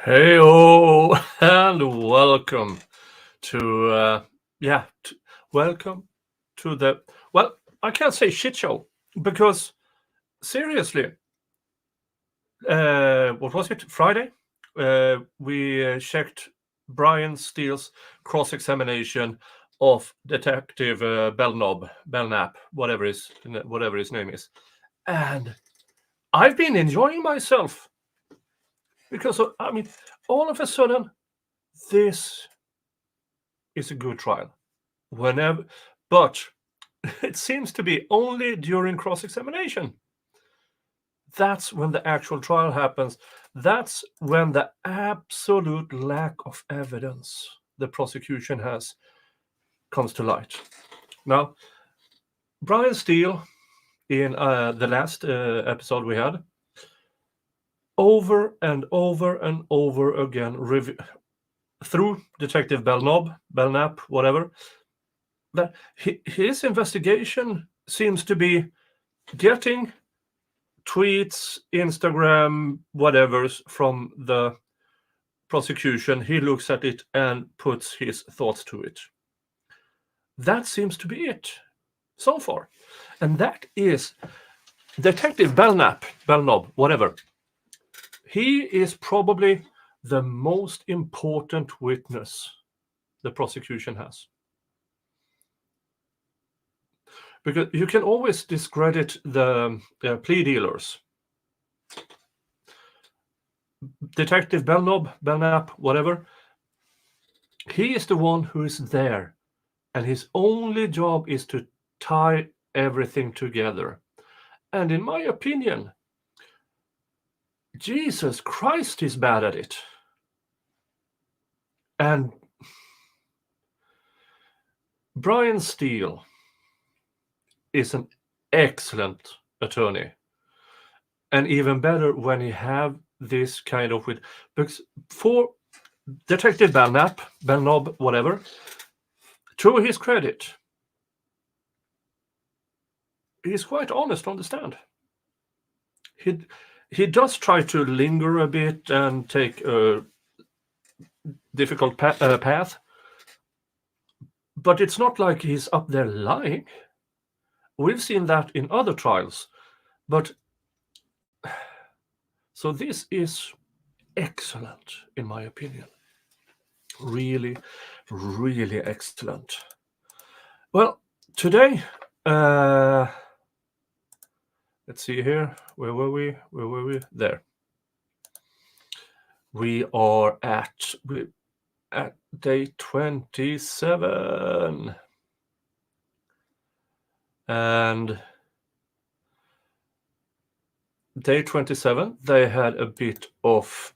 Hey-oh, and welcome to, welcome to the, well, I can't say shit show, because seriously, what was it, Friday? We checked Brian Steele's cross-examination of Detective Bellknap, whatever his name is. And I've been enjoying myself. Because, I mean, all of a sudden, this is a good trial. But it seems to be only during cross-examination. That's when the actual trial happens. That's when the absolute lack of evidence the prosecution has comes to light. Now, Brian Steele, in the last episode we had, over and over and over again, through Detective Bellknap, whatever, that his investigation seems to be getting tweets, Instagram, whatever's from the prosecution. He looks at it and puts his thoughts to it. That seems to be it so far. And that is Detective Bellknap, whatever. He is probably the most important witness the prosecution has. Because you can always discredit the plea dealers. Detective Bellknap, whatever, he is the one who is there, and his only job is to tie everything together. And in my opinion, Jesus Christ is bad at it. And Brian Steele is an excellent attorney. And even better when he have this kind of because for Detective Bellknap, whatever, to his credit, he's quite honest on the stand. He does try to linger a bit and take a difficult path, but it's not like he's up there lying. We've seen that in other trials, but so this is excellent in my opinion. Really, really excellent. Well, today, let's see here. Where were we? There. We are at day 27. And day 27, they had a bit of,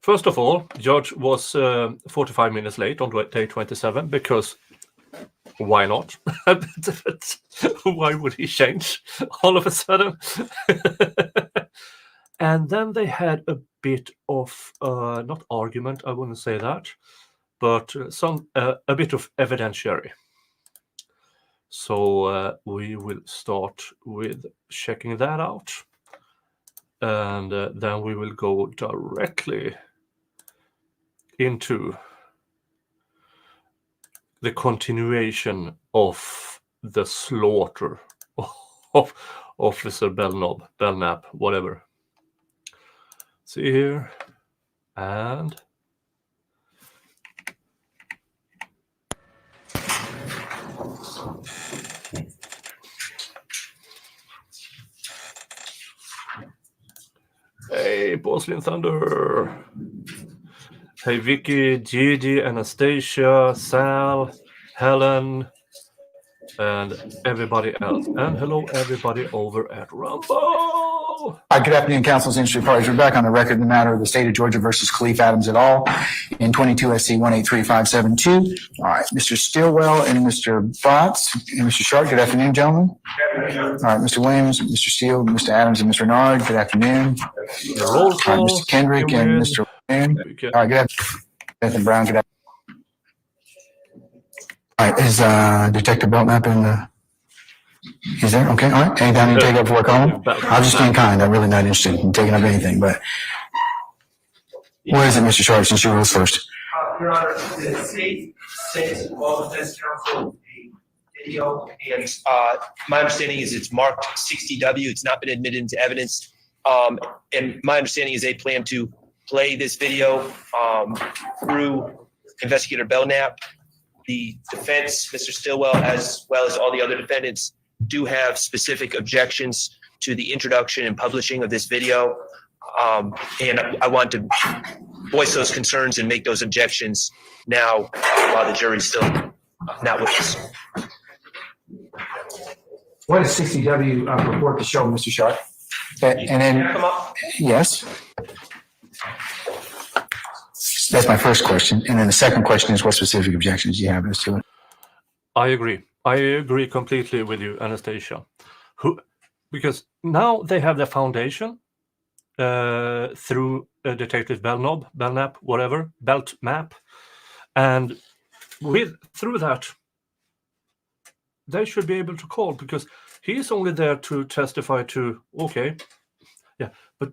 first of all, Judge was 45 minutes late on day 27 because why not? Why would he change all of a sudden? And then they had a bit of, not argument, I wouldn't say that, but a bit of evidentiary. So we will start with checking that out. And then we will go directly into the continuation of the slaughter of Officer Bellknap, whatever. See here, and hey, Porcelain Thunder. Hey, Vicky, Gigi, Anastasia, Sal, Helen, and everybody else. And hello, everybody over at Rumble. Hi, good afternoon, counsels, industry parties. We're back on the record in the matter of the state of Georgia versus Khalif Adams et al. in 22 SC 183572. All right, Mr. Stillwell and Mr. Botts and Mr. Sharp, good afternoon, gentlemen. All right, Mr. Williams, Mr. Steele, Mr. Adams, and Mr. Nard, good afternoon. All right, Mr. Kendrick and Mr. Wayne. All right, good afternoon, Brown, good afternoon. All right, is Detective Bellknap in the Is there? Okay, all right. Anything you take up for a comment? I'm just being kind. I'm really not interested in taking up anything, but where is it, Mr. Sharp, since you rules first? Your Honor, the state sent all defense counsel a video, and my understanding is it's marked 60W. It's not been admitted into evidence. And my understanding is they plan to play this video through Investigator Bellknap. The defense, Mr. Stillwell, as well as all the other defendants, do have specific objections to the introduction and publishing of this video. And I want to voice those concerns and make those objections now while the jury's still not with us. What does 60W report to show, Mr. Sharp? And then, Come up. yes. That's my first question. And then the second question is, what specific objections do you have as to it? I agree. I agree completely with you, Anastasia. Because now they have the foundation through Detective Bellknap, whatever, Bellknap, and through that, they should be able to call, because he's only there to testify to, okay, yeah, but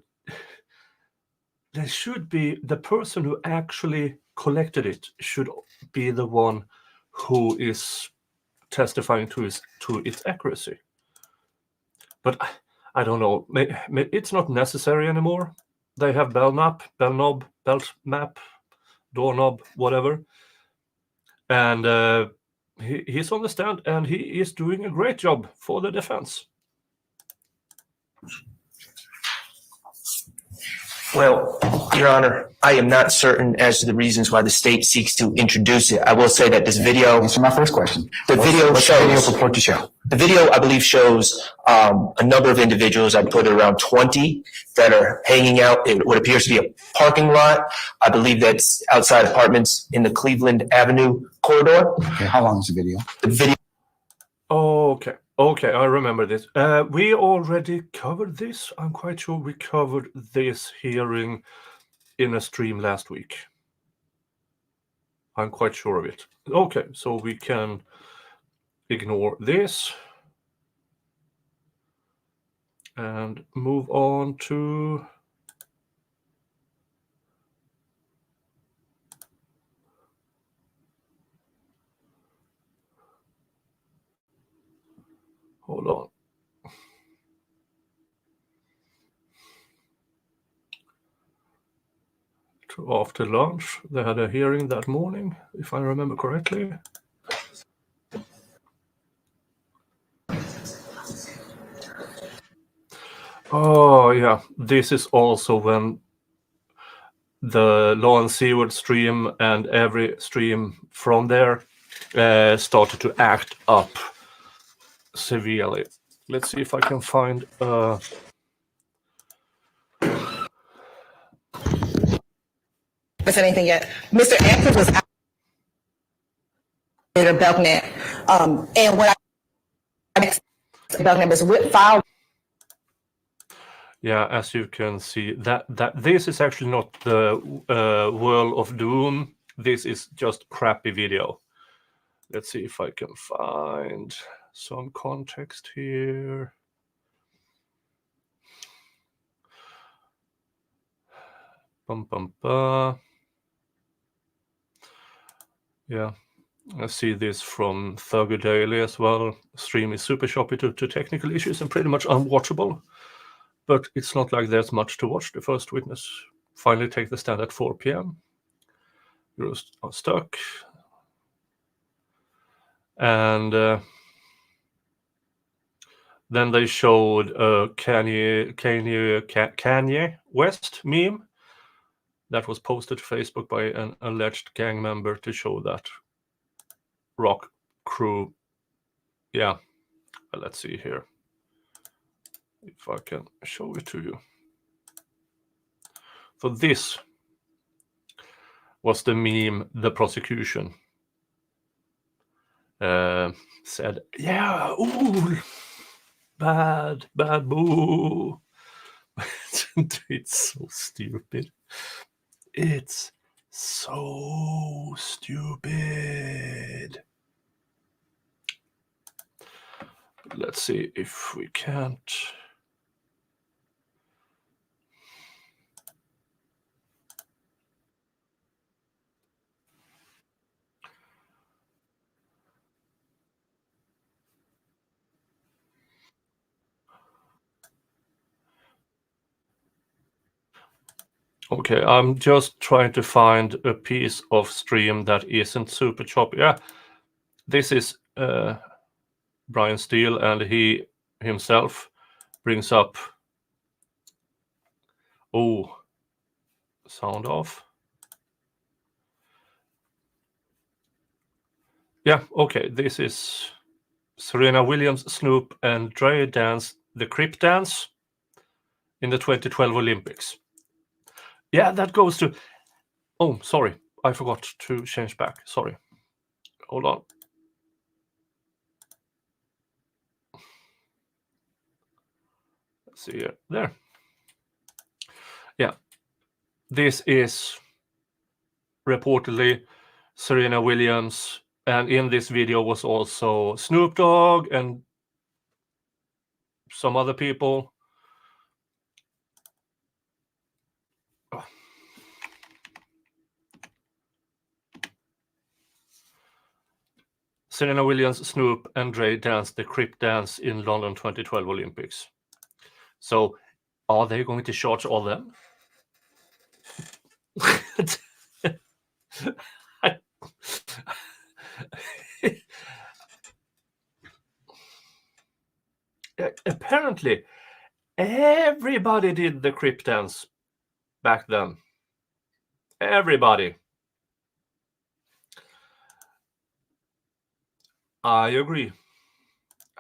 there should be the person who actually collected it should be the one who is testifying to its accuracy. But I don't know. It's not necessary anymore. They have Bellknap, doorknob, whatever, and he's on the stand, and he is doing a great job for the defense. Well, Your Honor, I am not certain as to the reasons why the state seeks to introduce it. I will say that this video... Answer my first question. The video What's shows... the video purport to show? The video, I believe, shows a number of individuals. I put it around 20 that are hanging out in what appears to be a parking lot. I believe that's outside apartments in the Cleveland Avenue corridor. Okay, how long is the video? The video... Okay, I remember this. We already covered this. I'm quite sure we covered this hearing in a stream last week. I'm quite sure of it. Okay, so we can ignore this and move on to hold on. After lunch, they had a hearing that morning, if I remember correctly. Oh, yeah. This is also when the Law and Seaward stream and every stream from there started to act up severely. Let's see if I can find said anything yet. Mr. Andrews was out Bellknap. And what I Bellknap is filed. yeah, as you can see, that this is actually not the World of Doom. This is just crappy video. Let's see if I can find some context here. Yeah, I see this from Thug Daily as well. Stream is super choppy to technical issues and pretty much unwatchable. But it's not like there's much to watch. The first witness finally take the stand at 4 p.m. You're stuck. And then they showed a Kanye West meme that was posted to Facebook by an alleged gang member to show that rock crew. Yeah, let's see here if I can show it to you. So this was the meme the prosecution said, yeah, ooh, bad, boo. It's so stupid. It's so stupid. let's see if we can't. Okay, I'm just trying to find a piece of stream that isn't super choppy. Yeah, this is Brian Steele, and he himself brings up. Oh, sound off. Yeah, okay, this is Serena Williams, Snoop, and Dre dance the Crip dance in the 2012 Olympics. Yeah, that goes to. Oh, sorry, I forgot to change back. Sorry, hold on. Let's see here. There. Yeah, this is reportedly Serena Williams, and in this video was also Snoop Dogg and some other people. Serena Williams, Snoop, and Dre danced the Crip dance in London 2012 Olympics. So, are they going to charge all them? Apparently, everybody did the Crip dance back then. Everybody. I agree.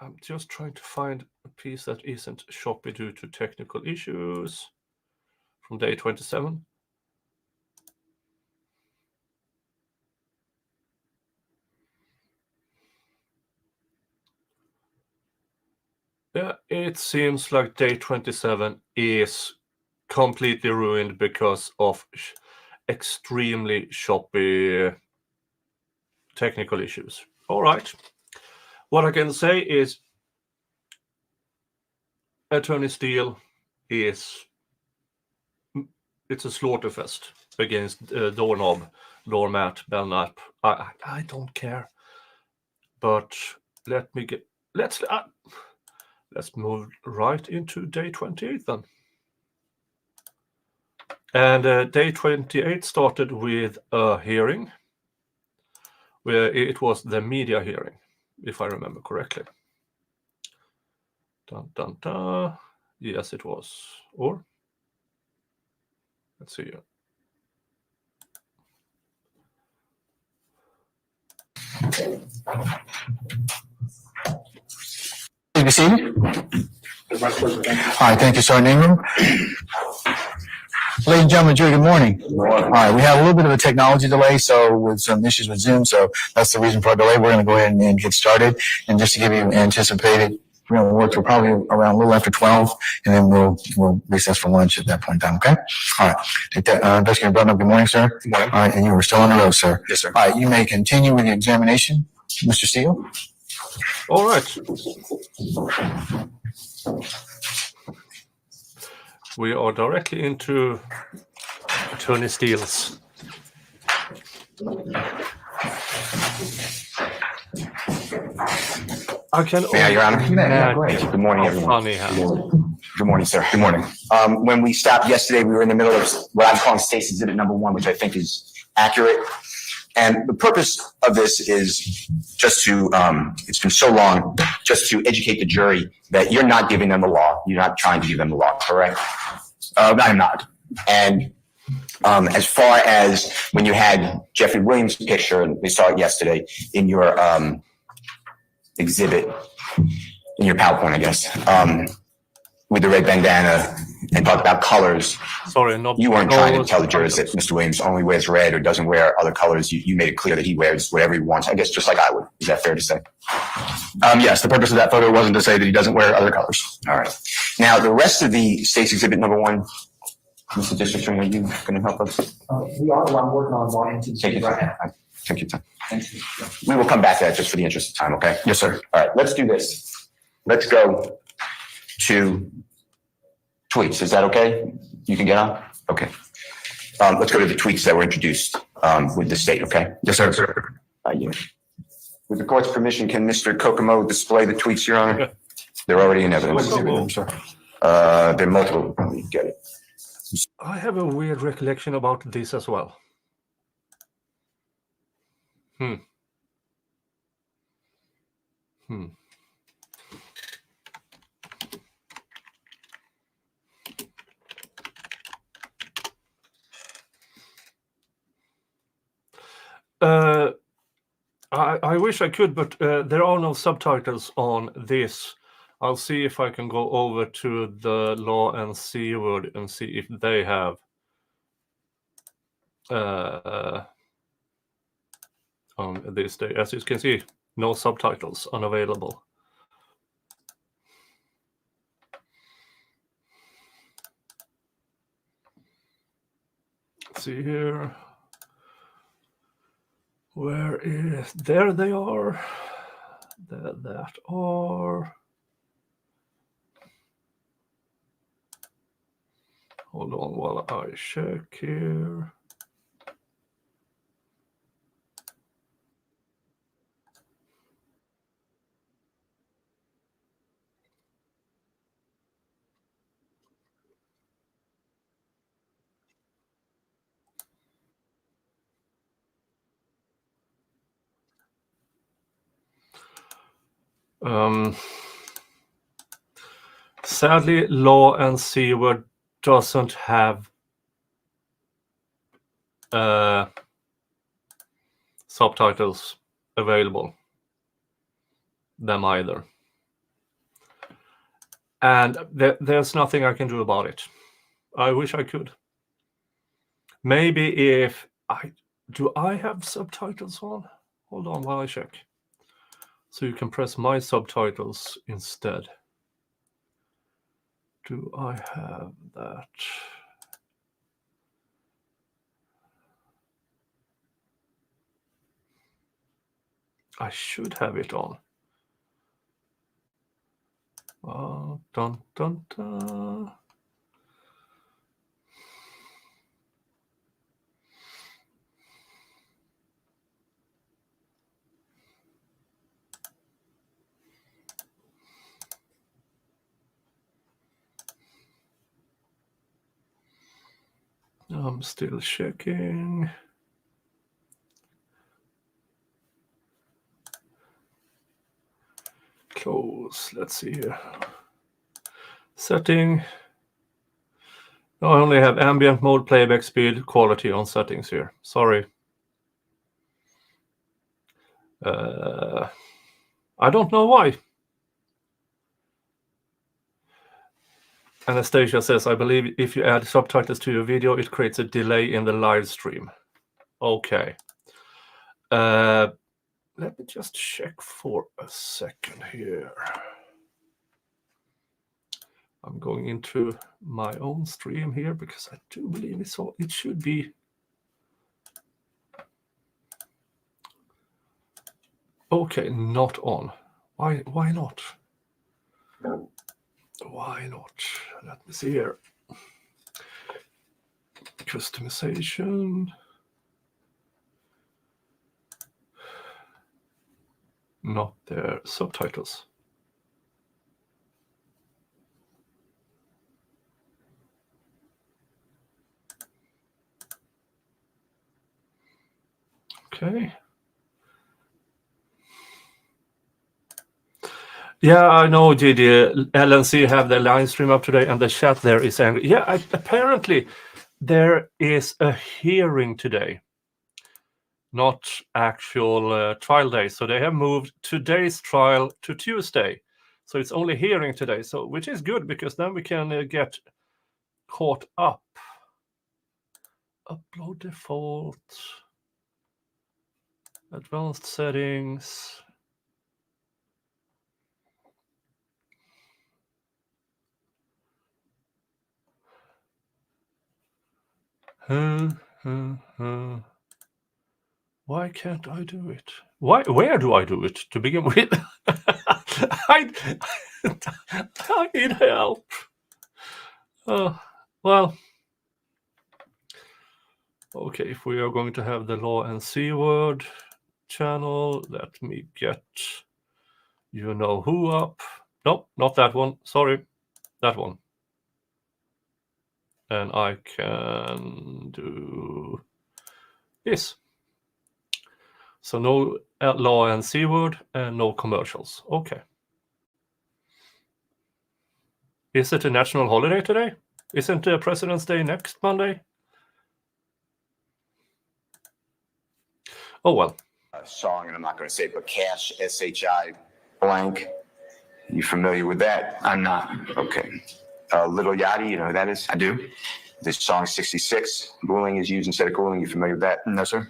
I'm just trying to find a piece that isn't choppy due to technical issues from day 27. Yeah, it seems like day 27 is completely ruined because of extremely choppy technical issues. All right. What I can say is Attorney Steele it's a slaughterfest against doormat, Bellknap. I don't care. But let's move right into day 28 then. And day 28 started with a hearing where it was the media hearing, if I remember correctly. Dun, dun, dun. Yes, it was. Or let's see here. Please be seated. All right, thank you, Sergeant Ingram. Ladies and gentlemen, jury, good morning. All right, we have a little bit of a technology delay, so with some issues with Zoom, so that's the reason for our delay. We're going to go ahead and get started. And just to give you anticipated, we're going to work till probably around a little after 12, and then we'll recess for lunch at that point in time, okay? All right. Take that, Investigator Bellknap, good morning, sir. Good morning. All right, and you were still on the road, sir. Yes, sir. All right, you may continue with the examination, Mr. Steele. All right. We are directly into Attorney Steele's. I can. May I, Your Honor? Good morning, everyone. Good morning, sir. Good morning. When we stopped yesterday, we were in the middle of what I'm calling State's Exhibit number 1, which I think is accurate. And the purpose of this is just to, it's been so long, just to educate the jury that you're not giving them the law. You're not trying to give them the law, correct? I'm not. And as far as when you had Jeffrey Williams' picture, and we saw it yesterday in your exhibit, in your PowerPoint, I guess, with the red bandana and talked about colors. Sorry, you weren't trying to tell the jurors that Mr. Williams only wears red or doesn't wear other colors. You made it clear that he wears whatever he wants, I guess, just like I would. Is that fair to say? Yes, the purpose of that photo wasn't to say that he doesn't wear other colors. All right. Now, the rest of the State's Exhibit number 1, Mr. District Attorney, are you going to help us? We are working on volume 2. Take your time. Take your time. Thank you. We will come back to that just for the interest of time, okay? Yes, sir. All right, let's do this. let's go to tweets. Is that okay? You can get on? Okay. Let's go to the tweets that were introduced with the state, okay? Yes, sir. Yeah. With the court's permission, can Mr. Kokomo display the tweets, Your Honor? They're already in evidence. They're multiple. Probably get it. I have a weird recollection about this as well. Hmm. I wish I could, but there are no subtitles on this. I'll see if I can go over to the Law and Seaward and see if they have on this day. As you can see, no subtitles, unavailable. Let's see here. Where is... There they are. There that are. Hold on while I check here. Sadly, Law and Seaward doesn't have subtitles available. Them either. And there's nothing I can do about it. I wish I could. Maybe if I... Do I have subtitles on? Hold on while I check. So you can press my subtitles instead. Do I have that? I should have it on. Dun, dun, dun. I'm still checking. Close. Let's see here. Setting. No, I only have ambient mode, playback speed, quality on settings here. Sorry. I don't know why. Anastasia says, I believe if you add subtitles to your video, it creates a delay in the live stream. Okay. Let me just check for a second here. I'm going into my own stream here because I do believe it should be. Okay, not on. Why not? Why not? Let me see here. Customization. Not there. Subtitles. Okay. Yeah, I know, did LNC have the live stream up today and the chat there is angry. Yeah, apparently there is a hearing today, not actual trial day. So they have moved today's trial to Tuesday. So it's only hearing today, so which is good because then we can get caught up. Upload default. Advanced settings. Why can't I do it? Where do I do it to begin with? I need help. Well, okay, if we are going to have the Law and C Word channel, let me get you know who up. No, not that one. Sorry, that one. And I can do this. So no Law and C Word and no commercials. Okay. Is it a national holiday today? Isn't President's Day next Monday? Oh, well. Song, and I'm not going to say it, but Cash, S-H-I blank. You familiar with that? I'm not. Okay. Little Yachty, you know who that is? I do. This song 66. Cooling is used instead of cooling. You familiar with that? No, sir.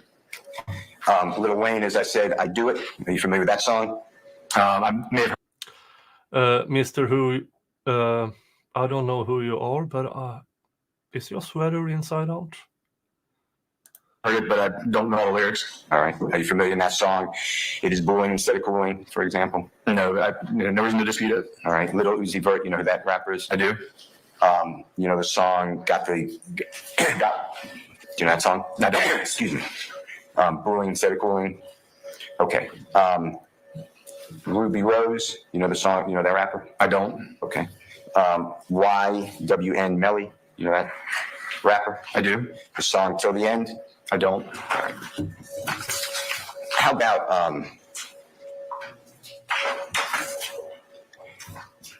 Lil Wayne, as I said, I Do It. Are you familiar with that song? I may have Mr. Who, I don't know who you are, but is your sweater inside out? heard it, but I don't know all the lyrics. All right. Are you familiar in that song? It is bullying instead of cooling, for example. No, no reason to dispute it. All right. Little Uzi Vert, you know who that rapper is? I do. You know the song got do you know that song? I don't. Excuse me. Bullying instead of cooling. Okay. Ruby Rose, you know the song, you know that rapper? I don't. Okay. YWN Melly, you know that rapper? I do. The song Till the End? I don't. How about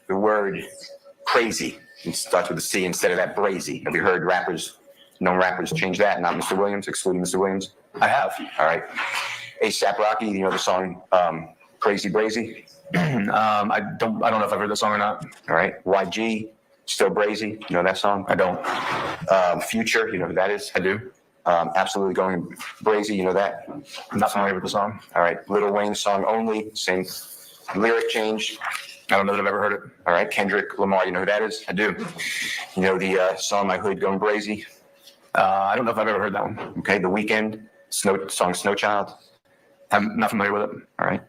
the word crazy? It starts with a C instead of that brazy. Have you heard known rappers change that, not Mr. Williams, excluding Mr. Williams? I have. All right. A$AP Rocky, you know the song Crazy Brazy? I don't know if I've heard the song or not. All right. YG, Still Brazy, you know that song? I don't. Future, you know who that is? I do. Absolutely Going Brazy, you know that? I'm not familiar with the song. All right. Lil Wayne's song Only, same lyric change. I don't know that I've ever heard it. All right. Kendrick Lamar, you know who that is? I do. You know the song My Hood Going Brazy? I don't know if I've ever heard that one. Okay. The Weeknd, song Snow Child? I'm not familiar with it. All right.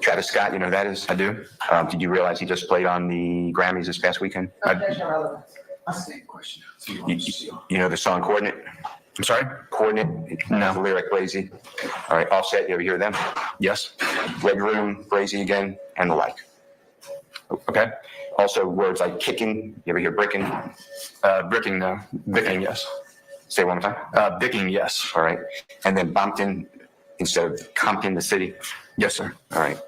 Travis Scott, you know who that is? I do. Did you realize he just played on the Grammys this past weekend? That's the same question. You know the song Coordinate? I'm sorry? Coordinate? No. The lyric Brazy? All right. Offset, you ever hear them? Yes. Red Room, Brazy Again, and the like. Okay. Also words like kicking, you ever hear bricking? Bricking, no. Bicking, yes. Say it one more time. Bicking, yes. All right. And then Bompton instead of Compton, the city? Yes, sir. All right.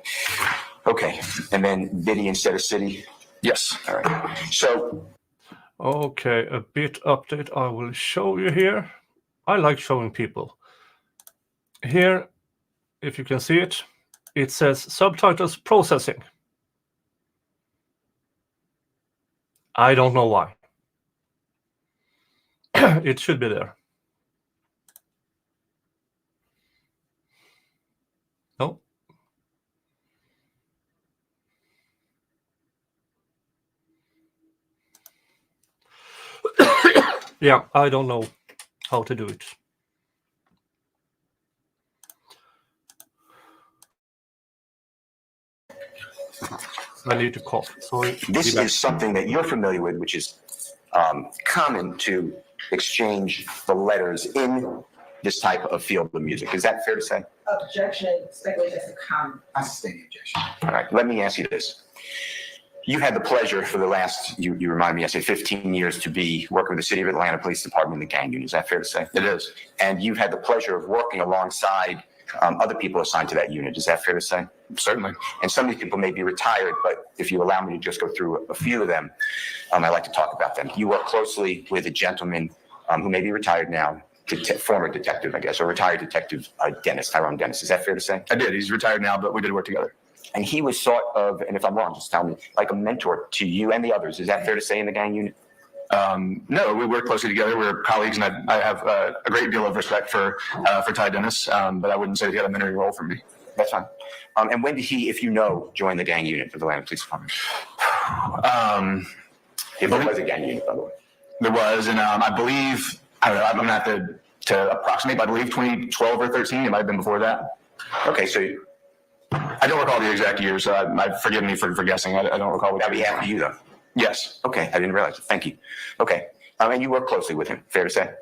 Okay. And then Biddy instead of city? Yes. All right. So. Okay, a bit update I will show you here. I like showing people. Here, if you can see it, it says subtitles processing. I don't know why. It should be there. No. Yeah, I don't know how to do it. I need to cough. Sorry. This is something that you're familiar with, which is common to exchange the letters in this type of field of music. Is that fair to say? Objection, speculation is a comment. I sustain the objection. All right. Let me ask you this. You had the pleasure for the last, you remind me, I say 15 years to be working with the City of Atlanta Police Department in the gang unit. Is that fair to say? It is. And you've had the pleasure of working alongside other people assigned to that unit. Is that fair to say? Certainly. And some of these people may be retired, but if you allow me to just go through a few of them, I'd like to talk about them. You work closely with a gentleman who may be retired now, former detective, I guess, or retired detective, Tyrone Dennis. Is that fair to say? I did. He's retired now, but we did work together. And he was sort of, and if I'm wrong, just tell me, like a mentor to you and the others. Is that fair to say in the gang unit? No, we work closely together. We're colleagues, and I have a great deal of respect for Ty Dennis, but I wouldn't say that he had a mentoring role for me. That's fine. And when did he, if you know, join the gang unit for the Atlanta Police Department? If there was a gang unit, by the way. There was, and I believe, I don't know, I'm going to have to approximate, but I believe 2012 or 13. It might have been before that. Okay, so I don't recall the exact years, so forgive me for guessing. I don't recall. That'd be after you, though. Yes. Okay, I didn't realize it. Thank you. Okay, and you worked closely with him, fair to say?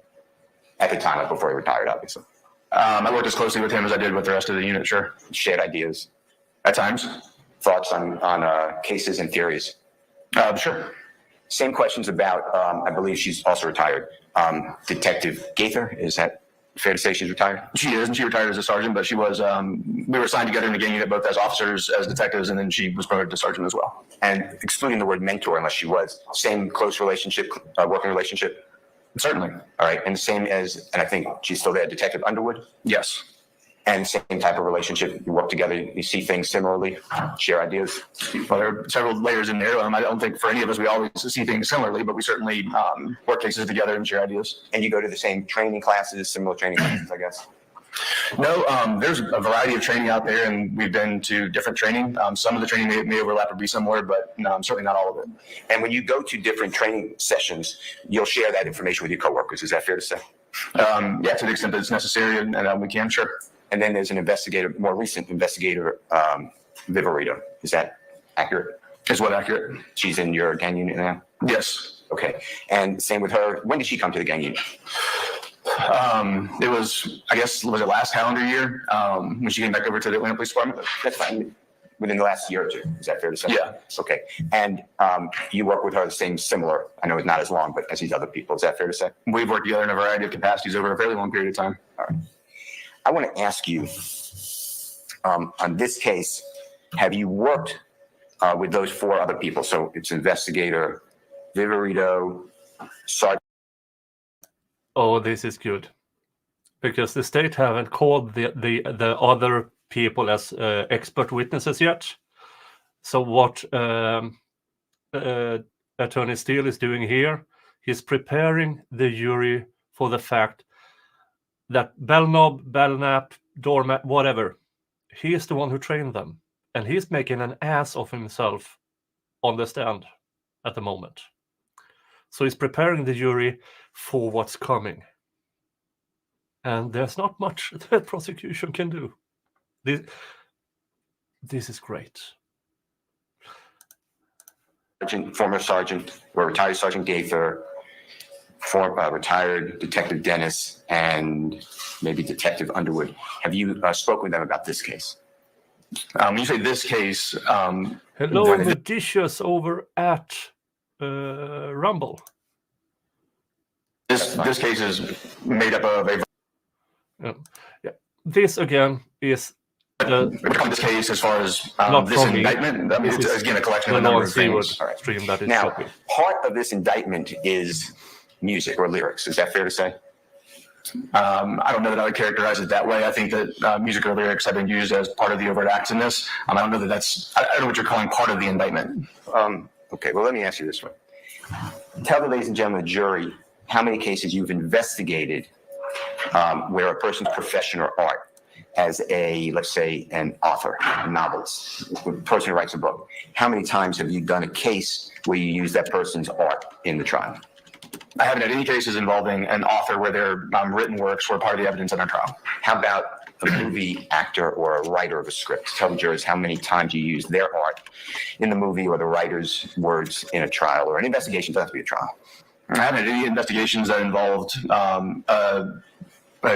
At the time, like before he retired, obviously. I worked as closely with him as I did with the rest of the unit, sure. Shared ideas, At times. thoughts on cases and theories. Sure. Same questions about, I believe she's also retired, Detective Gaither. Is that fair to say she's retired? She is, and she retired as a sergeant, but she was, we were assigned together in the gang unit, both as officers, as detectives, and then she was promoted to sergeant as well. And excluding the word mentor, unless she was, same close relationship, working relationship? Certainly. All right, and the same as, and I think she's still there, Detective Underwood? Yes. And same type of relationship, you work together, you see things similarly, share ideas? Well, there are several layers in there. I don't think for any of us we always see things similarly, but we certainly work cases together and share ideas. And you go to the same training classes, similar training classes, I guess? No, there's a variety of training out there, and we've been to different training. Some of the training may overlap or be similar, but no, certainly not all of it. And when you go to different training sessions, you'll share that information with your coworkers. Is that fair to say? Yeah, to the extent that it's necessary, and we can, sure. And then there's an investigator, more recent investigator, Viverito. Is that accurate? Is what accurate? She's in your gang unit now? Yes. Okay. And same with her. When did she come to the gang unit? It was, I guess, was it last calendar year when she came back over to the Atlanta Police Department? That's fine. Within the last year or two. Is that fair to say? Yeah. Okay. And you work with her the same, similar, I know it's not as long, but as these other people. Is that fair to say? We've worked together in a variety of capacities over a fairly long period of time. All right. I want to ask you, on this case, have you worked with those four other people? So it's investigator, Viverito, Sergeant. Oh, this is good, because the state haven't called the other people as expert witnesses yet. So what Attorney Steele is doing here, he's preparing the jury for the fact that Bellknap, doormat, whatever, he is the one who trained them, and he's making an ass of himself on the stand at the moment. So he's preparing the jury for what's coming. And there's not much that prosecution can do. This is great. Former Sergeant, or retired Sergeant Gaither, retired Detective Dennis, and maybe Detective Underwood. Have you spoken with them about this case? When you say this case, Hello, Medicious over at Rumble. This case is made up of a. Yeah. This again is this case as far as not this from me. indictment. I mean, This it's is again a collection of a the number Lord of things. Seaward stream that is Now, copy. part of this indictment is music or lyrics. Is that fair to say? I don't know that I would characterize it that way. I think that music or lyrics have been used as part of the overt acts in this. I don't know that that's. I don't know what you're calling part of the indictment. Okay. Well, let me ask you this way. Tell the ladies and gentlemen of the jury how many cases you've investigated where a person's profession or art, as a, let's say, an author, a novelist, a person who writes a book. How many times have you done a case where you use that person's art in the trial? I haven't had any cases involving an author where their written works were part of the evidence in our trial. How about a movie actor or a writer of a script? Tell the jurors how many times you use their art in the movie or the writer's words in a trial or an investigation. Doesn't have to be a trial. I haven't had any investigations that involved a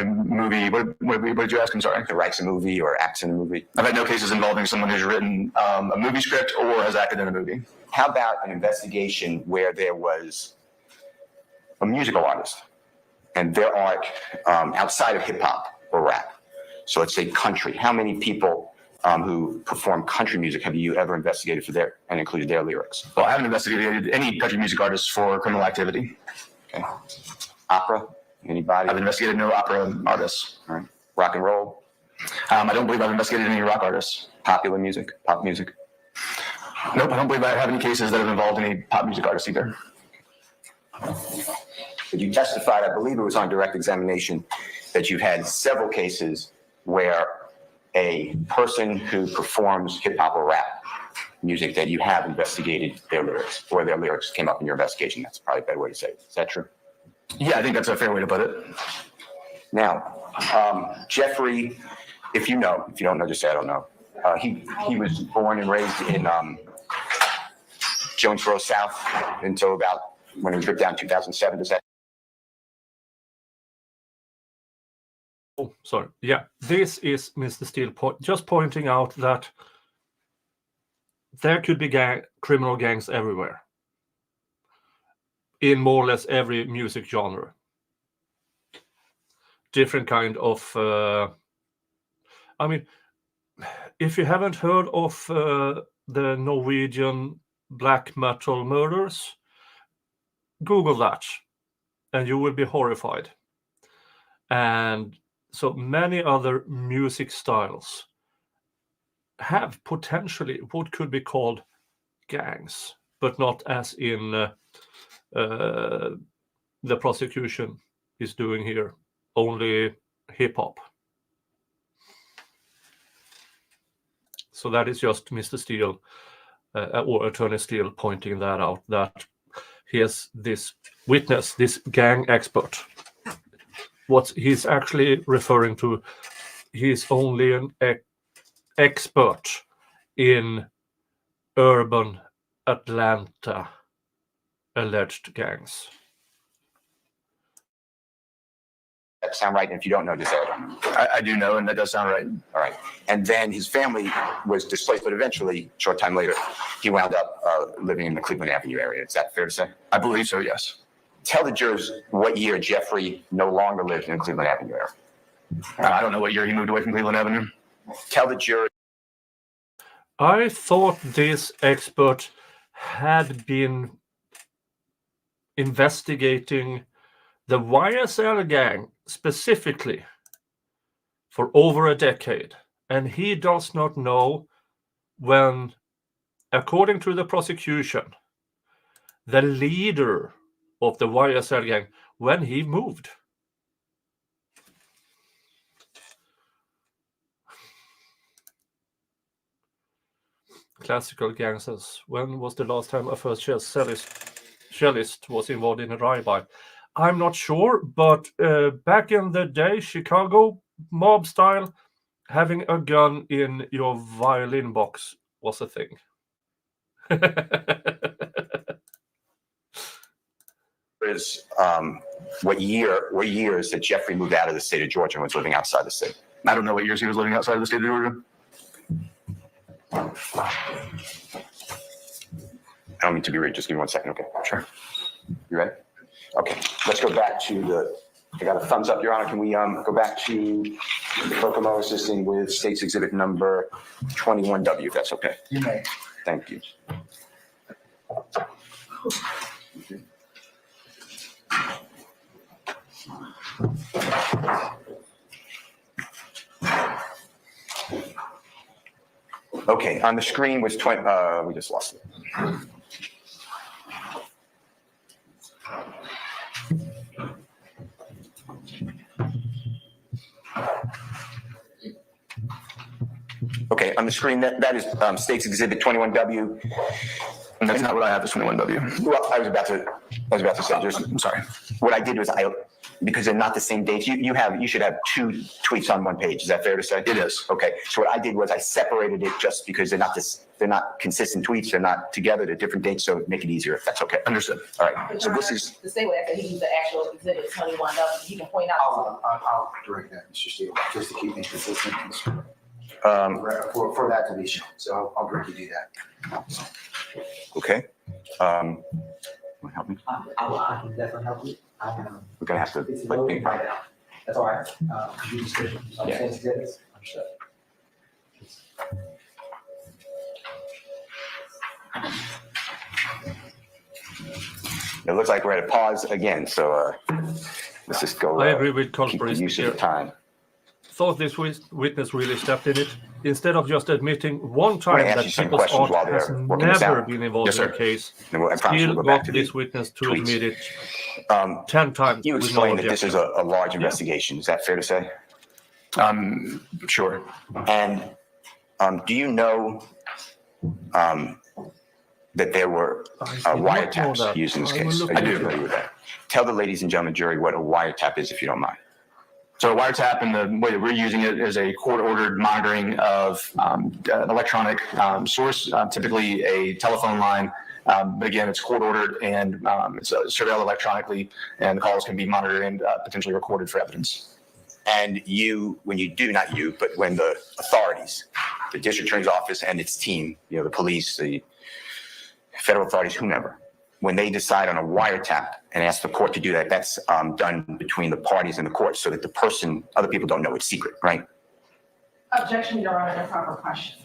movie. What did you ask? I'm sorry. Who writes a movie or acts in a movie? I've had no cases involving someone who's written a movie script or has acted in a movie. How about an investigation where there was a musical artist and their art outside of hip hop or rap? So let's say country. How many people who perform country music have you ever investigated for their and included their lyrics? Well, I haven't investigated any country music artists for criminal activity. Okay. Opera? Anybody? I've investigated no opera artists. All right. Rock and roll? I don't believe I've investigated any rock artists. Popular music? Pop music? Nope, I don't believe I have any cases that have involved any pop music artists either. But you testified, I believe it was on direct examination, that you've had several cases where a person who performs hip hop or rap music that you have investigated their lyrics, or their lyrics came up in your investigation. That's probably a better way to say it. Is that true? Yeah, I think that's a fair way to put it. Now, Jeffrey, if you don't know, just say I don't know. He was born and raised in Jonesboro South until about when he was ripped down in 2007. Does that? Oh, sorry. Yeah, this is Mr. Steele just pointing out that there could be criminal gangs everywhere, in more or less every music genre. Different kind of, I mean, if you haven't heard of the Norwegian black metal murders, Google that, and you will be horrified. And so many other music styles have potentially what could be called gangs, but not as in the prosecution is doing here, only hip hop. So that is just Mr. Steele or Attorney Steele pointing that out, that he has this witness, this gang expert. What he's actually referring to, he's only an expert in urban Atlanta alleged gangs. That sound right? And if you don't know, just add on. I do know, and that does sound right. All right. And then his family was displaced, but eventually, short time later, he wound up living in the Cleveland Avenue area. Is that fair to say? I believe so, yes. Tell the jurors what year Jeffrey no longer lived in the Cleveland Avenue area. I don't know what year he moved away from Cleveland Avenue. Tell the jurors. I thought this expert had been investigating the YSL gang specifically for over a decade, and he does not know when, according to the prosecution, the leader of the YSL gang, when he moved. Classical gangsters. When was the last time a first cellist was involved in a drive-by? I'm not sure, but back in the day, Chicago mob style, having a gun in your violin box was a thing. Is what years that Jeffrey moved out of the state of Georgia and was living outside the state? I don't know what years he was living outside of the state of Georgia. I don't mean to be rude. Just give me 1 second. Okay, sure. You ready? Okay, let's go back to I got a thumbs up, Your Honor. Can we go back to the Kokomo assisting with State's Exhibit number 21W, if that's okay? You may. Thank you. Okay, on the screen was 20, we just lost it. Okay, on the screen, that is State's Exhibit 21W. And that's not what I have, is 21W. Well, I was about to say, I'm sorry. What I did was because they're not the same dates, you should have 2 tweets on one page. Is that fair to say? It is. Okay. So what I did was I separated it just because they're not consistent tweets. They're not together. They're different dates. So make it easier if that's okay. Understood. All right. So this is. The state would have to use the actual exhibit 21. He can point out. I'll direct that, Mr. Steele, just to keep things consistent. For that to be shown. So I'll directly do that. Okay. Want to help me? I can definitely help you. We're gonna have to It's like loading ping right pong. now. That's all right. You just Yeah. exhibits. Understood. It looks like we're at a pause again. So let's just go. I agree with keep the Colbert use of here. the time. Thought this witness really stepped in it. Instead of just admitting one time I'm gonna ask that you some people's questions art while has they're working this never out. been involved Yes, in sir. a case, Then I promise Steele we'll go back got to this the witness to tweets. admit it Um, 10 times. You with no explained that this objection. is a large investigation. Is that fair to say? Sure. And do you know that there were I did not know wiretaps that. used in this I will case? look Are into you it. familiar with that? Tell the ladies and gentlemen, jury, what a wiretap is, if you don't mind. So a wiretap, and the way that we're using it, is a court-ordered monitoring of an electronic source, typically a telephone line. But again, it's court-ordered and it's surveilled electronically, and the calls can be monitored and potentially recorded for evidence. And when you do, not you, but when the authorities, the district attorney's office and its team, the police, the federal authorities, whomever, when they decide on a wiretap and ask the court to do that, that's done between the parties in the court so that other people don't know it's secret, right? Objection, Your Honor, improper question.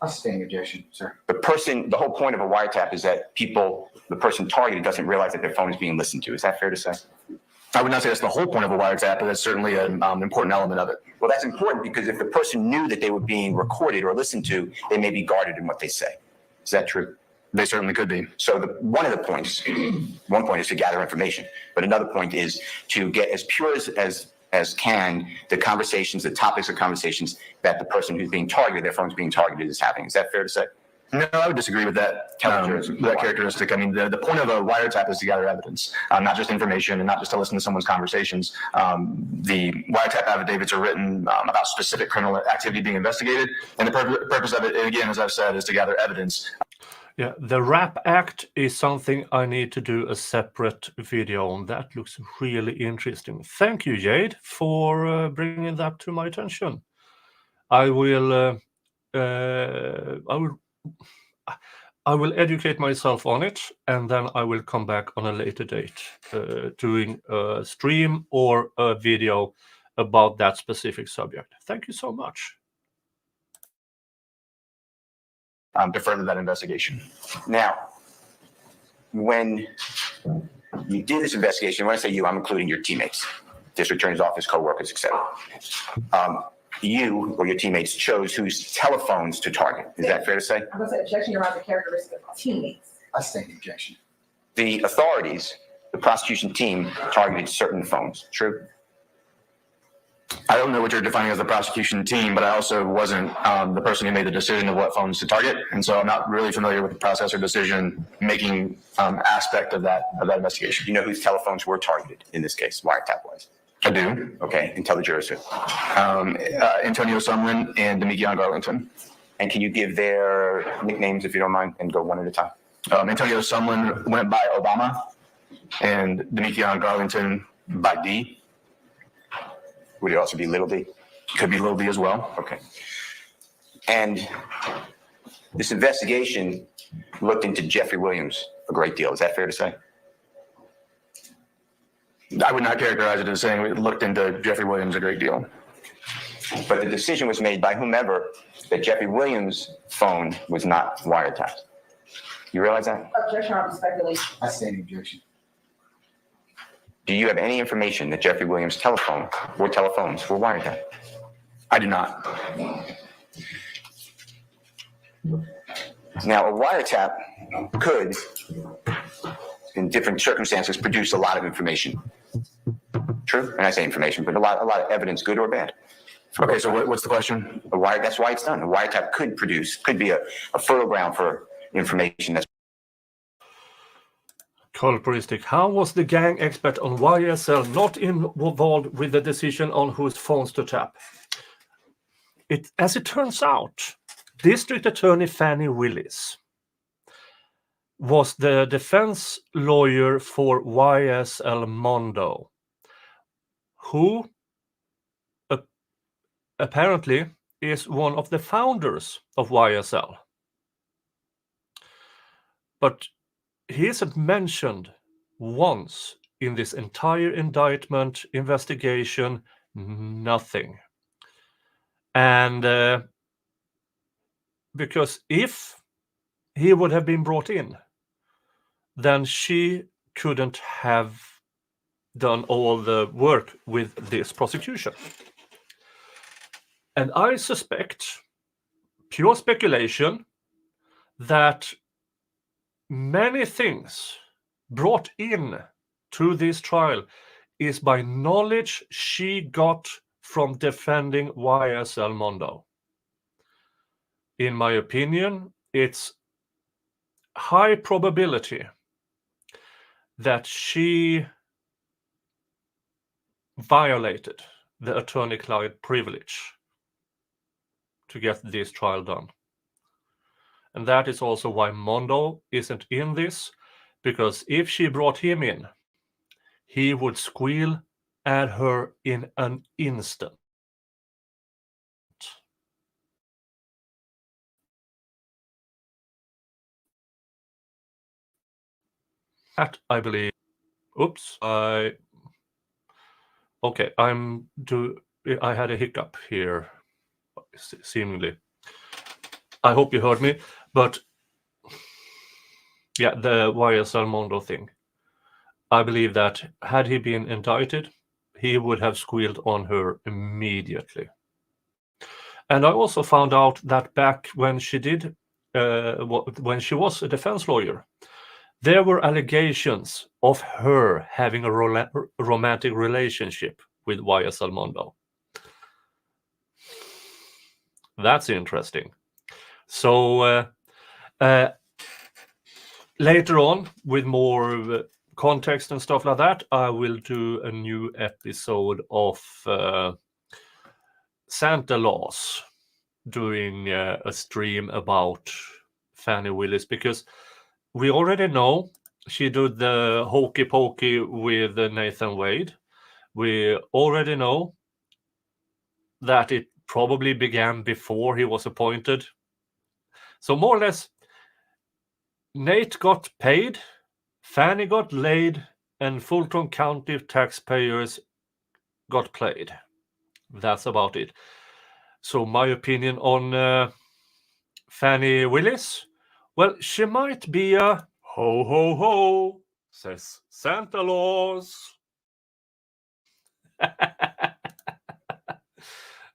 I sustain objection, sir. The whole point of a wiretap is that the person targeted doesn't realize that their phone is being listened to. Is that fair to say? I would not say that's the whole point of a wiretap, but that's certainly an important element of it. Well, that's important because if the person knew that they were being recorded or listened to, they may be guarded in what they say. Is that true? They certainly could be. So one point is to gather information, but another point is to get as pure as can the conversations, the topics of conversations that the person who's being targeted, their phone's being targeted, is having. Is that fair to say? No, I would diskigree with that characteristic. I mean, the point of a wiretap is to gather evidence, not just information and not just to listen to someone's conversations. The wiretap affidavits are written about specific criminal activity being investigated, and the purpose of it, again, as I've said, is to gather evidence. Yeah, the RAP Act is something I need to do a separate video on. That looks really interesting. Thank you, Jade, for bringing that to my attention. I will educate myself on it, and then I will come back on a later date doing a stream or a video about that specific subject. Thank you so much. Defer to that investigation. Now, when you did this investigation, when I say you, I'm including your teammates, district attorney's office, co-workers, etc. You or your teammates chose whose telephones to target. Is that fair to say? I'm going to say objection, Your Honor, the characteristic of teammates. I sustain objection. The authorities, the prosecution team, targeted certain phones. True? I don't know what you're defining as the prosecution team, but I also wasn't the person who made the decision of what phones to target, and so I'm not really familiar with the process or decision-making aspect of that investigation. You know whose telephones were targeted in this case, wiretap-wise? I do. Okay, and tell the jurors who. Antonio Sumlin and Demikion Garlington. And can you give their nicknames, if you don't mind, and go one at a time? Antonio Sumlin went by Obama, and Demikion Garlington by D. Would it also be Little D? Could be Little D as well. Okay. And this investigation looked into Jeffrey Williams a great deal. Is that fair to say? I would not characterize it as saying we looked into Jeffrey Williams a great deal. But the decision was made by whomever that Jeffrey Williams' phone was not wiretapped. You realize that? Objection, Your Honor, speculation. I sustain objection. Do you have any information that Jeffrey Williams' telephones were wiretapped? I do not. Now, a wiretap could, in different circumstances, produce a lot of information. True? And I say information, but a lot of evidence, good or bad. Okay, so what's the question? That's why it's done. A wiretap could be a fertile ground for information that's Culturistic. How was the gang expert on YSL not involved with the decision on whose phones to tap? As it turns out, District Attorney Fannie Willis was the defense lawyer for YSL Mondo, who apparently is one of the founders of YSL. But he isn't mentioned once in this entire indictment, investigation, nothing. And because if he would have been brought in, then she couldn't have done all the work with this prosecution. And I suspect, pure speculation, that many things brought in to this trial is by knowledge she got from defending YSL Mondo. In my opinion, it's high probability that she violated the attorney-client privilege to get this trial done. And that is also why Mondo isn't in this, because if she brought him in, he would squeal at her in an instant. That, I believe. Oops, I had a hiccup here, seemingly. I hope you heard me, but yeah, the YSL Mondo thing. I believe that had he been indicted, he would have squealed on her immediately. And I also found out that back when she did, when she was a defense lawyer, there were allegations of her having a romantic relationship with YSL Mondo. That's interesting. So later on, with more context and stuff like that, I will do a new episode of Santa Laws, doing a stream about Fannie Willis, because we already know she did the hokey pokey with Nathan Wade. We already know that it probably began before he was appointed. So more or less, Nate got paid, Fannie got laid, and Fulton County taxpayers got played. That's about it. So my opinion on Fannie Willis, well, she might be a ho ho ho, says Santa Claus.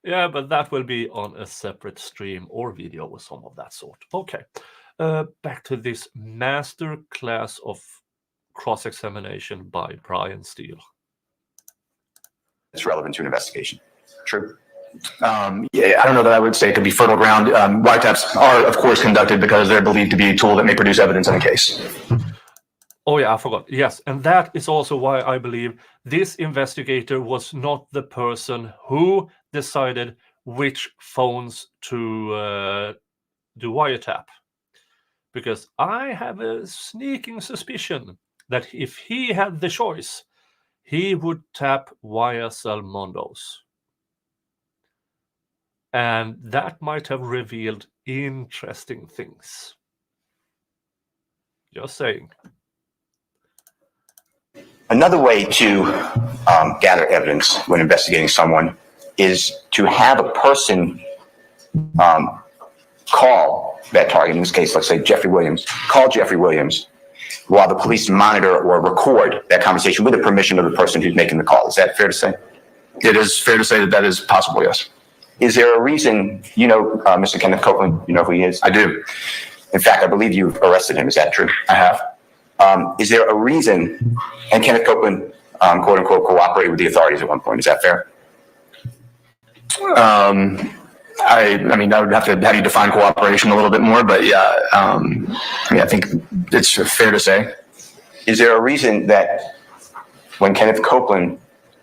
Yeah, but that will be on a separate stream or video or some of that sort. Okay, back to this master class of cross-examination by Brian Steele. It's relevant to an investigation. True. Yeah, I don't know that I would say it could be fertile ground. Wiretaps are, of course, conducted because they're believed to be a tool that may produce evidence in a case. Oh yeah, I forgot. Yes, and that is also why I believe this investigator was not the person who decided which phones to do wiretap. Because I have a sneaking suspicion that if he had the choice, he would tap YSL Mondos. And that might have revealed interesting things. Just saying. Another way to gather evidence when investigating someone is to have a person call that target, in this case, let's say Jeffrey Williams, call Jeffrey Williams while the police monitor or record that conversation with the permission of the person who's making the call. Is that fair to say? It is fair to say that that is possible, yes. Is there a reason, Mr. Kenneth Copeland, you know who he is? I do. In fact, I believe you've arrested him. Is that true? I have. Is there a reason, and Kenneth Copeland, quote unquote, cooperated with the authorities at one point? Is that fair? I mean, I would have to have you define cooperation a little bit more, but yeah, I think it's fair to say. Is there a reason that when Kenneth Copeland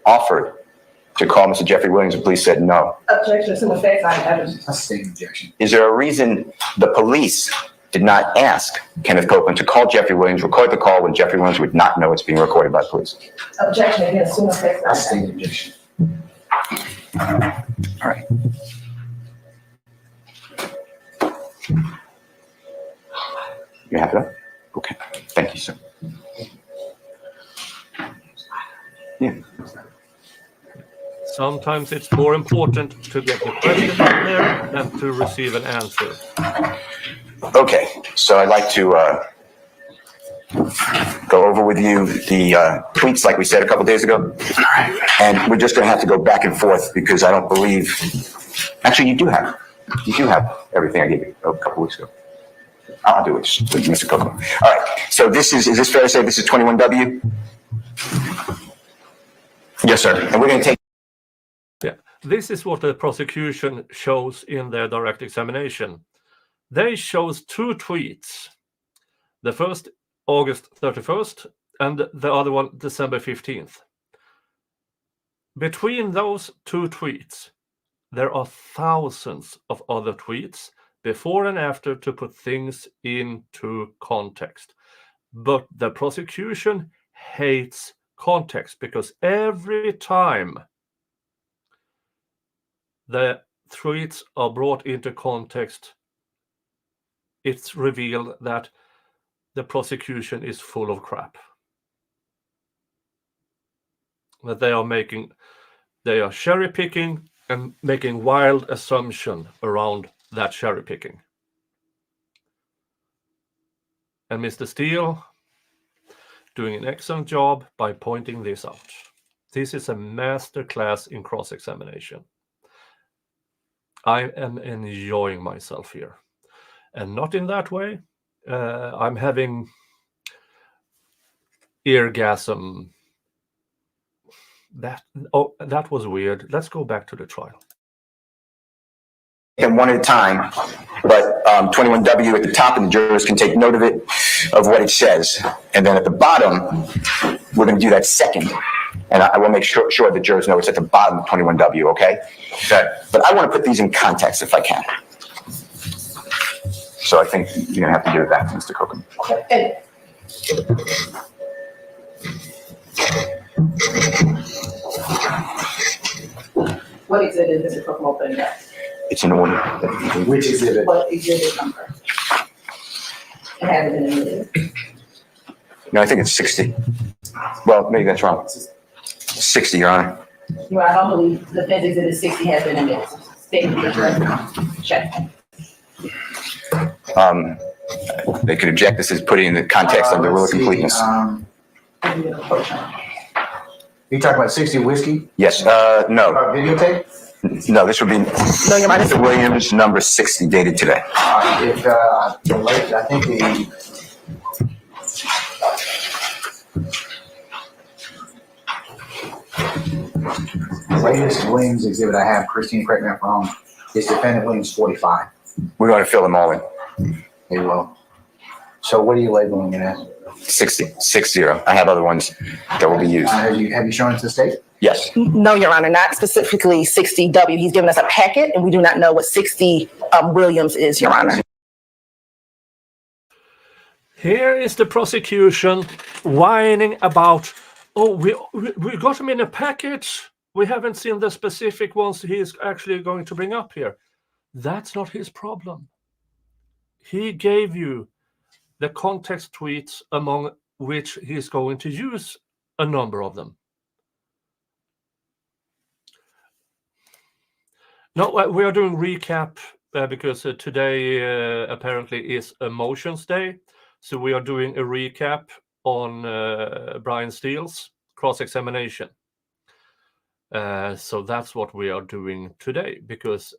offered to call Mr. Jeffrey Williams, the police said no? Objection to the face on evidence. A state objection. Is there a reason the police did not ask Kenneth Copeland to call Jeffrey Williams, record the call when Jeffrey Williams would not know it's being recorded by police? Objection again, assume the face on A state evidence. objection. All right. You have that? Okay. Thank you, sir. Yeah. Sometimes it's more important to get the question out there than to receive an answer. Okay, so I'd like to go over with you the tweets like we said a couple days ago. And we're just going to have to go back and forth because I don't believe... Actually, you do have everything I gave you a couple weeks ago. I'll do it with Mr. Coco. All right, so is this fair to say this is 21W? Yes, sir. And we're going to take... Yeah, this is what the prosecution shows in their direct examination. They shows two tweets. The first, August 31st, and the other one, December 15th. between those two tweets, there are thousands of other tweets before and after to put things into context. But the prosecution hates context because every time the tweets are brought into context, it's revealed that the prosecution is full of crap. That they are cherry picking and making wild assumption around that cherry picking. And Mr. Steele doing an excellent job by pointing this out. This is a masterclass in cross-examination. I am enjoying myself here. And not in that way. I'm having eargasm. That was weird. Let's go back to the trial. And one at a time, but 21W at the top, and the jurors can take note of it, of what it says. And then at the bottom, we're going to do that second. And I will make sure the jurors know it's at the bottom of 21W, okay? Okay. But I want to put these in context if I can. So I think you're going to have to give it back to Mr. Cookham. Okay. What exhibit is Mr. Cookham opening up? It's in order. Which exhibit? What exhibit number? It hasn't been admitted. No, I think it's 60. Well, maybe that's wrong. 60, Your Honor. Your Honor, I don't believe the defense exhibit 60 has been admitted. Statement the judge. Check. They could object. This is putting in the context of the rule of completeness. You talking about 60 whiskey? Yes, no. Videotape? No, this would be No, Your Honor. Mr. Williams, number 60, dated today. I think the latest Williams exhibit I have, Christine, correct me if I'm wrong, is defendant Williams 45. We're going to fill them all in. They will. So what are you labeling it as? 60. I have other ones that will be used. Have you shown it to the state? Yes. No, Your Honor, not specifically 60W. He's given us a packet, and we do not know what 60 Williams is, Your Honor. Here is the prosecution whining about, oh, we got him in a package. We haven't seen the specific ones he's actually going to bring up here. That's not his problem. He gave you the context tweets among which he's going to use a number of them. No, we are doing recap because today apparently is a motions day. So we are doing a recap on Brian Steele's cross-examination. So that's what we are doing today because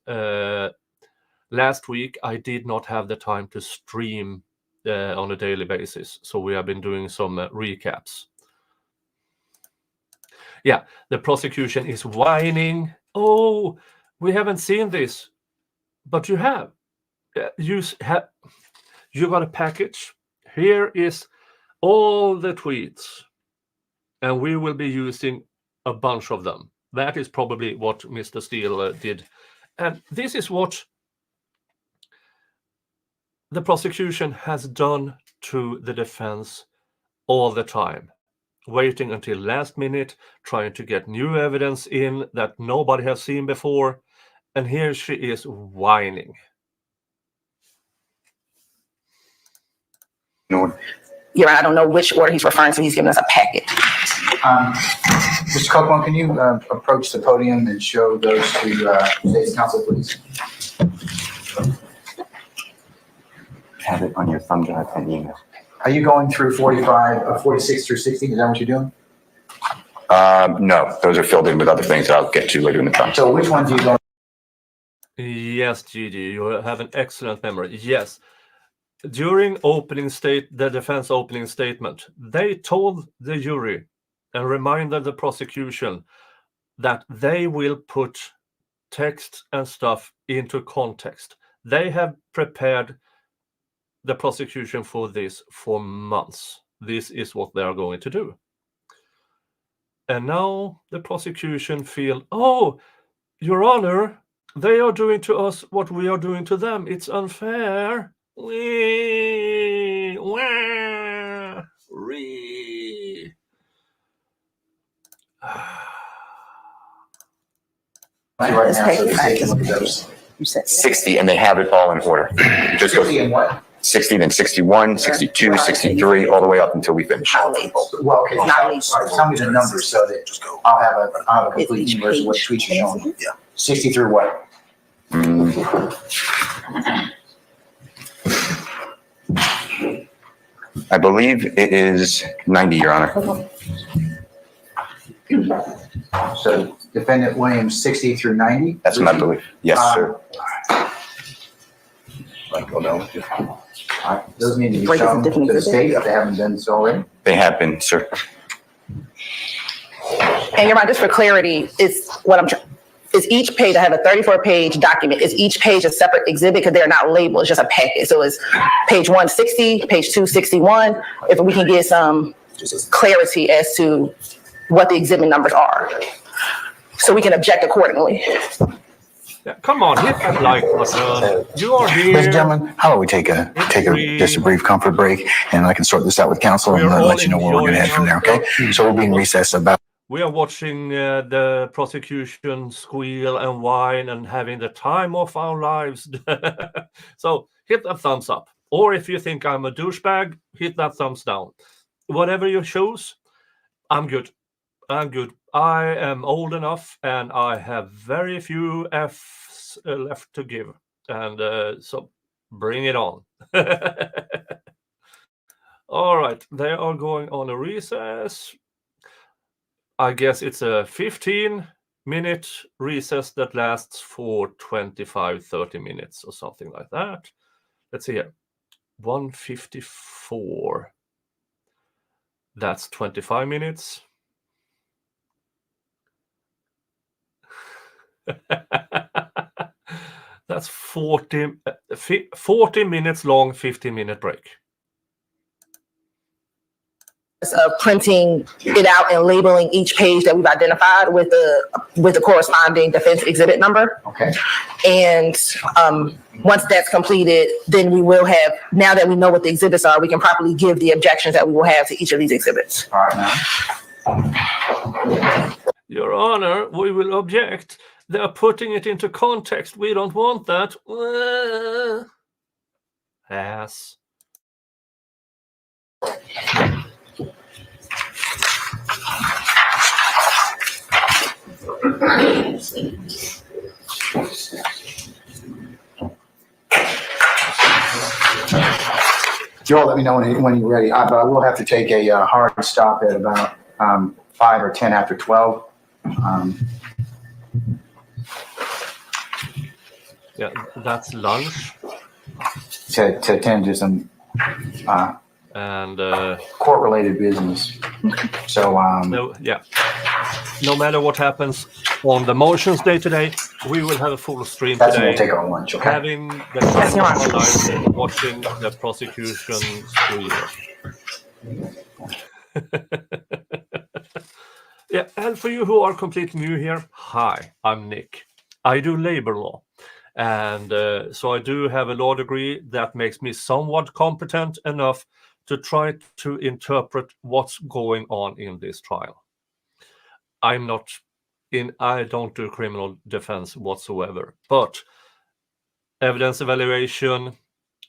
last week I did not have the time to stream on a daily basis. So we have been doing some recaps. Yeah, the prosecution is whining. Oh, we haven't seen this, but you have. You got a package. Here is all the tweets, and we will be using a bunch of them. That is probably what Mr. Steele did. And this is what the prosecution has done to the defense all the time. Waiting until last minute, trying to get new evidence in that nobody has seen before. And here she is whining. Your Honor, I don't know which order he's referring to. He's giving us a packet. Mr. Copeland, can you approach the podium and show those to today's counsel, please? Have it on your thumb drive and email. Are you going through 46 through 60? Is that what you're doing? No, those are filled in with other things that I'll get to later in the process. So which ones are you going? Yes, Gigi, you have an excellent memory. Yes. During the defense opening statement, they told the jury and reminded the prosecution that they will put text and stuff into context. They have prepared the prosecution for this for months. This is what they are going to do. And now the prosecution feel, oh, Your Honor, they are doing to us what we are doing to them. It's unfair. Right This now, page so is take a look at those. You said 60, and they have it all in order. Just go 60 and what? 60, then 61, 62, 63, all the way up until we finish. not labeled. Well, okay, Not tell, labeled. sorry, tell me the numbers so that I'll have a complete universe of what tweets you're showing. Yeah. 60 through what? I believe it is 90, Your Honor. So defendant Williams, 60 through 90? That's my belief. Yes, sir. All right, those need to be Break is a shown to different the exhibit. state if they haven't been so already. They have been, sir. And Your Honor, just for clarity, is each page, I have a 34-page document. Is each page a separate exhibit because they're not labeled? It's just a packet. So it's page 160, page 261. If we can get some clarity as to what the exhibit numbers are, so we can object accordingly. Yeah, come on, hit that like button. You are here. Ladies and gentlemen, how about we take just a brief comfort break, and I can sort this out with counsel and We're let you know where we're all going to head from there, okay? So we'll be in recess about. We are watching the prosecution squeal and whine and having the time of our lives. So hit that thumbs up. Or if you think I'm a douchebag, hit that thumbs down. Whatever you choose, I'm good. I'm good. I am old enough and I have very few F's left to give. And so bring it on. All right. They are going on a recess. I guess it's a 15-minute recess that lasts for 25-30 minutes or something like that. Let's see here. 1:54. That's 25 minutes. That's 40 minutes long, 15-minute break. Printing it out and labeling each page that we've identified with the corresponding defense exhibit number. Okay. And once that's completed, then we will have, now that we know what the exhibits are, we can properly give the objections that we will have to each of these exhibits. All right, now. Your Honor, we will object. They are putting it into context. We don't want that. Yes. You all let me know when you're ready. But I will have to take a hard stop at about 5 or 10 after 12. Yeah, that's lunch. To attend to some And court-related business. So no matter what happens on the motions day today, we will have a full stream that's when today. we'll take our lunch, okay? Having the time of our lives watching the prosecution screen. Yeah, and for you who are completely new here, hi, I'm Nick. I do labor law. And so I do have a law degree that makes me somewhat competent enough to try to interpret what's going on in this trial. I don't do criminal defense whatsoever, but evidence evaluation,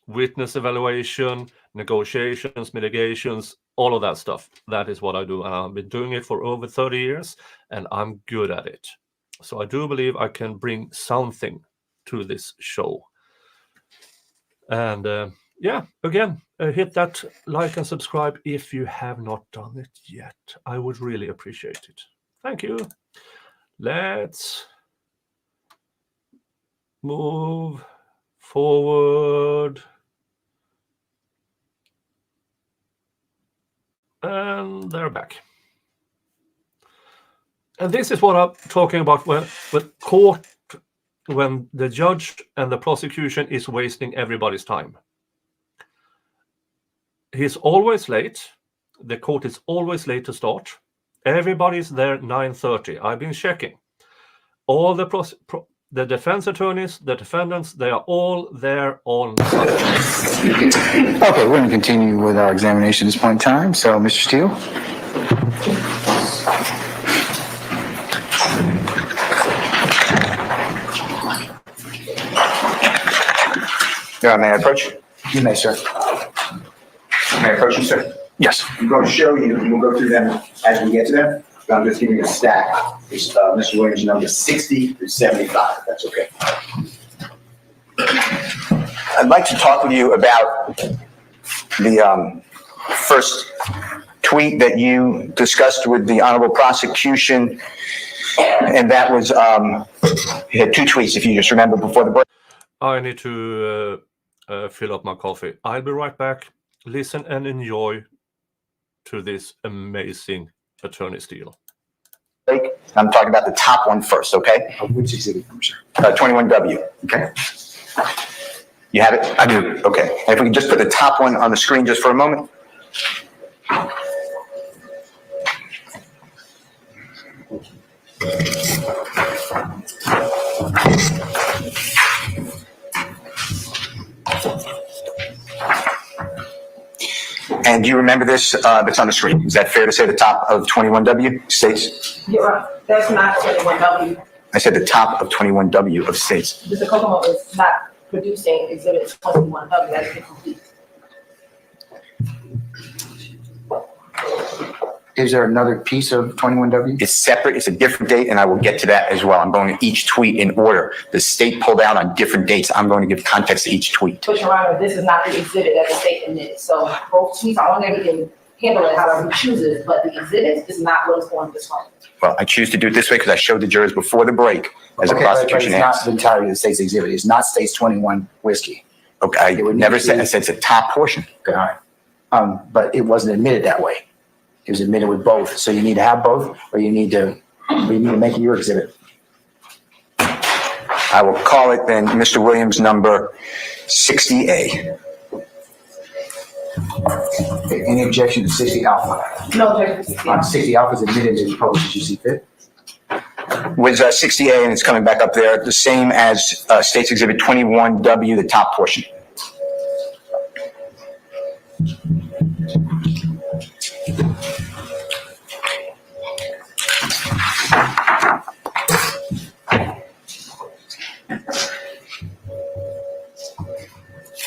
witness evaluation, negotiations, mitigations, all of that stuff. That is what I do. And I've been doing it for over 30 years and I'm good at it. So I do believe I can bring something to this show. And again, hit that like and subscribe if you have not done it yet. I would really appreciate it. Thank you. Let's move forward. And they're back. And this is what I'm talking about with court, when the judge and the prosecution is wasting everybody's time. He's always late. The court is always late to start. Everybody's there 9:30. I've been checking. All the the defense attorneys, the defendants, they are all there on Sunday. Okay, we're going to continue with our examination at this point in time. So, Mr. Steele. May I approach? You may, sir. May I approach you, sir? Yes. I'm going to show you, and we'll go through them as we get to them. But I'm just giving you a stack. It's Mr. Williams' number 60 through 75. That's okay. I'd like to talk with you about the first tweet that you discussed with the Honorable Prosecution, and that was, you had two tweets, if you just remember, before the break. I need to fill up my coffee. I'll be right back. Listen and enjoy to this amazing Attorney Steele. I'm talking about the top one first, okay? Which exhibit number, sir? 21W, okay? You have it? I do. Okay. And if we can just put the top one on the screen just for a moment. And do you remember this that's on the screen? Is that fair to say the top of 21W states? You're right. That's not 21W. I said the top of 21W of states. Mr. Kokomo is not producing exhibit 21W. That is incomplete. Is there another piece of 21W? It's separate, it's a different date, and I will get to that as well. I'm going to each tweet in order. The state pulled out on different dates. I'm going to give context to each tweet. But Your Honor, this is not the exhibit that the state admitted. So both tweets, I wonder if you can handle it however he chooses, but the exhibit is not what is going to disclaim. Well, I choose to do it this way because I showed the jurors before the break as a prosecution it's not asked. the entirety of the state's exhibit. It's not state's 21 whiskey. Okay, I never said, I said it's a top portion. Okay, all right. But it wasn't admitted that way. It was admitted with both. So you need to have both, or you need to make it your exhibit. I will call it then Mr. Williams number 60A. Okay, any objection to 60 alpha? No objection. 60 alpha is admitted and published as you see fit. Was 60A, and it's coming back up there, the same as State's Exhibit 21W, the top portion.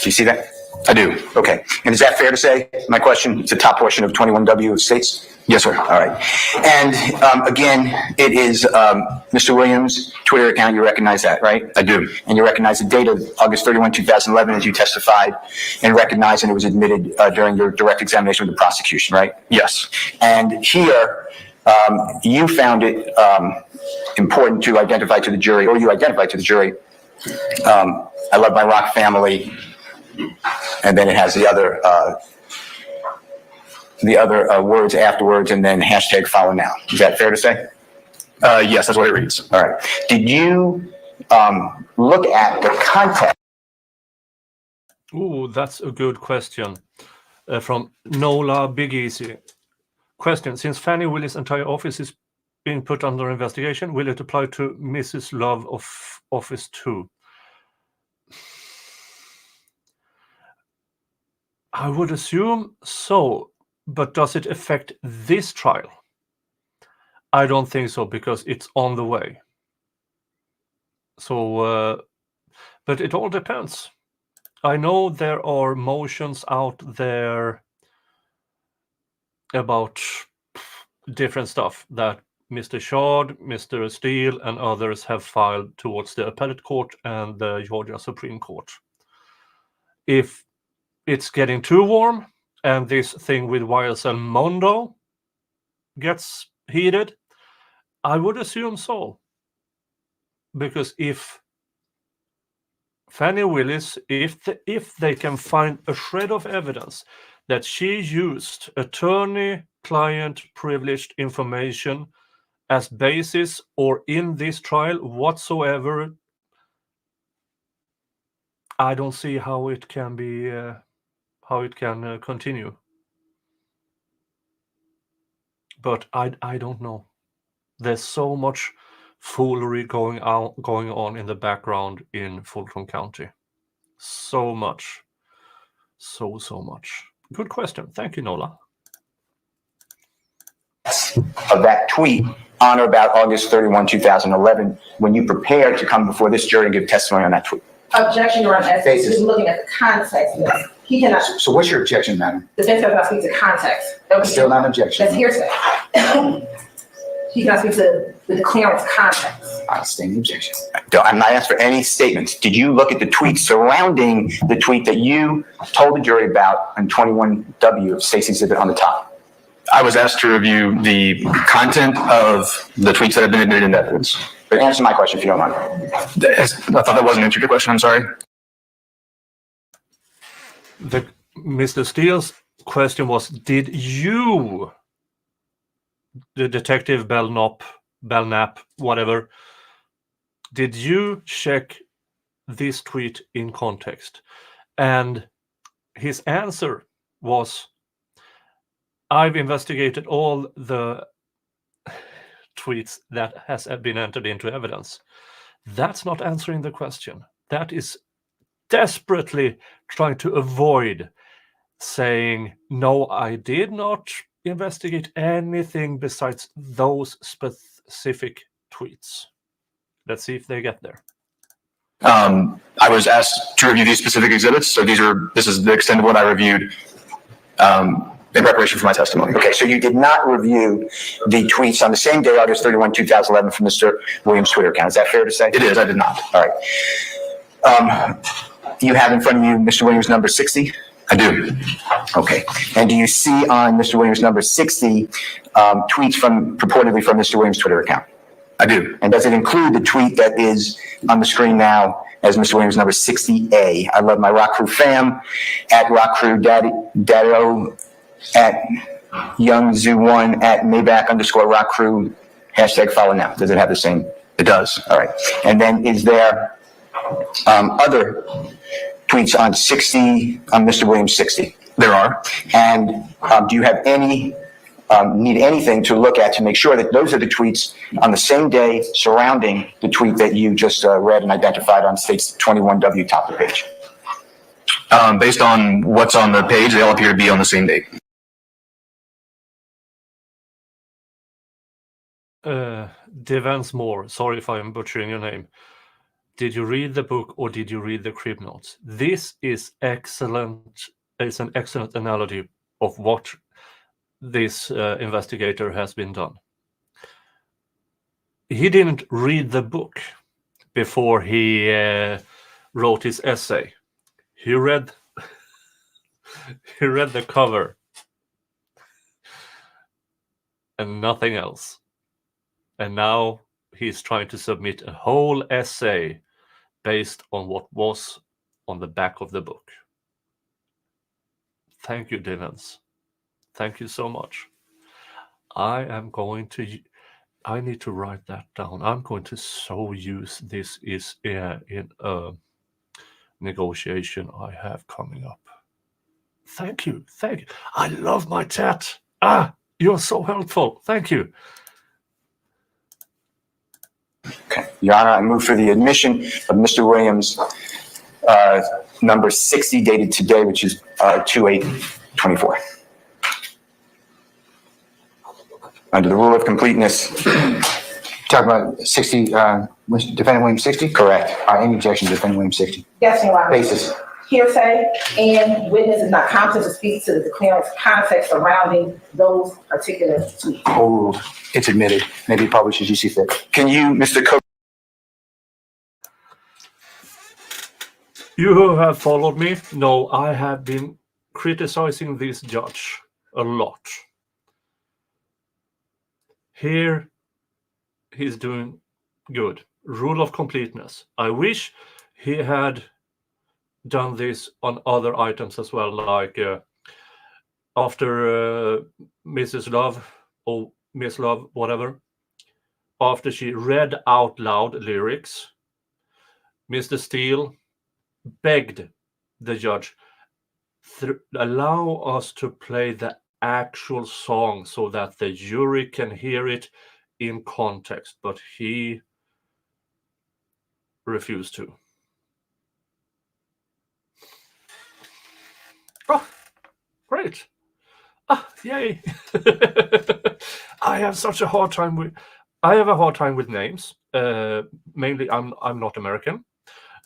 Do you see that? I do. Okay. And is that fair to say? My question, it's the top portion of 21W of states? Yes, sir. All right. And again, it is Mr. Williams' Twitter account. You recognize that, right? I do. And you recognize the date of August 31, 2011 as you testified, and recognize and it was admitted during your direct examination with the prosecution, right? Yes. And here, you found it important to identify to the jury, or you identified to the jury, I love my rock family, and then it has the other words afterwards, and then hashtag follow now. Is that fair to say? Yes, that's what it reads. All right. Did you look at the context? Ooh, that's a good question from Nola Big Easy. Question: since Fannie Willis' entire office is being put under investigation, will it apply to Mrs. Love of Office 2? I would assume so, but does it affect this trial? I don't think so, because it's on the way. So, but it all depends. I know there are motions out there about different stuff that Mr. Shard, Mr. Steele, and others have filed towards the appellate court and the Georgia Supreme Court. If it's getting too warm and this thing with YSL Mondo gets heated, I would assume so. Because if Fannie Willis, if they can find a shred of evidence that she used attorney-client privileged information as basis or in this trial whatsoever, I don't see how it can be, how it can continue. but I don't know. There's so much foolery going on in the background in Fulton County. So much. So much. Good question. Thank you, Nola. Of that tweet on or about August 31, 2011, when you prepared to come before this jury and give testimony on that tweet? Objection, Your Honor, as he's looking at the context of this. He cannot, So what's your objection, madam? the defense cannot speak to context. Still not an objection. That's hearsay. He cannot speak to the declarant's context. I'll sustain the objection. I'm not asking for any statements. Did you look at the tweet surrounding the tweet that you told the jury about on 21W of Stacy's exhibit on the top? I was asked to review the content of the tweets that have been admitted into evidence. But answer my question if you don't mind. I thought that wasn't answered your question. I'm sorry. Mr. Steele's question was, did you, the detective Bellknap, whatever, did you check this tweet in context? And his answer was, I've investigated all the tweets that has been entered into evidence. That's not answering the question. That is desperately trying to avoid saying, no, I did not investigate anything besides those specific tweets. Let's see if they get there. I was asked to review these specific exhibits. So this is the extent of what I reviewed in preparation for my testimony. Okay, so you did not review the tweets on the same day, August 31, 2011, from Mr. Williams' Twitter account. Is that fair to say? It is. I did not. All right. You have in front of you Mr. Williams' number 60? I do. Okay. And do you see on Mr. Williams' number 60 tweets purportedly from Mr. Williams' Twitter account? I do. And does it include the tweet that is on the screen now as Mr. Williams' number 60A? I love my Rock Crew fam, at Rock Crew Daddo, at Young Zoo 1, at Maybach_Rock Crew, hashtag follow now. Does it have the same? It does. All right. And then is there other tweets on 60, on Mr. Williams 60? There are. And do you have need anything to look at to make sure that those are the tweets on the same day surrounding the tweet that you just read and identified on State's 21W top of the page? Based on what's on the page, they all appear to be on the same date. Devance Moore, sorry if I'm butchering your name. Did you read the book or did you read the crib notes? This is excellent. It's an excellent analogy of what this investigator has been done. He didn't read the book before he wrote his essay. He read the cover and nothing else. And now he's trying to submit a whole essay based on what was on the back of the book. Thank you, Devance. Thank you so much. I need to write that down. I'm going to so use this in a negotiation I have coming up. Thank you. I love my chat. You're so helpful. Thank you. Okay. Your Honor, I move for the admission of Mr. Williams, number 60, dated today, which is 2/8/24. Under the rule of completeness. Talk about 60, defendant Williams 60? Correct. Any objection to defendant Williams 60? Yes, Your Honor. Basis. Hearsay, and witness is not competent to speak to the declarant's context surrounding those particular tweets. Overruled. It's admitted. Maybe publish as you see fit. Can you, Mr. Cook? You who have followed me know I have been criticizing this judge a lot. Here, he's doing good. Rule of completeness. I wish he had done this on other items as well, like after Mrs. Love or Miss Love, whatever, after she read out loud lyrics, Mr. Steele begged the judge, allow us to play the actual song so that the jury can hear it in context, but he refused to. Oh, great. Yay. I have a hard time with names. Mainly I'm not American,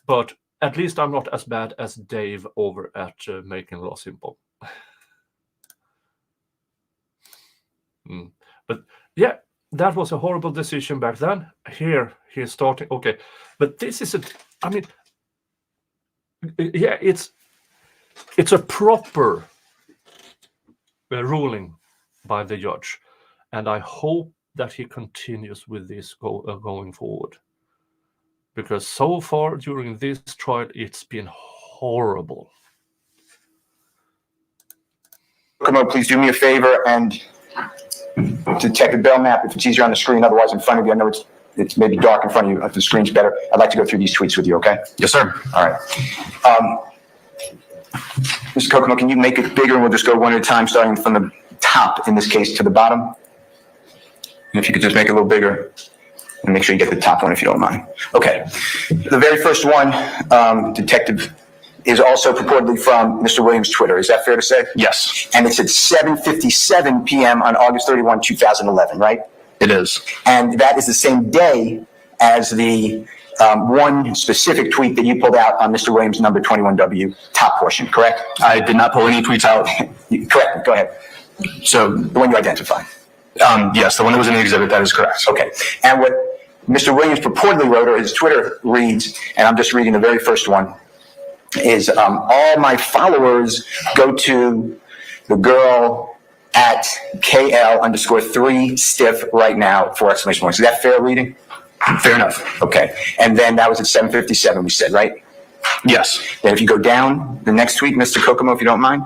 but at least I'm not as bad as Dave over at Making Law Simple. But yeah, that was a horrible decision back then. Here he's starting. Okay, but this is it's a proper ruling by the judge, and I hope that he continues with this going forward, because so far during this trial it's been horrible. Come on, please do me a favor, and Detective Bellknap, if it's easier on the screen, otherwise in front of you, I know it's maybe dark in front of you, if the screen's better. I'd like to go through these tweets with you, okay? Yes, sir. All right. Mr. Kokomo, can you make it bigger, and we'll just go one at a time, starting from the top, in this case, to the bottom? And if you could just make it a little bigger, and make sure you get the top one if you don't mind. Okay. The very first one, Detective, is also purportedly from Mr. Williams' Twitter. Is that fair to say? Yes, And it's at 7:57 p.m. on August 31, 2011, right? it is. And that is the same day as the one specific tweet that you pulled out on Mr. Williams' number 21W top portion, correct? I did not pull any tweets out. Correct. Go ahead. So, The one you identified. yes, the one that was in the exhibit, that is correct. Okay. And what Mr. Williams purportedly wrote, or his Twitter reads, and I'm just reading the very first one, is all my followers go to the girl at KL_3 stiff right now, 4 exclamation points. Is that fair reading? Fair enough. Okay. And then that was at 7:57, we said, right? Yes. Then if you go down, the next tweet, Mr. Kokomo, if you don't mind.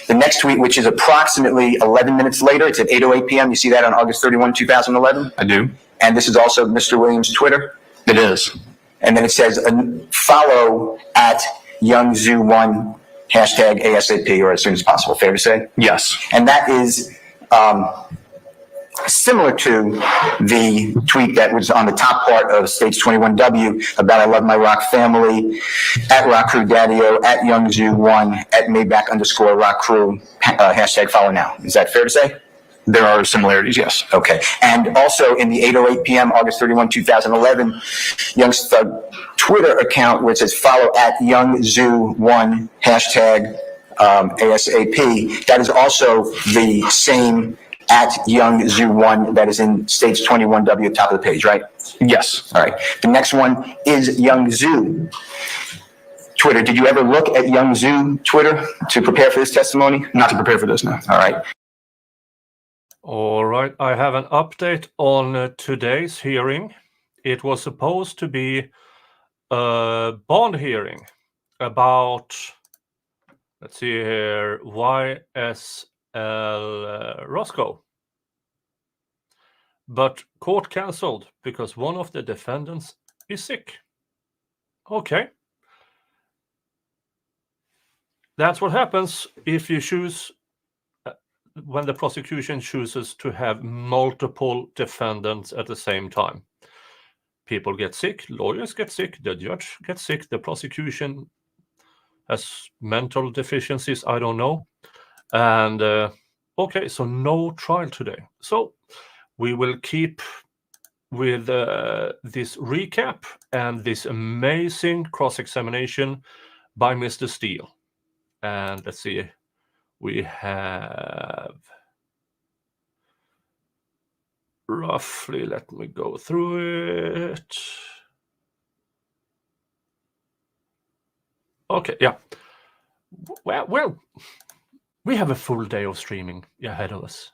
The next tweet, which is approximately 11 minutes later, it's at 8:08 p.m. You see that on August 31, 2011? I do. And this is also Mr. Williams' Twitter. It is. And then it says follow at YoungZoo1 hashtag ASAP, or as soon as possible. Fair to say? Yes. And that is similar to the tweet that was on the top part of Stage 21W about I love my rock family, at Rock Crew Daddy-O, at YoungZoo1, at Maybach_Rock Crew, hashtag follow now. Is that fair to say? There are similarities, yes. Okay. And also in the 8:08 p.m., August 31, 2011, Young's Thug Twitter account, where it says follow at YoungZoo1 hashtag ASAP, that is also the same at YoungZoo1 that is in Stage 21W at the top of the page, right? Yes. All right. The next one is YoungZoo Twitter. Did you ever look at YoungZoo Twitter to prepare for this testimony? Not to prepare for this, no. All right. All right, I have an update on today's hearing. It was supposed to be a bond hearing about, let's see here, YSL Roscoe. But court cancelled because one of the defendants is sick. Okay. That's what happens if you choose, when the prosecution chooses to have multiple defendants at the same time. People get sick, lawyers get sick, the judge gets sick, the prosecution has mental deficiencies, I don't know. And okay, so no trial today. So we will keep with this recap and this amazing cross-examination by Mr. Steele. And let's see. We have roughly, let me go through it. Okay, yeah. Well, we have a full day of streaming ahead of us.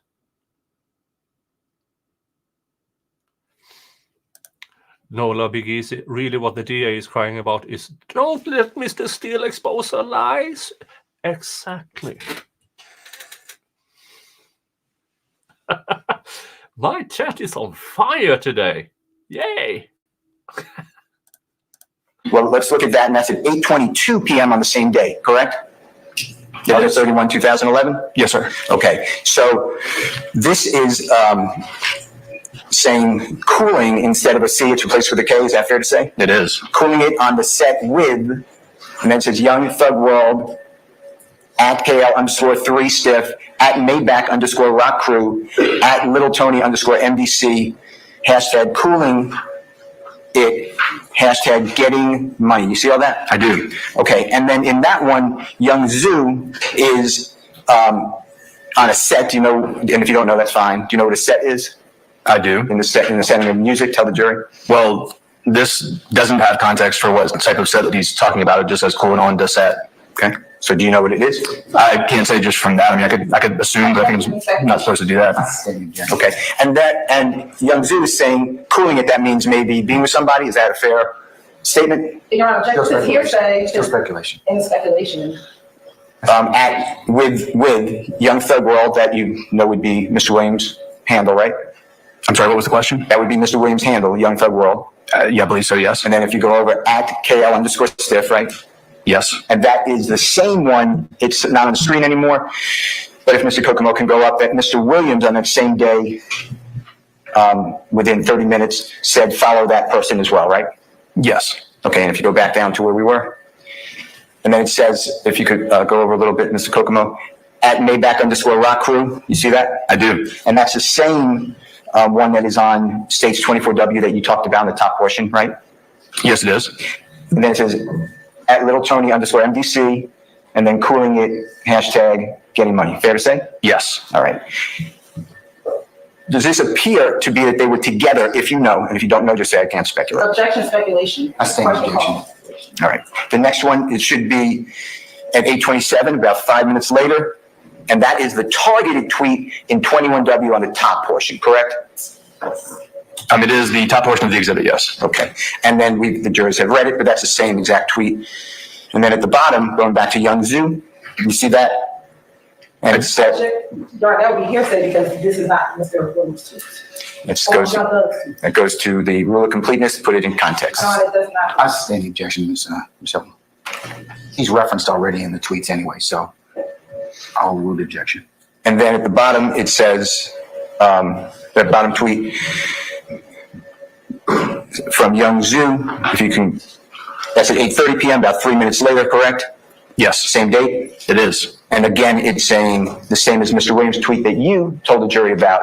Nola Big Easy, really what the DA is crying about is, don't let Mr. Steele expose our lies. Exactly. My chat is on fire today. Yay. Well, let's look at that, and that's at 8:22 p.m. on the same day, correct? is. 31, 2011? Yes, sir. Okay, so this is saying cooling instead of a C, it's replaced with a K, is that fair to say? It is. Cooling it on the set with, and then it says Young Thug World, at KL_3 Stiff, at Maybach_Rock Crew, at Little Tony _MDC, hashtag cooling it, hashtag getting money. You see all that? I do. Okay, and then in that one, Young Zoo is on a set. Do you know? And if you don't know, that's fine. Do you know what a set is? I do. In the setting of music, tell the jury. Well, this doesn't have context for what type of set that he's talking about. It just says cooling on the set. Okay. So do you know what it is? I can't say just from that. I mean, I could assume, but I think I'm not supposed to do that. Okay. And Young Zoo is saying cooling it. That means maybe being with somebody. Is that a fair statement? Your Honor, objection is hearsay. Still speculation. And speculation. With Young Thug World, that you know would be Mr. Williams' handle, right? I'm sorry, what was the question? That would be Mr. Williams' handle, Young Thug World. Yeah, I believe so, yes. And then if you go over at KL_Stiff, right? Yes. And that is the same one. It's not on the screen anymore. But if Mr. Kokomo can go up, that Mr. Williams on that same day, within 30 minutes, said follow that person as well, right? Yes. Okay, and if you go back down to where we were, and then it says, if you could go over a little bit, Mr. Kokomo, at Maybach_Rock Crew, you see that? I do. And that's the same one that is on States 24W that you talked about in the top portion, right? Yes, it is. And then it says, at Little Tony _MDC, and then cooling it, hashtag getting money. Fair to say? Yes. All right. Does this appear to be that they were together, if you know, and if you don't know, just say I can't speculate. Objection, speculation. I stand objection. All right. The next one, it should be at 8:27, about 5 minutes later, and that is the targeted tweet in 21W on the top portion, correct? It is the top portion of the exhibit, yes. Okay. And then the jurors have read it, but that's the same exact tweet. And then at the bottom, going back to Young Zoo, you see that? And it says, Your Honor, that would be hearsay because this is not Mr. Williams' tweet. that goes to the rule of completeness, put it in context. No, it does not. I stand the objection, Ms. Hilton. He's referenced already in the tweets anyway, so I'll rule the objection. And then at the bottom, it says, that bottom tweet from Young Zoo, if you can, that's at 8:30 p.m., about 3 minutes later, correct? Yes. Same date? It is. And again, it's saying the same as Mr. Williams' tweet that you told the jury about,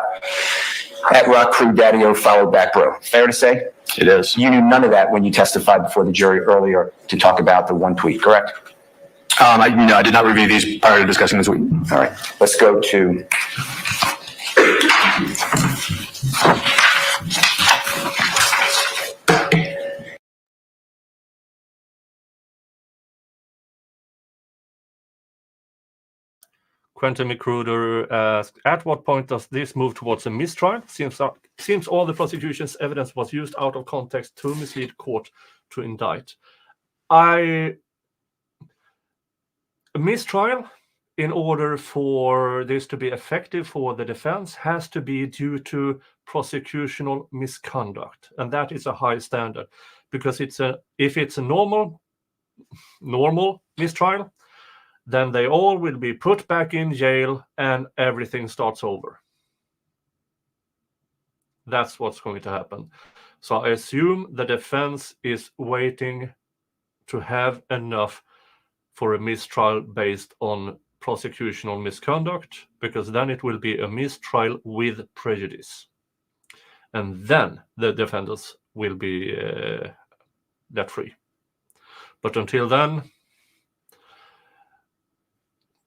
at Rock Crew Daddy-O followed back bro. Fair to say? It is. You knew none of that when you testified before the jury earlier to talk about the one tweet, correct? I did not review these prior to discussing this week. All right, let's go to Quentin McCruder asked, at what point does this move towards a mistrial? Seems all the prosecution's evidence was used out of context to mislead court to indict. A mistrial, in order for this to be effective for the defense, has to be due to prosecutional misconduct. And that is a high standard, because if it's a normal mistrial, then they all will be put back in jail and everything starts over. That's what's going to happen. So I assume the defense is waiting to have enough for a mistrial based on prosecutional misconduct, because then it will be a mistrial with prejudice. And then the defendants will be debt-free. But until then,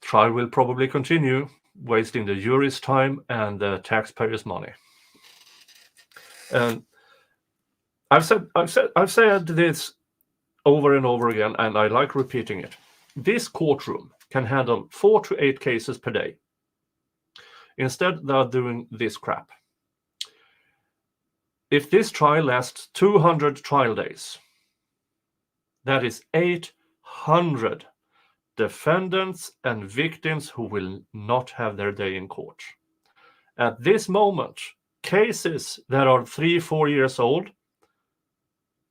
trial will probably continue, wasting the jury's time and the taxpayers' money. And I've said this over and over again, and I like repeating it. This courtroom can handle 4 to 8 cases per day. Instead, they are doing this crap. If this trial lasts 200 trial days, that is 800 defendants and victims who will not have their day in court. At this moment, cases that are 3-4 years old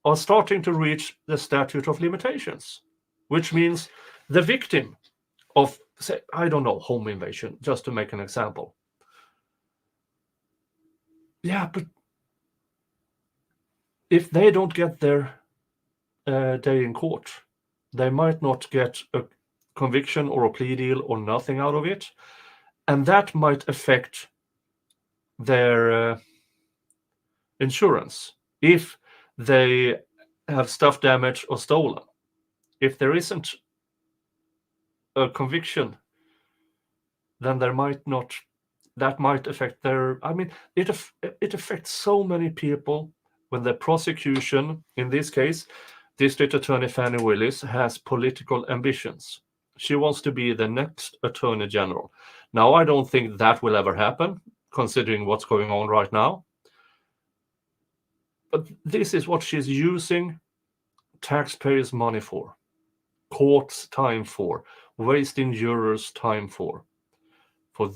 are starting to reach the statute of limitations, which means the victim of say, I don't know, home invasion, just to make an example. Yeah, but if they don't get their day in court, they might not get a conviction or a plea deal or nothing out of it. And that might affect their insurance if they have stuff damaged or stolen. If there isn't a conviction, then that might affect their, I mean, it affects so many people when the prosecution, in this case, District Attorney Fannie Willis, has political ambitions. She wants to be the next Attorney General. Now, I don't think that will ever happen, considering what's going on right now. But this is what she's using taxpayers' money for, court's time for, wasting jurors' time for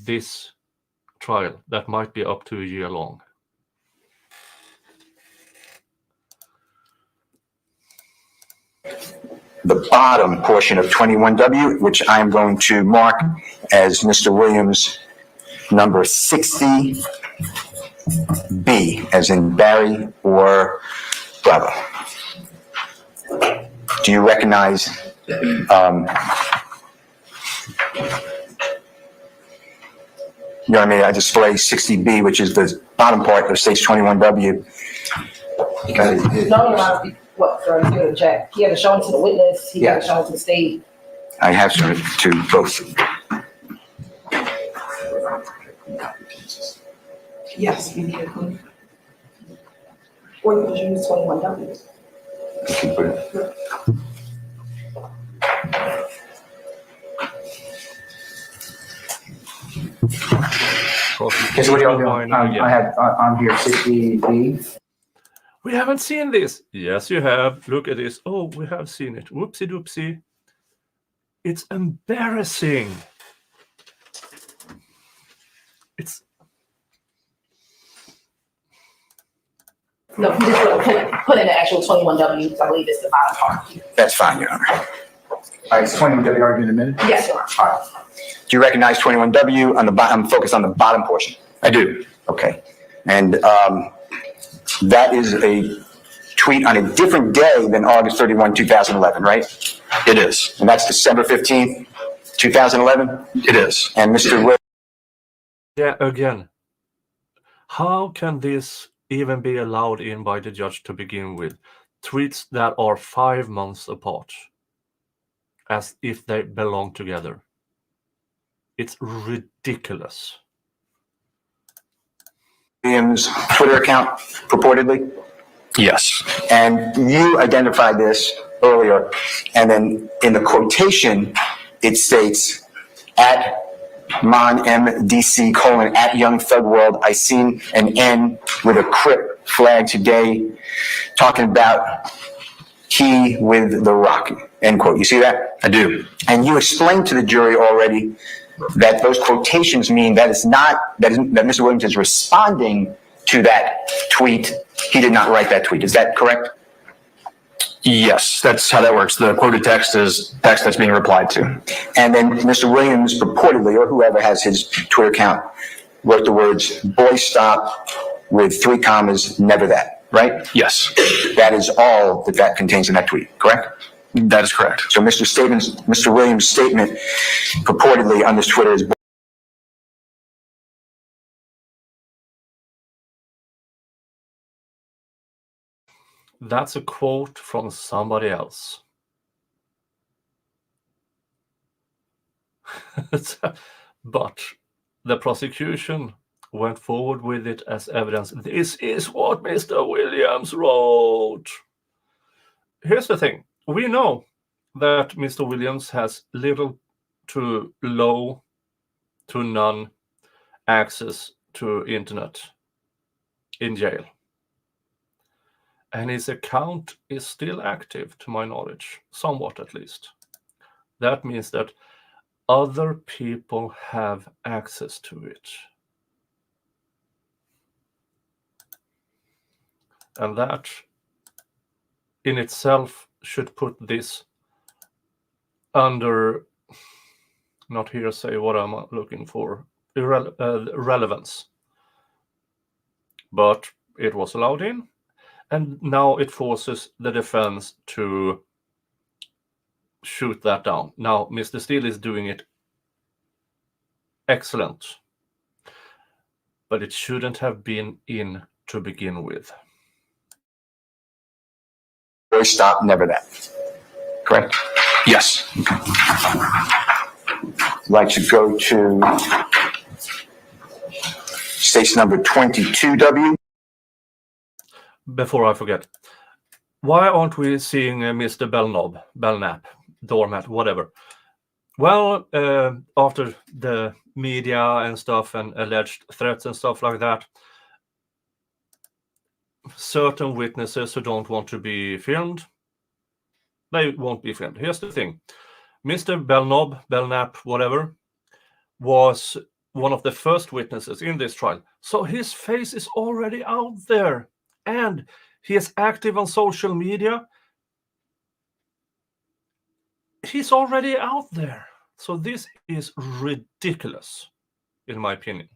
this trial that might be up to a year long. The bottom portion of 21W, which I'm going to mark as Mr. Williams number 60B, as in Barry or Bravo. Do you recognize you know what I mean? I display 60B, which is the bottom part of stage 21W. No, what, sir, he's gonna check. He had to show it to the witness, he had to show it to the state. I have shown it to both. Yes, you need a clue. Or you can use 21W. Okay, put it. Okay, so what are y'all doing? I'm here 60B. We haven't seen this. Yes, you have. Look at this. Oh, we have seen it. Whoopsie doopsie. It's embarrassing. It's... No, he just put in the actual 21W, because I believe it's the bottom part. That's fine, Your Honor. All right, it's 21W argument in a minute? Yes, Your Honor. All right. Do you recognize 21W on the bottom? I'm focused on the bottom portion. I do. Okay. And that is a tweet on a different day than August 31, 2011, right? It is. And that's December 15th, 2011? It is. And Mr. Williams. Yeah, again, how can this even be allowed in by the judge to begin with? Tweets that are 5 months apart, as if they belong together. It's ridiculous. Williams' Twitter account, purportedly? Yes. And you identified this earlier, and then in the quotation, it states, at MonMDC : at Young Thug World, I seen an N with a Crip flag today, talking about he with the rock, end quote. You see that? I do. And you explained to the jury already that those quotations mean that it's not, that Mr. Williams is responding to that tweet. He did not write that tweet. Is that correct? Yes, that's how that works. The quoted text is text that's being replied to. And then Mr. Williams purportedly, or whoever has his Twitter account, wrote the words, boy stop, with 3 commas, never that, right? Yes, That is all that contains in that tweet, correct? that is correct. So Mr. Williams' statement purportedly on this Twitter is, That's a quote from somebody else. But the prosecution went forward with it as evidence. This is what Mr. Williams wrote. Here's the thing. We know that Mr. Williams has little to low to none access to internet in jail. And his account is still active, to my knowledge, somewhat at least. That means that other people have access to it. And that in itself should put this under not hearsay, what I'm looking for, relevance. But it was allowed in, and now it forces the defense to shoot that down. Now, Mr. Steele is doing it excellent, but it shouldn't have been in to begin with. Very stop, never that. Correct? Yes. I'd like to go to station number 22W. Before I forget, why aren't we seeing Mr. Bellknap, doormat, whatever? Well, after the media and stuff and alleged threats and stuff like that, certain witnesses who don't want to be filmed, they won't be filmed. Here's the thing. Mr. Bellknap, whatever, was one of the first witnesses in this trial. So his face is already out there. And he is active on social media. He's already out there. So this is ridiculous, in my opinion.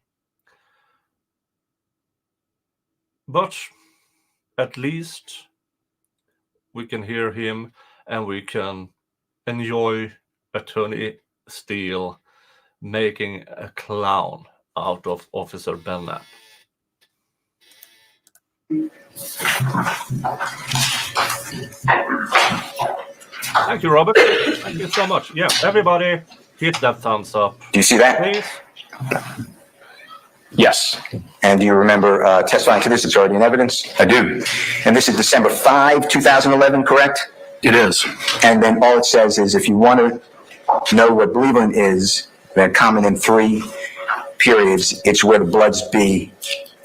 But at least we can hear him and we can enjoy Attorney Steele making a clown out of Officer Bellknap. Thank you, Robert. Thank you so much. Yeah, everybody hit that thumbs up. Do you see that? Please. Yes. And do you remember testifying to this? It's already in evidence. I do. And this is December 5, 2011, correct? It is. And then all it says is if you want to know what bleeding is, then comment in 3 periods, it's where the bloods be,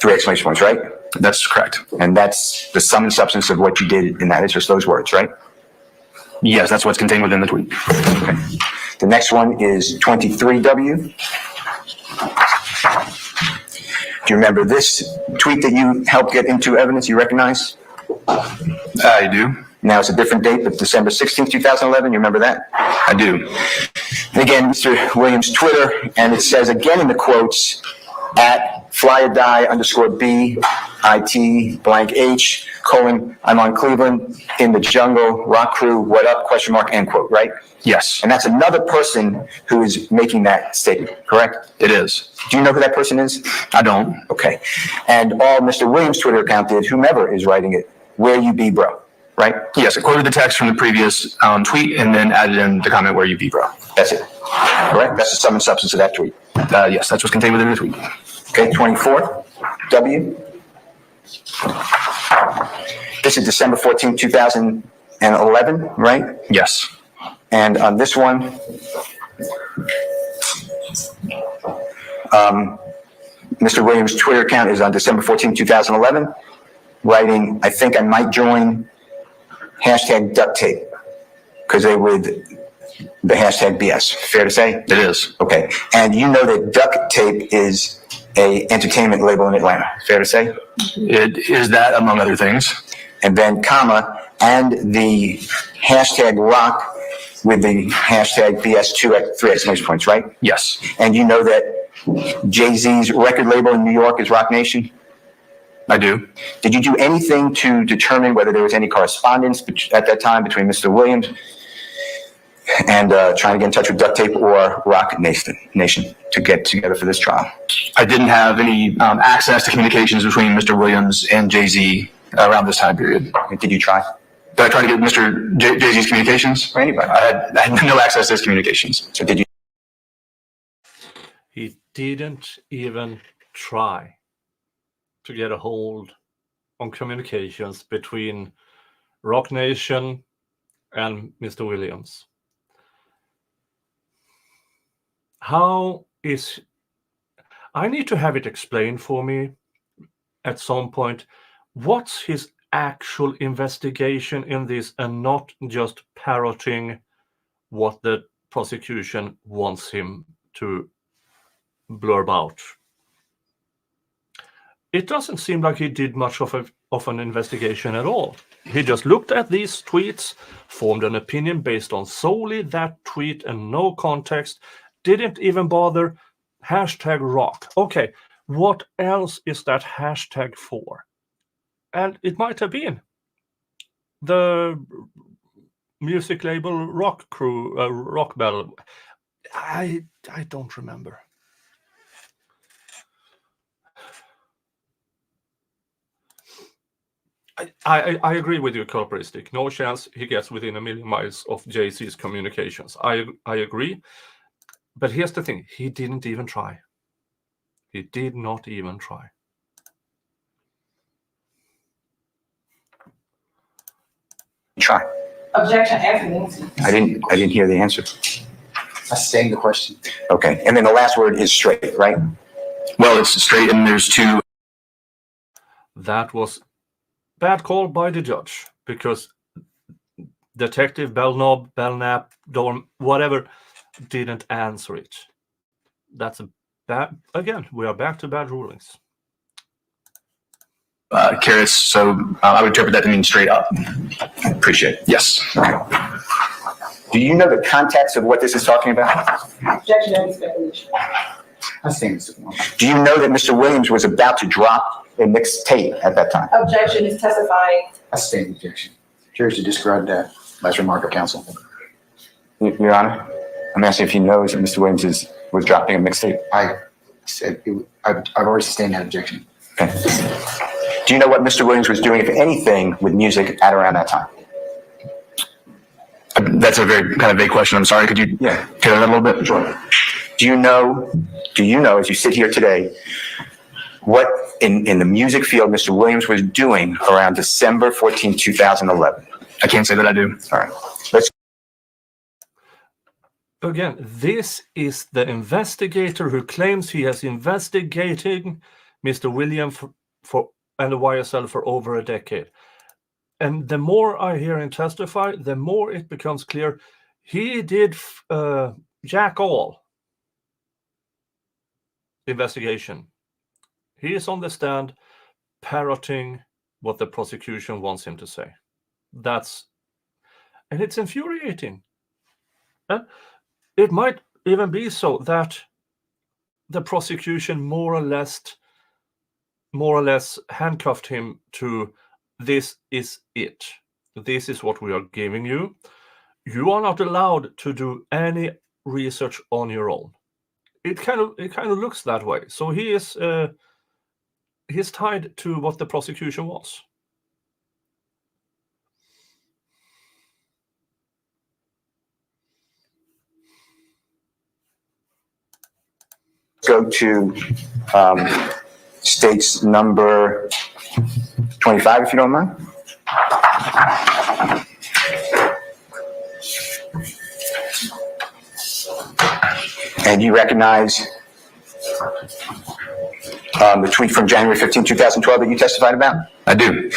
3 exclamation points, right? That's correct. And that's the sum and substance of what you did in that. It's just those words, right? Yes, that's what's contained within the tweet. Okay. The next one is 23W. Do you remember this tweet that you helped get into evidence you recognize? I do. Now it's a different date, but December 16th, 2011. You remember that? I do. And again, Mr. Williams' Twitter, and it says again in the quotes, at @flyordie_B, IT, blank H, : I'm on Cleveland, in the jungle, rock crew, what up, ? End quote, right? Yes, And that's another person who is making that statement, correct? it is. Do you know who that person is? I don't. Okay. And all Mr. Williams' Twitter account did, whomever is writing it, where you be, bro, right? Yes, I quoted the text from the previous tweet and then added in the comment where you be, bro. That's it. Correct? That's the sum and substance of that tweet. Yes, that's what's contained within the tweet. Okay, 24, W. This is December 14, 2011, right? Yes. And on this one, Mr. Williams' Twitter account is on December 14, 2011, writing, I think I might join hashtag duct tape, because they would the hashtag BS. Fair to say? It is. Okay. And you know that duct tape is a entertainment label in Atlanta. Fair to say? It is that, among other things. And then comma, and the hashtag rock with the hashtag BS2 at 3 exclamation points, right? Yes. And you know that Jay-Z's record label in New York is Rock Nation? I do. Did you do anything to determine whether there was any correspondence at that time between Mr. Williams and trying to get in touch with Duct Tape or Rock Nation to get together for this trial? I didn't have any access to communications between Mr. Williams and Jay-Z around this time period. Did you try? Did I try to get Mr. Jay-Z's communications? Or anybody? I had no access to his communications. So did you? He didn't even try to get a hold on communications between Rock Nation and Mr. Williams. How is... I need to have it explained for me at some point. What's his actual investigation in this, and not just parroting what the prosecution wants him to blurb out? It doesn't seem like he did much of an investigation at all. He just looked at these tweets, formed an opinion based on solely that tweet and no context, didn't even bother #rock. Okay, what else is that hashtag for? And it might have been the music label Rock Crew, Rock Bell. I don't remember. I agree with you, Culperistic. No chance he gets within a million miles of JC's communications. I agree. But here's the thing. He didn't even try. He did not even try. Try. Objection after the answer. I didn't hear the answer. I stand the question. Okay, and then the last word is straight, right? Well, it's straight and there's two. That was bad call by the judge, because Detective Bellknap, Dorm, whatever, didn't answer it. That's a bad, again, we are back to bad rulings. Carrots, so I would interpret that to mean straight up. Appreciate it. Yes. Do you know the context of what this is talking about? Objection after speculation. I stand Mr. Wall. Do you know that Mr. Williams was about to drop a mixed tape at that time? Objection is testifying. I stand the objection. Curious to disregard that last remark of counsel. Your Honor, I'm asking if he knows that Mr. Williams was dropping a mixtape. I said, I've already sustained that objection. Okay. Do you know what Mr. Williams was doing, if anything, with music at around that time? That's a very kind of vague question. I'm sorry. Could you Yeah. tailor that a little bit? Sure. Do you know, as you sit here today, what in the music field Mr. Williams was doing around December 14, 2011? I can't say that I do. All right. Let's Again, this is the investigator who claims he has investigated Mr. Williams for and the YSL for over a decade. And the more I hear him testify, the more it becomes clear he did jack all investigation. He is on the stand parroting what the prosecution wants him to say. And it's infuriating. And it might even be so that the prosecution more or less handcuffed him to, this is it. This is what we are giving you. You are not allowed to do any research on your own. It kind of looks that way. So he's tied to what the prosecution wants. go to states number 25, if you don't mind. And you recognize the tweet from January 15, 2012 that you testified about? I do.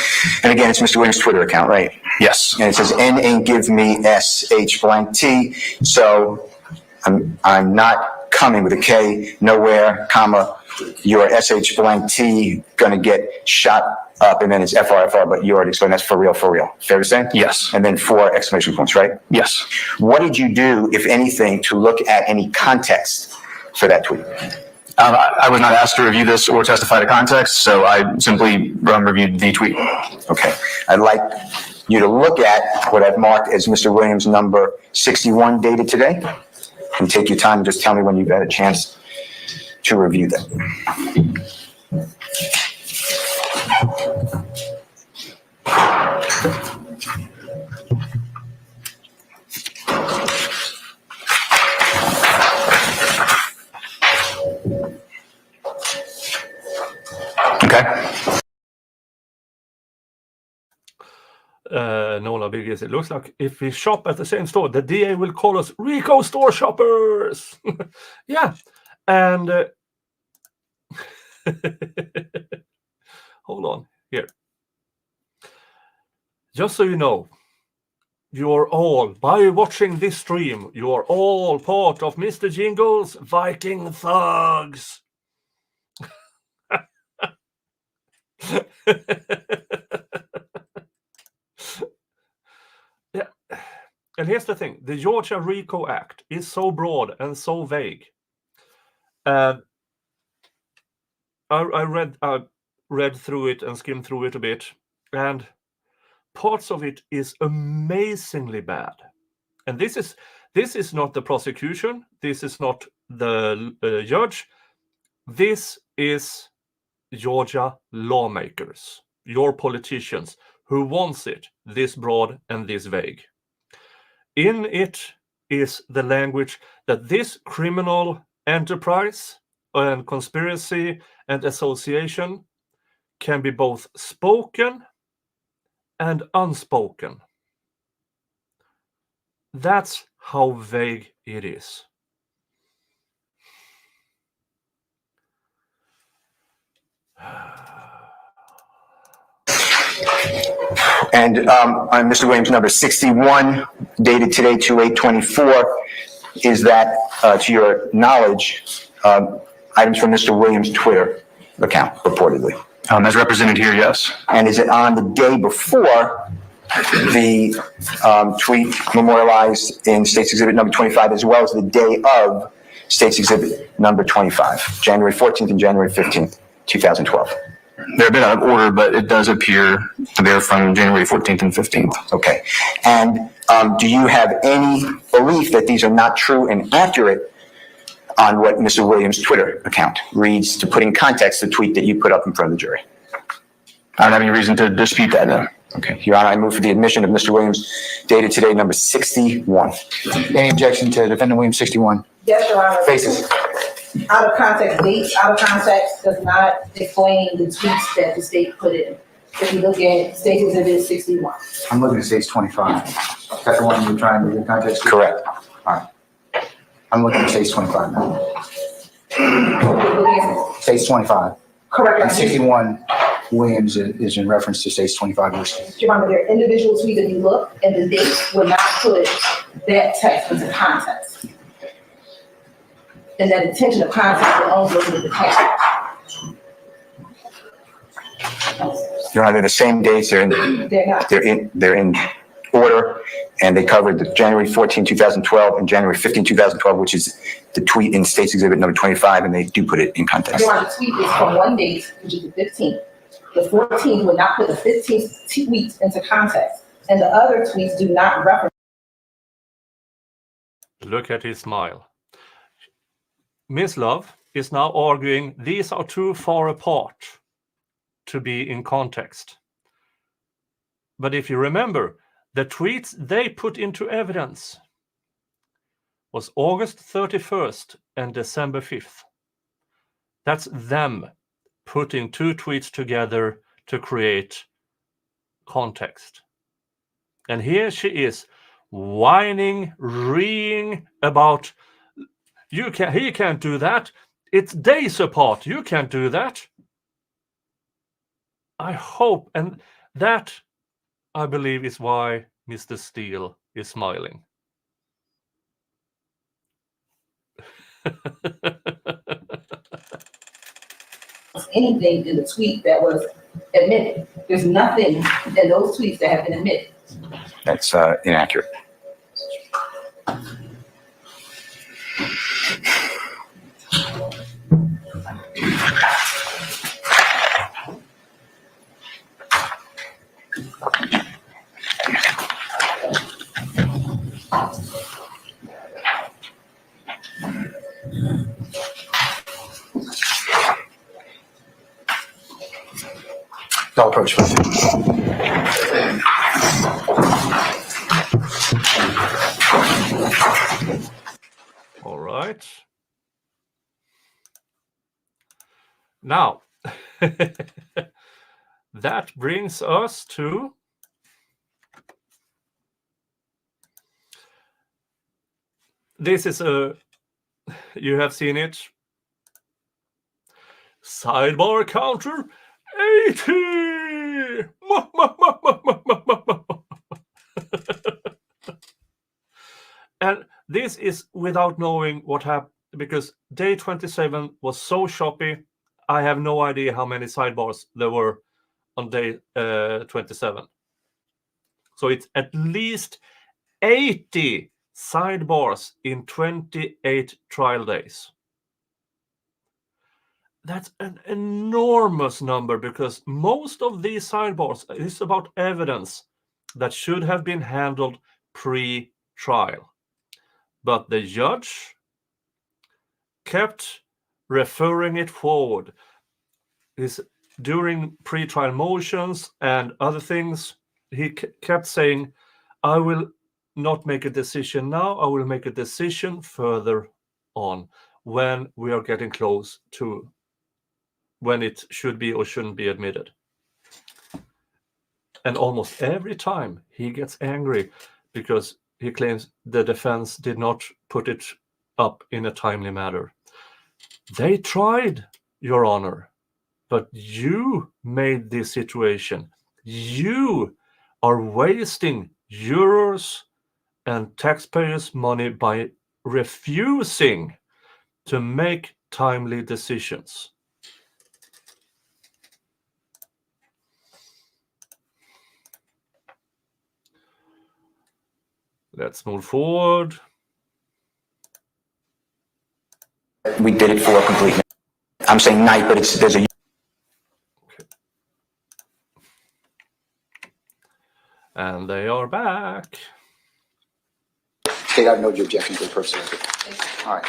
And again, it's Mr. Williams' Twitter account, right? Yes. And it says, N ain't give me SH blank T. So I'm not coming with a K, nowhere, comma, your SH blank T gonna get shot up, and then it's FRFR, but you already explained that's for real, for real. Fair to say? Yes. And then 4 exclamation points, right? Yes. What did you do, if anything, to look at any context for that tweet? I was not asked to review this or testify to context, so I simply reviewed the tweet. Okay. I'd like you to look at what I've marked as Mr. Williams number 61 dated today, and take your time and just tell me when you've had a chance to review that. Okay. Nola Biggies, it looks like if we shop at the same store, the DA will call us RICO store shoppers. Yeah. And hold on here. Just so you know, you're all, by watching this stream, you're all part of Mr. Jingle's Viking Thugs. Yeah. And here's the thing: the Georgia RICO Act is so broad and so vague. I read through it and skimmed through it a bit, and parts of it is amazingly bad. And this is not the prosecution. This is not the judge. This is Georgia lawmakers, your politicians, who wants it this broad and this vague. In it is the language that this criminal enterprise and conspiracy and association can be both spoken and unspoken. That's how vague it is. And on Mr. Williams, number 61, dated today, 2/8/24, is that, to your knowledge, items from Mr. Williams' Twitter account, reportedly? As represented here, yes. And is it on the day before the tweet memorialized in State's Exhibit number 25, as well as the day of State's Exhibit number 25, January 14th and January 15th, 2012? They're a bit out of order, but it does appear they're from January 14th and 15th. Okay. And do you have any belief that these are not true and accurate on what Mr. Williams' Twitter account reads, to put in context the tweet that you put up in front of the jury? I don't have any reason to dispute that, no. Okay. Your Honor, I move for the admission of Mr. Williams, dated today, number 61. Any objection to Defendant Williams 61? Yes, Your Honor. Faces. Out of context, dates out of context does not explain the tweets that the state put in. If you look at State Exhibit 61. I'm looking at State's 25. That's the one you're trying to get context to? Correct. All right. I'm looking at State's 25 now. State's 25. Correct. And 61 Williams is in reference to State's 25 list. Your Honor, there are individual tweets if you look, and the dates will not put that text into context. And that intention of context will only look at the text. Your Honor, they're the same dates. They're not. They're in order, and they covered the January 14, 2012 and January 15, 2012, which is the tweet in State's Exhibit number 25, and they do put it in context. Your Honor, the tweet is from one date, which is the 15th. The 14th would not put the 15th tweet into context, and the other tweets do not reference. Look at his smile. Ms. Love is now arguing these are too far apart to be in context. But if you remember, the tweets they put into evidence was August 31st and December 5th. That's them putting two tweets together to create context. And here she is whining, reeing about he can't do that. It's days apart. You can't do that. I hope, and that, I believe, is why Mr. Steele is smiling. Anything in the tweet that was admitted. There's nothing in those tweets that have been admitted. That's inaccurate. I'll approach first. All right. Now, that brings us to this is you have seen it. Sidebar counter 80. And this is without knowing what happened, because day 27 was so choppy. I have no idea how many sidebars there were on day 27. So it's at least 80 sidebars in 28 trial days. That's an enormous number, because most of these sidebars is about evidence that should have been handled pre-trial. But the judge kept referring it forward. During pre-trial motions and other things, he kept saying, I will not make a decision now, I will make a decision further on when we are getting close to when it should be or shouldn't be admitted. And almost every time he gets angry because he claims the defense did not put it up in a timely manner. They tried, Your Honor, but you made this situation. You are wasting jurors and taxpayers' money by refusing to make timely decisions. Let's move forward. We did it for completeness. I'm saying night, but there's a. And they are back. State, I know your objection to the purpose of it. All right.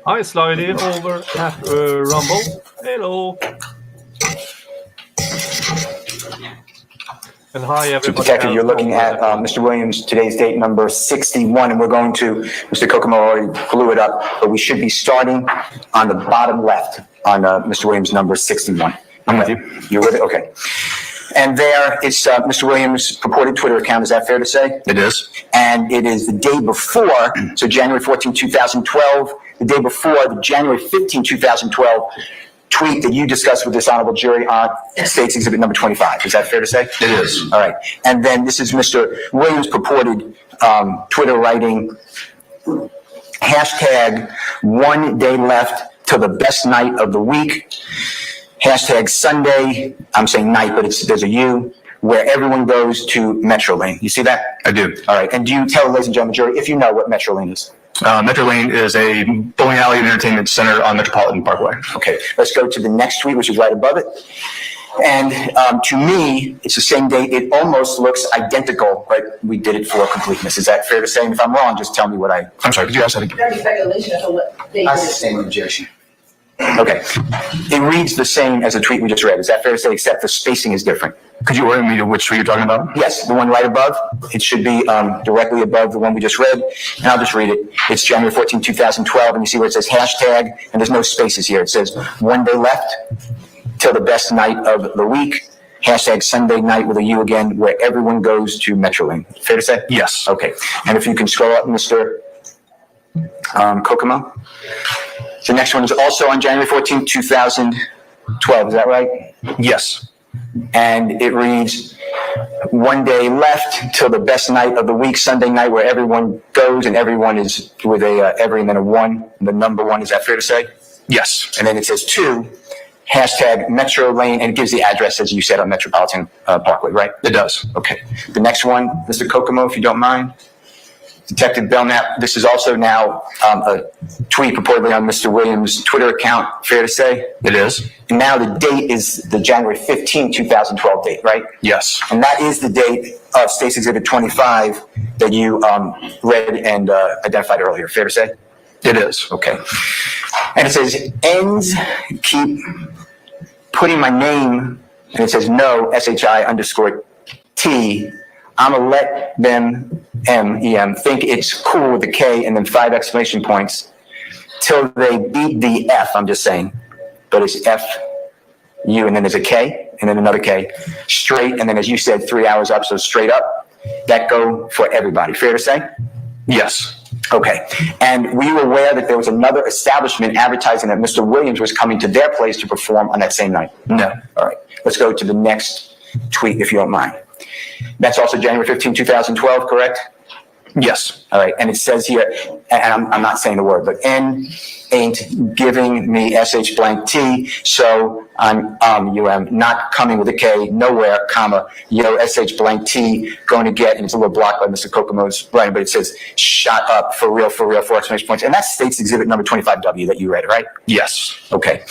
Hi, Slidey, over at Rumble. Hello. And hi, everybody. Detective, you're looking at Mr. Williams, today's date number 61, and we're going to, Mr. Kokomo already blew it up, but we should be starting on the bottom left on Mr. Williams number 61. I'm with you. You're with it? Okay. And there, it's Mr. Williams' purported Twitter account. Is that fair to say? It is. And it is the day before, so January 14, 2012, the day before the January 15, 2012 tweet that you discussed with this honorable jury on State's Exhibit number 25. Is that fair to say? It is. All right. And then this is Mr. Williams' purported Twitter writing, hashtag 1 day left till the best night of the week. Hashtag Sunday, I'm saying night, but there's a U, where everyone goes to Metrolane. You see that? I do. All right. And do you tell, ladies and gentlemen, jury, if you know what Metrolane is? Metrolane is a bowling alley and entertainment center on Metropolitan Parkway. Okay. Let's go to the next tweet, which is right above it. And to me, it's the same date. It almost looks identical, but we did it for completeness. Is that fair to say? And if I'm wrong, just tell me what I'm sorry, could you ask that again? There's speculation as to what they That's the same objection. Okay. It reads the same as the tweet we just read. Is that fair to say, except the spacing is different? Could you orient me to which tweet you're talking about? Yes, the one right above. It should be directly above the one we just read. And I'll just read it. It's January 14, 2012. And you see where it says hashtag, and there's no spaces here. It says 1 day left till the best night of the week. Hashtag Sunday night with a U again, where everyone goes to Metrolane. Fair to say? Yes. Okay. And if you can scroll up, Mr. Kokomo. The next one is also on January 14, 2012. Is that right? Yes. And it reads, 1 day left till the best night of the week, Sunday night, where everyone goes, and everyone is with a every and then a 1. The number 1, is that fair to say? Yes. And then it says 2, hashtag Metro Lane, and it gives the address, as you said, on Metropolitan Parkway, right? It does. Okay. The next one, Mr. Kokomo, if you don't mind. Detective Bellknap, this is also now a tweet purportedly on Mr. Williams' Twitter account, fair to say? It is. And now the date is the January 15, 2012 date, right? Yes. And that is the date of State's Exhibit 25 that you read and identified earlier, fair to say? It is. Okay. And it says, ends keep putting my name, and it says no, SHI_T. I'm going to let them, M-E-M, think it's cool with the K and then 5 exclamation points till they beat the F, I'm just saying. But it's F-U, and then there's a K, and then another K. Straight, and then as you said, 3 hours up, so straight up. That go for everybody. Fair to say? Yes. Okay. And were you aware that there was another establishment advertising that Mr. Williams was coming to their place to perform on that same night? No. All right. Let's go to the next tweet, if you don't mind. That's also January 15, 2012, correct? Yes. All right, and it says here, and I'm not saying the word, but N ain't giving me SH blank T, so you am not coming with a K, nowhere, comma, yo, SH blank T, going to get, and it's a little blocked by Mr. Kokomo's writing, but it says, shut up, for real, 4 exclamation points. And that's state's exhibit number 25W that you read, right? Yes. Okay.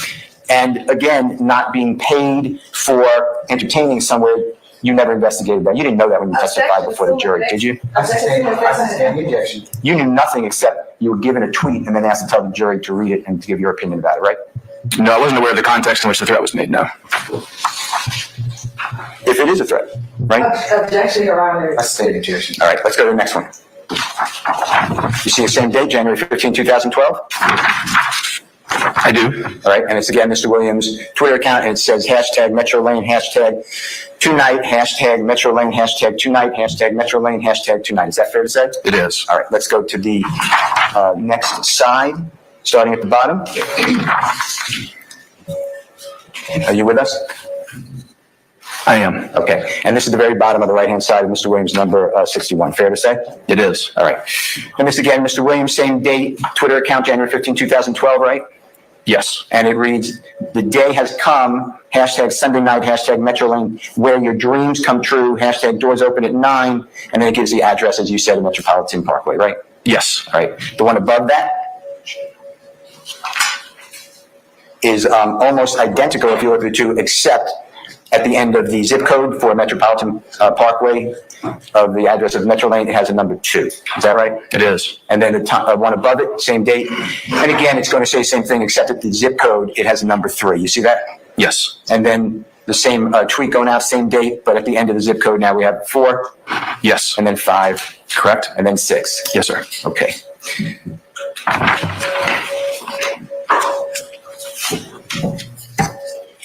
And again, not being paid for entertaining somewhere, you never investigated that. You didn't know that when you testified before the jury, did you? I sustain the objection. You knew nothing except you were given a tweet and then asked to tell the jury to read it and to give your opinion about it, right? No, I wasn't aware of the context in which the threat was made, no. If it is a threat, right? Objection, Your Honor. I sustain the objection. All right, let's go to the next one. You see the same date, January 15, 2012? I do. All right, and it's again Mr. Williams' Twitter account, and it says hashtag Metro Lane, hashtag tonight, hashtag Metro Lane, hashtag tonight, hashtag Metro Lane, hashtag tonight. Is that fair to say? It is. All right, let's go to the next side, starting at the bottom. Are you with us? I am. Okay, and this is the very bottom of the right-hand side of Mr. Williams' number 61. Fair to say? It is. All right. And this again, Mr. Williams, same date, Twitter account, January 15, 2012, right? Yes. And it reads, the day has come, hashtag Sunday night, hashtag Metro Lane, where your dreams come true, hashtag doors open at 9, and then it gives the address, as you said, in Metropolitan Parkway, right? Yes. All right. The one above that is almost identical if you look at the two, except at the end of the zip code for Metropolitan Parkway of the address of Metro Lane, it has a number 2. Is that right? It is. And then the one above it, same date. And again, it's going to say the same thing, except at the zip code, it has a number 3. You see that? Yes. And then the same tweet going out, same date, but at the end of the zip code now we have 4. Yes. And then 5. Correct. And then 6. Yes, sir. Okay.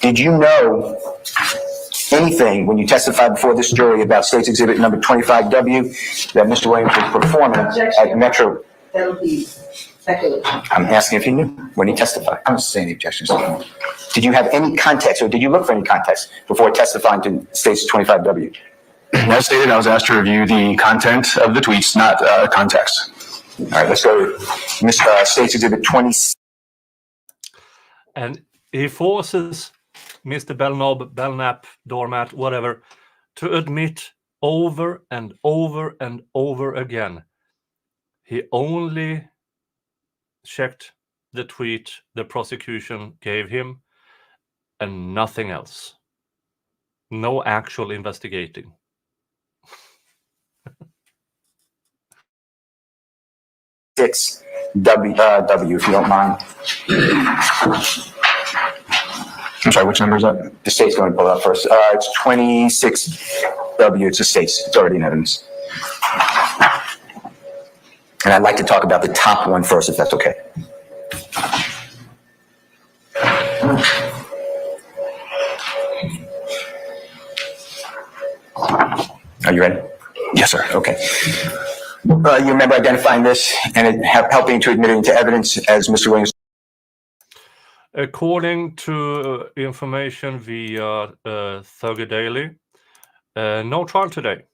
Did you know anything when you testified before this jury about State's Exhibit number 25W that Mr. Williams was performing at Metro? That would be speculation. I'm asking if he knew when he testified. I'm sustaining the objection. So Did you have any context, or did you look for any context before testifying to State's 25W? As stated, I was asked to review the content of the tweets, not context. All right, let's go to State's Exhibit 20. And he forces Mr. Bellknap, doormat, whatever, to admit over and over and over again. He only checked the tweet the prosecution gave him and nothing else. No actual investigating. W, if you don't mind. I'm sorry, which number is that? The state's going to pull it up first. It's 26W. It's the state's. It's already in evidence. And I'd like to talk about the top one first, if that's okay. Are you ready? Yes, sir. Okay. You remember identifying this and it helping to admit it into evidence as Mr. Williams? According to information via Thug Daily, no trial today.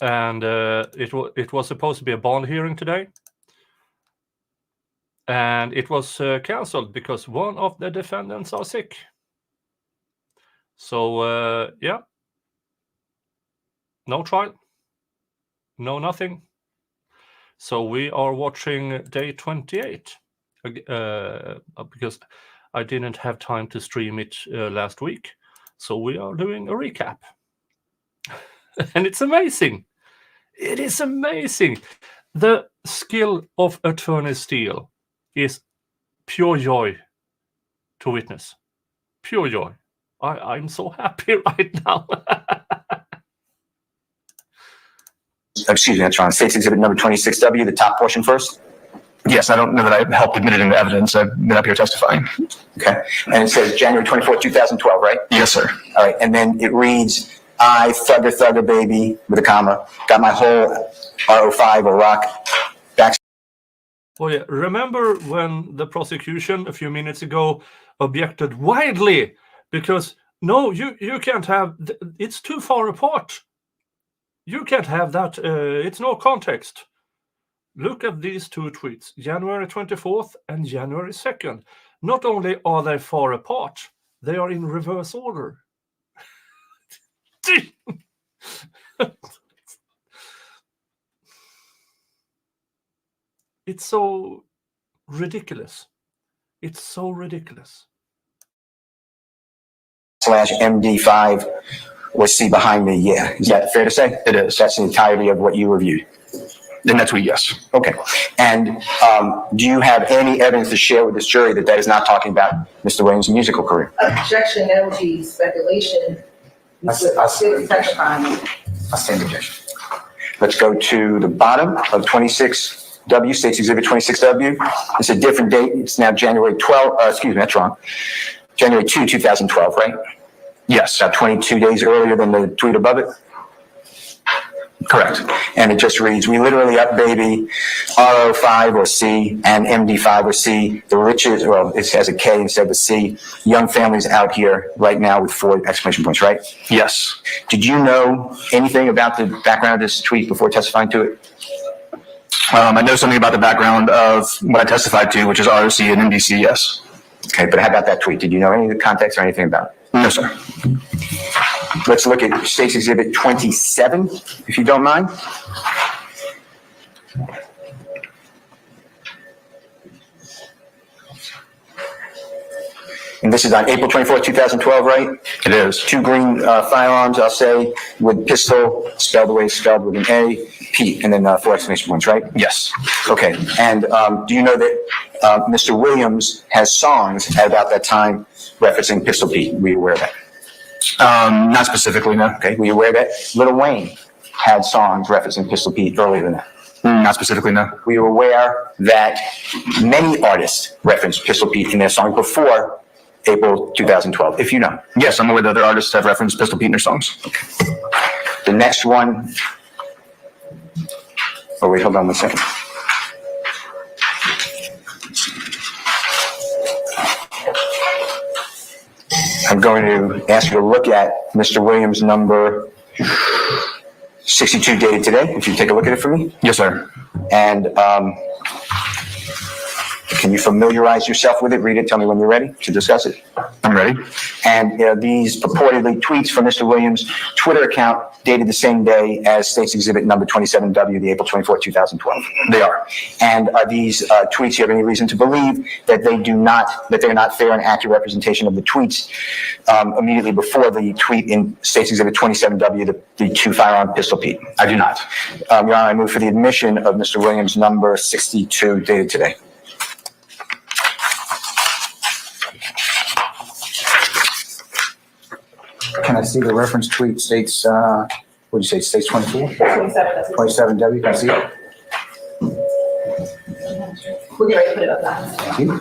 And it was supposed to be a bond hearing today. And it was cancelled because one of the defendants are sick. So, yeah. No trial. No nothing. So we are watching day 28. Because I didn't have time to stream it last week. So we are doing a recap. And it's amazing. It is amazing. The skill of Attorney Steele is pure joy to witness. Pure joy. I'm so happy right now. Excuse me, that's wrong. State's Exhibit number 26W, the top portion first. Yes, I don't know that I helped admit it into evidence. I've been up here testifying. Okay. And it says January 24, 2012, right? Yes, sir. All right. And then it reads, I, thugger, baby, with a comma, got my whole R05 or rock back. Oh, yeah. Remember when the prosecution a few minutes ago objected widely because, no, you can't have, it's too far apart. You can't have that. It's no context. Look at these two tweets, January 24th and January 2nd. Not only are they far apart, they are in reverse order. It's so ridiculous. It's so ridiculous. /MD5 was C behind me, yeah. Is that fair to say? It is. That's the entirety of what you reviewed. In that tweet, yes. Okay. And do you have any evidence to share with this jury that that is not talking about Mr. Williams' musical career? Objection, that would be speculation. I stand objection. Let's go to the bottom of 26W, State's Exhibit 26W. It's a different date. It's now January 12, excuse me, that's wrong. January 2, 2012, right? Yes. About 22 days earlier than the tweet above it? Correct. And it just reads, we literally up baby RO5 or C and MD5 or C. The richest, well, it has a K instead of a C. Young families out here right now with 4 exclamation points, right? Yes. Did you know anything about the background of this tweet before testifying to it? I know something about the background of what I testified to, which is ROC and MDC, yes. Okay, but how about that tweet? Did you know any of the context or anything about it? No, sir. Let's look at State's Exhibit 27, if you don't mind. And this is on April 24th, 2012, right? It is. 2 green firearms, I'll say, with pistol, spelled the way it's spelled with an A, P, and then 4 exclamation points, right? Yes. Okay, and do you know that Mr. Williams has songs at about that time referencing Pistol Pete? Were you aware of that? Not specifically, no. Okay, were you aware that Lil Wayne had songs referencing Pistol Pete earlier than that? Not specifically, no. Were you aware that many artists referenced Pistol Pete in their songs before April 2012, if you know? Yes, I'm aware that other artists have referenced Pistol Pete in their songs. Okay. The next one. Oh, wait, hold on 1 second. I'm going to ask you to look at Mr. Williams' number 62 dated today, if you take a look at it for me. Yes, sir. And can you familiarize yourself with it? Read it. Tell me when you're ready to discuss it. I'm ready. And these purportedly tweets from Mr. Williams' Twitter account dated the same day as State's Exhibit number 27W, the April 24, 2012. They are. And are these tweets, you have any reason to believe that they're not fair and accurate representation of the tweets immediately before the tweet in State's Exhibit 27W, the 2 firearm Pistol Pete? I do not. Your Honor, I move for the admission of Mr. Williams' number 62 dated today. Can I see the reference tweet states, what did you say, states 24? 27W, can I see it? We're getting ready to put it up now. Thank you.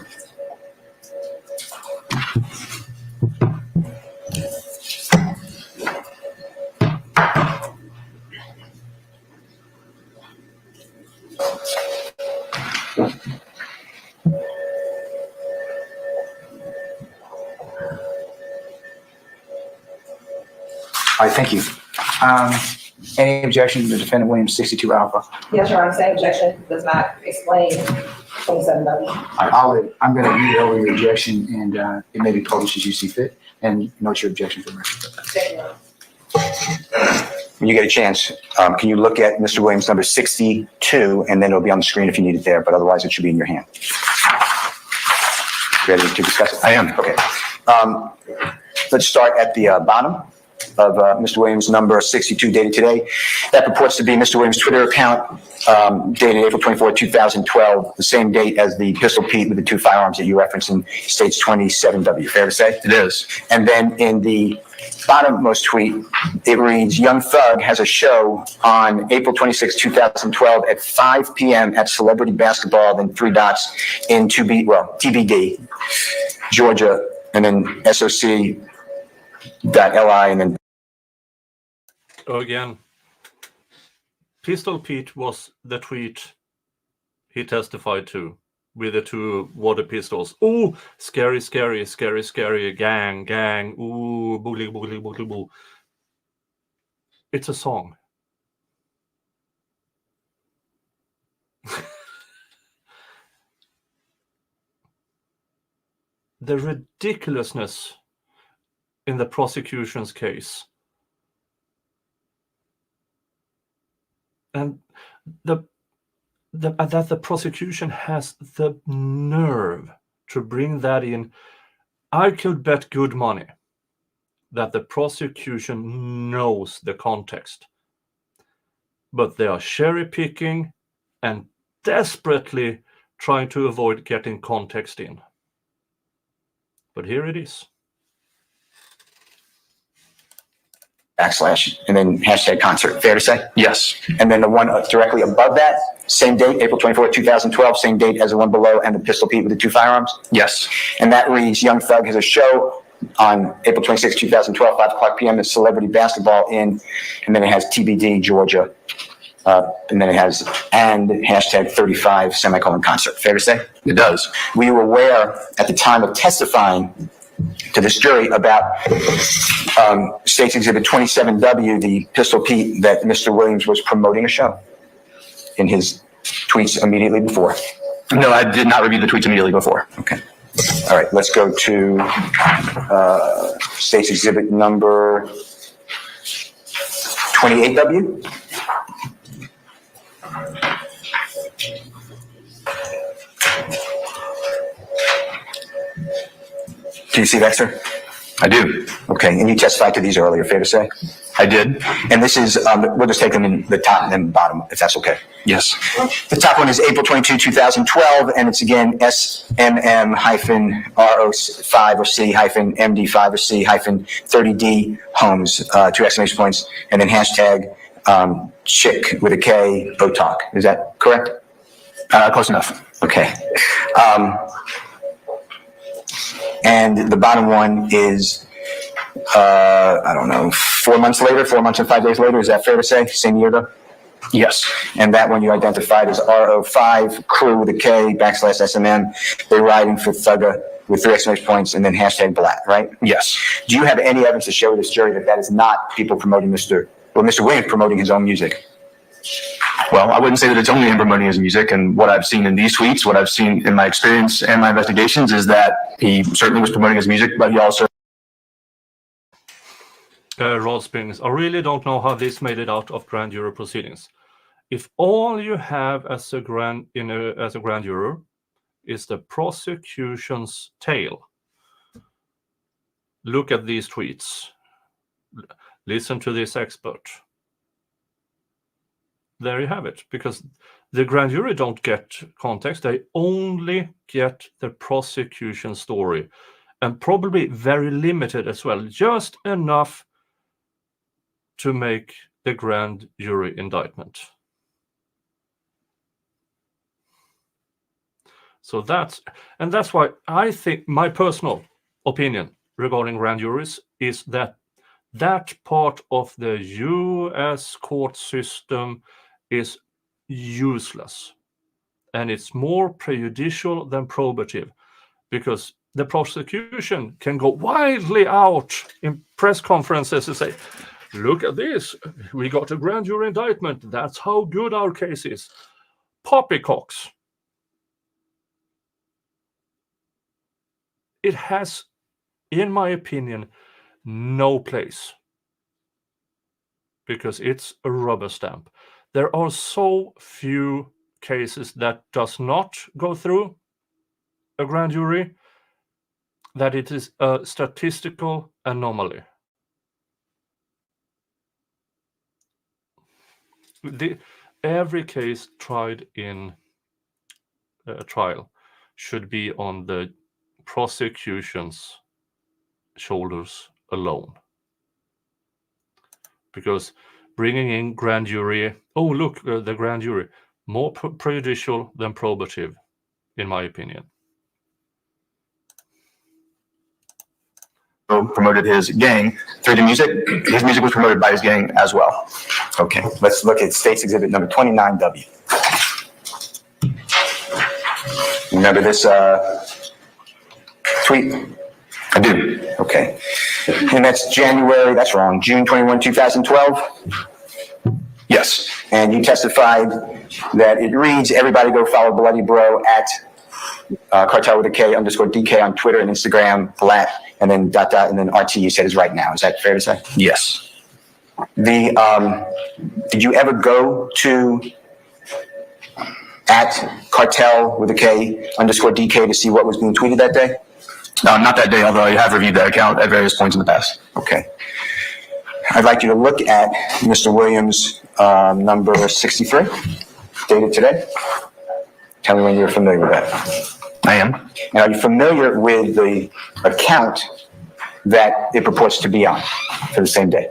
All right, thank you. Any objection to Defendant Williams 62 Alpha? Yes, Your Honor, same objection does not explain 27W. I'm going to read over your objection, and it may be published as you see fit, and note your objection for the record. Thank you, Your Honor. When you get a chance, can you look at Mr. Williams number 62, and then it'll be on the screen if you need it there, but otherwise it should be in your hand. Ready to discuss it? I am. Okay. Let's start at the bottom of Mr. Williams' number 62 dated today. That purports to be Mr. Williams' Twitter account dated April 24, 2012, the same date as the Pistol Pete with the 2 firearms that you referenced in States 27W. Fair to say? It is. And then in the bottommost tweet, it reads, Young Thug has a show on April 26, 2012 at 5 p.m. at Celebrity Basketball, then 3 dots in TBD, Georgia, and then SOC.LI, and then Again, Pistol Pete was the tweet he testified to with the 2 water pistols. Ooh, scary, scary, scary, scary, gang, gang. Ooh, boogly, boogly, boogly, boo. It's a song. the ridiculousness in the prosecution's case, and that the prosecution has the nerve to bring that in. I could bet good money that the prosecution knows the context, but they are cherry picking and desperately trying to avoid getting context in. But here it is. / and then hashtag concert. Fair to say? Yes. And then the one directly above that, same date, April 24th, 2012, same date as the one below, and the Pistol Pete with the 2 firearms. Yes. And that reads, Young Thug has a show on April 26th, 2012, 5 o'clock p.m. at Celebrity Basketball Inn. And then it has TBD, Georgia. And then it has, and hashtag 35, semicolon concert. Fair to say? It does. Were you aware at the time of testifying to this jury about State's Exhibit 27W, the Pistol Pete, that Mr. Williams was promoting a show in his tweets immediately before? No, I did not review the tweets immediately before. Okay. All right, let's go to State's Exhibit number 28W. Do you see that, sir? I do. Okay, and you testified to these earlier, fair to say? I did. And this is, we'll just take them in the top and then bottom, if that's okay. Yes. The top one is April 22, 2012, and it's again SMM-RO5 or C-MD5 or C-30D homes, 2 exclamation points, and then hashtag chick with a K, Botalk. Is that correct? Close enough. Okay. And the bottom one is, I don't know, 4 months later, 4 months and 5 days later. Is that fair to say? Same year though? Yes. And that one you identified as RO5, crew with a K, / SMM. They're riding for Thugger with 3 exclamation points and then hashtag black, right? Yes. Do you have any evidence to show this jury that that is not people promoting Mr. Williams promoting his own music? Well, I wouldn't say that it's only him promoting his music, and what I've seen in these tweets, what I've seen in my experience and my investigations is that he certainly was promoting his music, but he also... Rod Springs, I really don't know how this made it out of grand jury proceedings. If all you have as a grand juror is the prosecution's tale, look at these tweets, listen to this expert. There you have it, because the grand jury don't get context. They only get the prosecution story, and probably very limited as well, just enough to make the grand jury indictment. So that's why I think my personal opinion regarding grand juries is that that part of the U.S. court system is useless, and it's more prejudicial than probative, because the prosecution can go wildly out in press conferences and say, look at this, we got a grand jury indictment, that's how good our case is. Poppycocks. It has, in my opinion, no place, because it's a rubber stamp. There are so few cases that does not go through a grand jury that it is a statistical anomaly. Every case tried in a trial should be on the prosecution's shoulders alone, because bringing in grand jury, oh look, the grand jury, more prejudicial than probative, in my opinion. Promoted his gang through the music. His music was promoted by his gang as well. Okay, let's look at State's Exhibit number 29W. Remember this tweet? I do. Okay. And that's June 21, 2012? Yes. And you testified that it reads, everybody go follow Bloody Bro at cartel with a K _ DK on Twitter and Instagram, @ and then ... and then RT you said is right now. Is that fair to say? Yes. Did you ever go to at cartel with a K _ DK to see what was being tweeted that day? No, not that day, although I have reviewed that account at various points in the past. Okay. I'd like you to look at Mr. Williams' number 63, dated today. Tell me when you're familiar with that. I am. And are you familiar with the account that it purports to be on for the same day?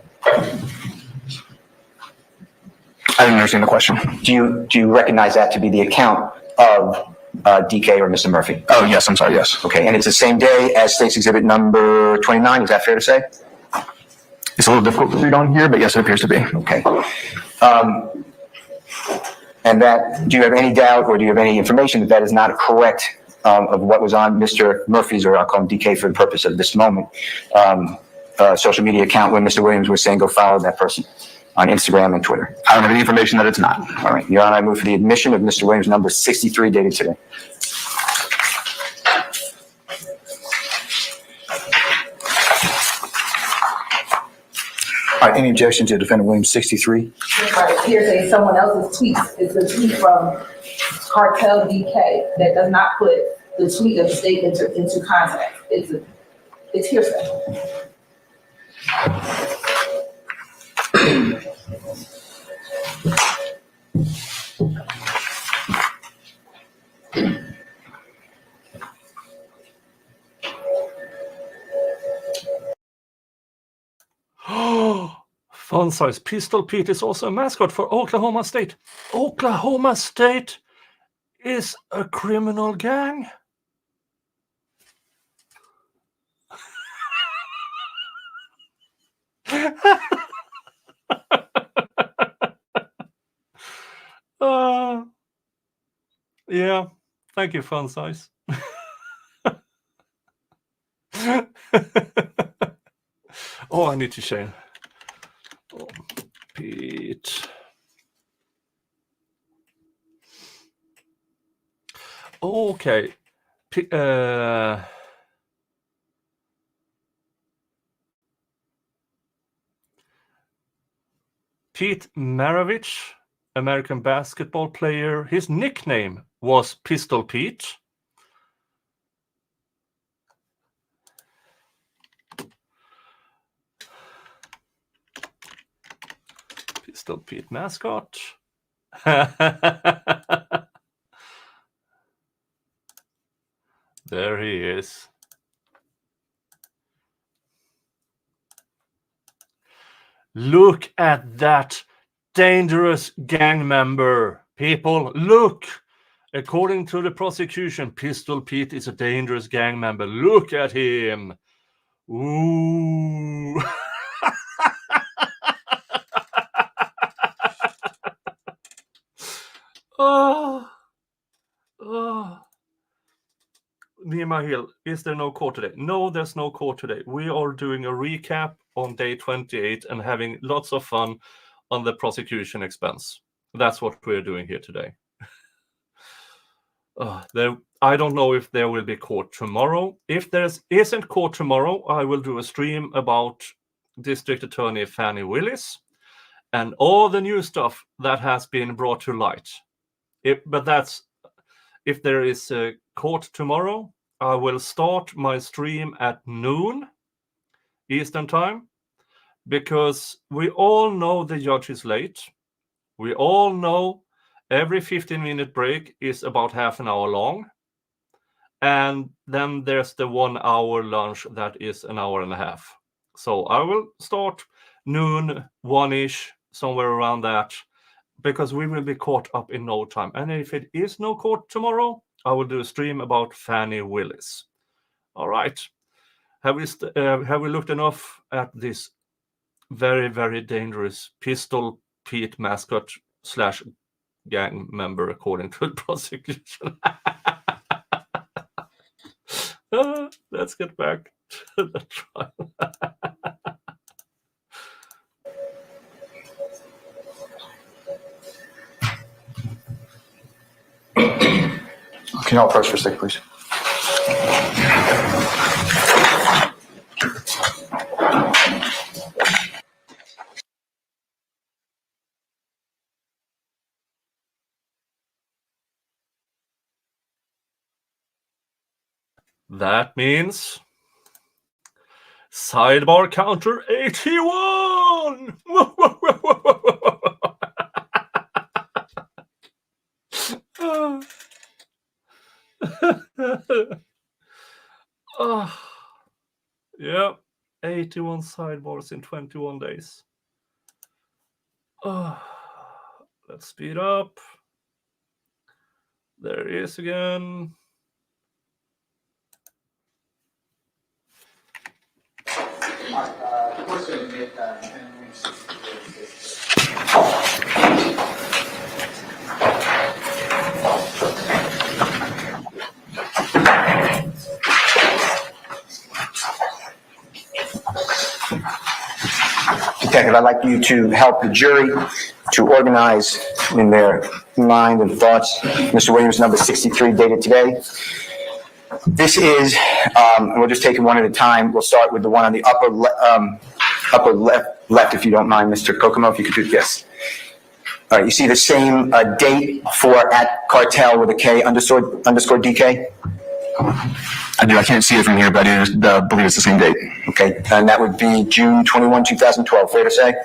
I didn't understand the question. Do you recognize that to be the account of DK or Mr. Murphy? Oh, yes, I'm sorry, yes. Okay, and it's the same day as State's Exhibit number 29, is that fair to say? It's a little difficult to read on here, but yes, it appears to be. Okay. And that, do you have any doubt or do you have any information that that is not correct of what was on Mr. Murphy's, or I'll call him DK for the purpose of this moment, social media account when Mr. Williams was saying go follow that person on Instagram and Twitter? I don't have any information that it's not. All right, Your Honor, I move for the admission of Mr. Williams' number 63 dated today. All right, any objection to Defendant Williams 63? Here's someone else's tweet. It's a tweet from Cartel DK that does not put the tweet of the state into context. It's hearsay. Fun size. Pistol Pete is also a mascot for Oklahoma State. Oklahoma State is a criminal gang. Yeah, thank you, Fun Size. Oh, I need to change. Oh, Pete. Okay. Pete Maravich, American basketball player. His nickname was Pistol Pete. Pistol Pete mascot. There he is. Look at that dangerous gang member. People, look. According to the prosecution, Pistol Pete is a dangerous gang member. Look at him. Ooh. Oh. Nima Hill, is there no court today? No, there's no court today. We are doing a recap on day 28 and having lots of fun on the prosecution expense. That's what we're doing here today. I don't know if there will be court tomorrow. If there isn't court tomorrow, I will do a stream about District Attorney Fannie Willis and all the new stuff that has been brought to light. If there is a court tomorrow, I will start my stream at noon Eastern time, because we all know the judge is late. We all know every 15-minute break is about half an hour long. And then there's the 1 hour lunch that is an hour and a half. So I will start noon, 1-ish, somewhere around that, because we will be caught up in no time. And if it is no court tomorrow, I will do a stream about Fannie Willis. All right. Have we looked enough at this very, very dangerous Pistol Pete mascot / gang member, according to the prosecution? Let's get back to the trial. Can you all approach for a second, please? That means sidebar counter 81. Yeah, 81 sidebars in 21 days. Let's speed up. There he is again. Detective, I'd like you to help the jury to organize in their mind and thoughts Mr. Williams, number 63, dated today. This is, and we'll just take it one at a time. We'll start with the one on the upper left, if you don't mind, Mr. Kokomo, if you could do this. All right, you see the same date for at cartel with a K underscore DK? I do. I can't see it from here, but I do believe it's the same date. Okay, and that would be June 21, 2012, fair to say?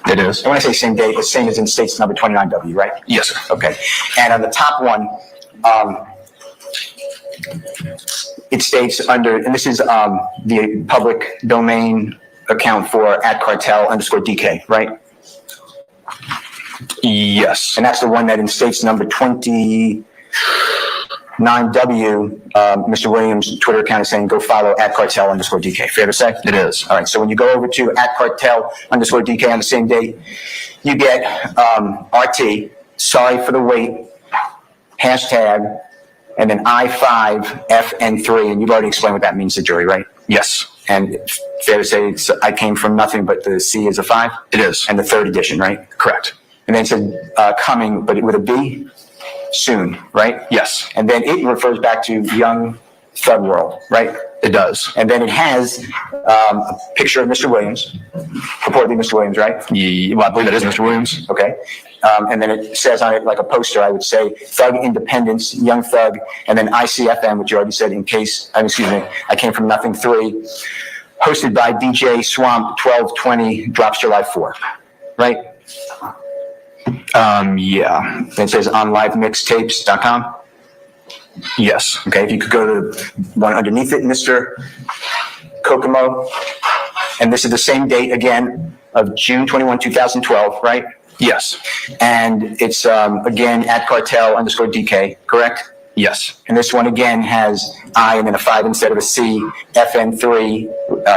It is. And when I say same date, it's same as in states number 29W, right? Yes, sir. Okay, and on the top one, it states under, and this is the public domain account for at cartel underscore DK, right? Yes. And that's the one that in states number 29W, Mr. Williams' Twitter account is saying, go follow at cartel underscore DK. Fair to say? It is. All right. So when you go over to at cartel underscore DK on the same date, you get RT, sorry for the wait, hashtag, and then I5FN3. And you've already explained what that means to the jury, right? Yes. And fair to say I came from nothing, but the C is a 5? It is. And the third edition, right? Correct. And then it said coming, but with a B, soon, right? Yes. And then it refers back to Young Thug World, right? It does. And then it has a picture of Mr. Williams, purportedly Mr. Williams, right? Well, I believe that is Mr. Williams. Okay. And then it says on it like a poster, I would say, Thug Independence, Young Thug, and then ICFM, which you already said I came from nothing 3, hosted by DJ Swamp 1220, drops July 4, right? Yeah. And it says on livemixtapes.com. Yes. Okay, if you could go to one underneath it, Mr. Kokomo. And this is the same date again of June 21, 2012, right? Yes. And it's again at cartel underscore DK, correct? Yes. And this one again has I and then a 5 instead of a C, FN3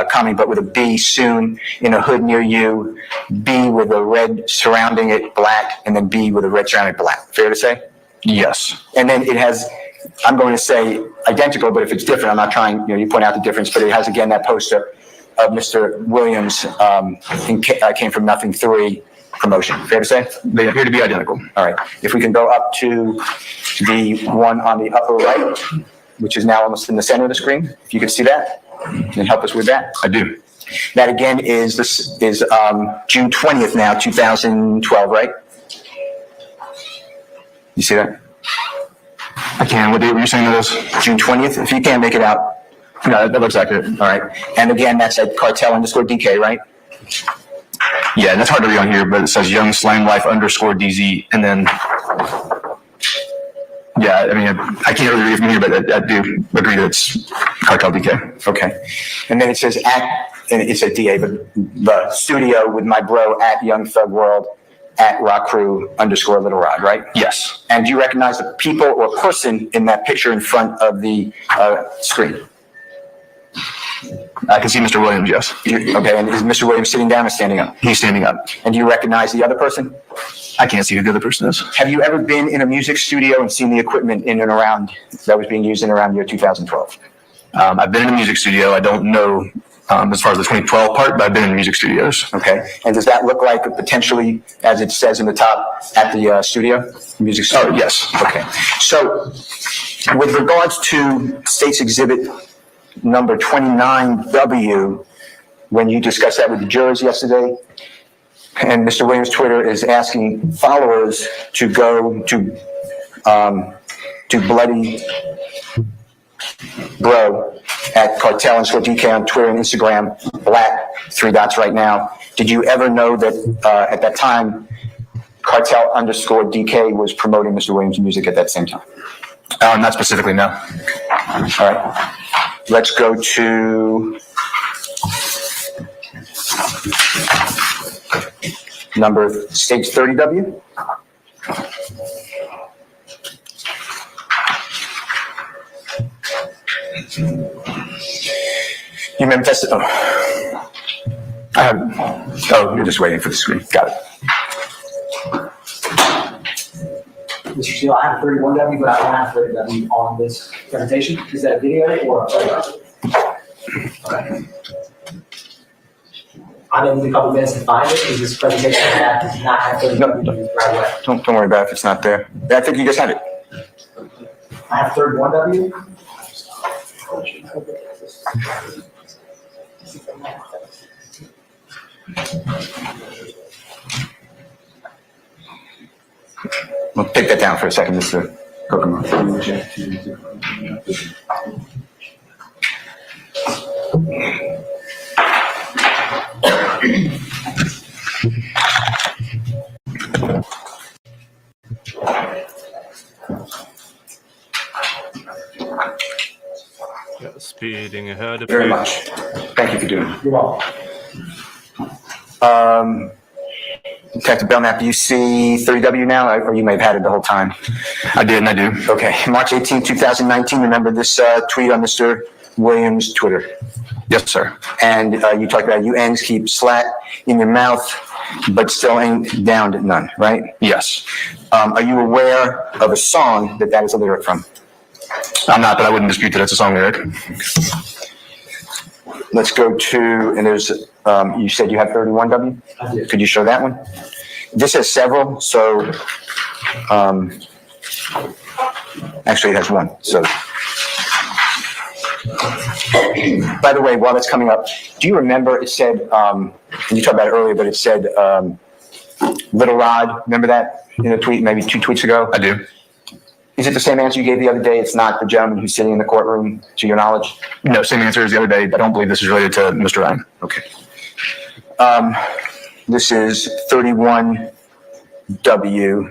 coming, but with a B, soon, in a hood near you, B with a red surrounding it, black, and then B with a red surrounding it, black. Fair to say? Yes. And then it has, I'm going to say identical, but if it's different, I'm not trying, you point out the difference, but it has again that poster of Mr. Williams, came from nothing 3 promotion. Fair to say? They appear to be identical. All right. If we can go up to the one on the upper right, which is now almost in the center of the screen, if you can see that, and help us with that. I do. That again is June 20th now, 2012, right? You see that? I can. What date were you saying that is? June 20th. If you can't make it out. No, that looks accurate. All right. And again, that's at cartel underscore DK, right? Yeah, and that's hard to read on here, but it says Young Slang Life underscore DZ, and then, yeah, I mean, I can't really read from here, but I do agree that it's Cartel DK. Okay. And then it says and it's a DA, but the studio with my bro at Young Thug World at Rock Crew underscore Little Rod, right? Yes. And do you recognize the people or person in that picture in front of the screen? I can see Mr. Williams, yes. Okay, and is Mr. Williams sitting down or standing up? He's standing up. And do you recognize the other person? I can't see who the other person is. Have you ever been in a music studio and seen the equipment in and around that was being used in around year 2012? I've been in a music studio. I don't know as far as the 2012 part, but I've been in music studios. Okay, and does that look like potentially, as it says in the top, at the studio? Music studio? Oh, yes. Okay, so With regards to State's Exhibit number 29W, when you discussed that with the jurors yesterday, and Mr. Williams' Twitter is asking followers to go to Bloody Bro at Cartel underscore DK on Twitter and Instagram, black, 3 dots right now. Did you ever know that at that time, Cartel underscore DK was promoting Mr. Williams' music at that same time? Not specifically, no. All right. Let's go to number stage 30W. You remember testing? Oh, you're just waiting for the screen. Got it. Mr. Steele, I have 31W, but I don't have 30W on this presentation. Is that a video or okay. I'm gonna need a couple minutes to find it, because this presentation does not have 30W right away. Don't worry about it if it's not there. I think you just had it. I have 31W. We'll take that down for a second, Mr. Kokomo. Yeah, speeding ahead. Very much. Thank you for doing it. You're welcome. Detective Bellknap, do you see 30W now, or you may have had it the whole time? I did, and I do. Okay, March 18, 2019, remember this tweet on Mr. Williams' Twitter? Yes, sir. And you talked about you ends keep slat in your mouth, but still ain't downed none, right? Yes. Are you aware of a song that is a lyric from? I'm not, but I wouldn't dispute that it's a song lyric. Let's go to, and there's, you said you have 31W? I did. Could you show that one? This has several, so, actually it has one, so. By the way, while that's coming up, do you remember it said, and you talked about it earlier, but it said, Little Rod, remember that in a tweet, maybe 2 tweets ago? I do. Is it the same answer you gave the other day? It's not the gentleman who's sitting in the courtroom, to your knowledge? No, same answer as the other day. I don't believe this is related to Mr. Ryan. Okay. This is 31W,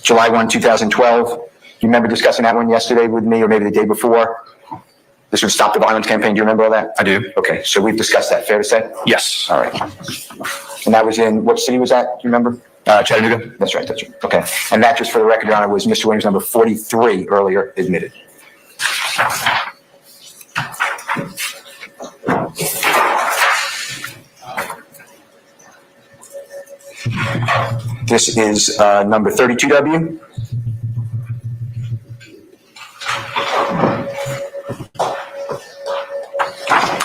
July 1, 2012. You remember discussing that one yesterday with me, or maybe the day before? This would stop the violence campaign. Do you remember all that? I do. Okay, so we've discussed that. Fair to say? Yes. All right. And that was in, what city was that? Do you remember? Chattanooga. That's right. Okay. And that, just for the record, Your Honor, was Mr. Williams number 43 earlier admitted. This is number 32W.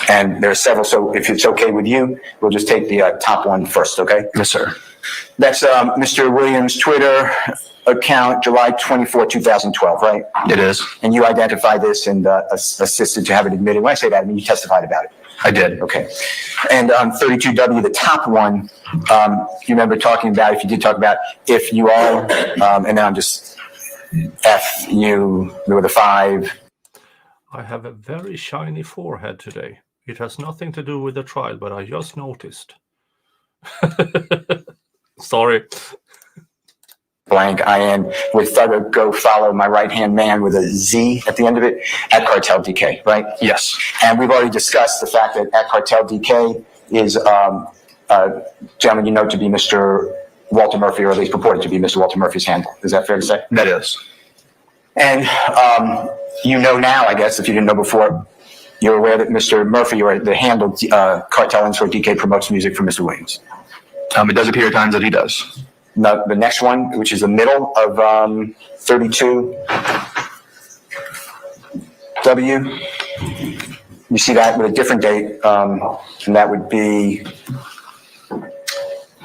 And there are several, so if it's okay with you, we'll just take the top one first, okay? Yes, sir. That's Mr. Williams' Twitter account, July 24, 2012, right? It is. And you identified this and assisted to have it admitted. When I say that, I mean you testified about it. I did. Okay. And 32W, the top one, you remember talking about, if you did talk about, if you all, and then I'm just F you with a 5. I have a very shiny forehead today. It has nothing to do with the trial, but I just noticed. Sorry. Blank IN with Thug go follow my right-hand man with a Z at the end of it at Cartel DK, right? Yes. And we've already discussed the fact that at Cartel DK is gentleman you know to be Mr. Walter Murphy, or at least purported to be Mr. Walter Murphy's handle. Is that fair to say? That is. And you know now, I guess, if you didn't know before, you're aware that Mr. Murphy, or the handle Cartel and DK, promotes music for Mr. Williams. It does appear at times that he does. Now, the next one, which is the middle of 32W, you see that with a different date, and that would be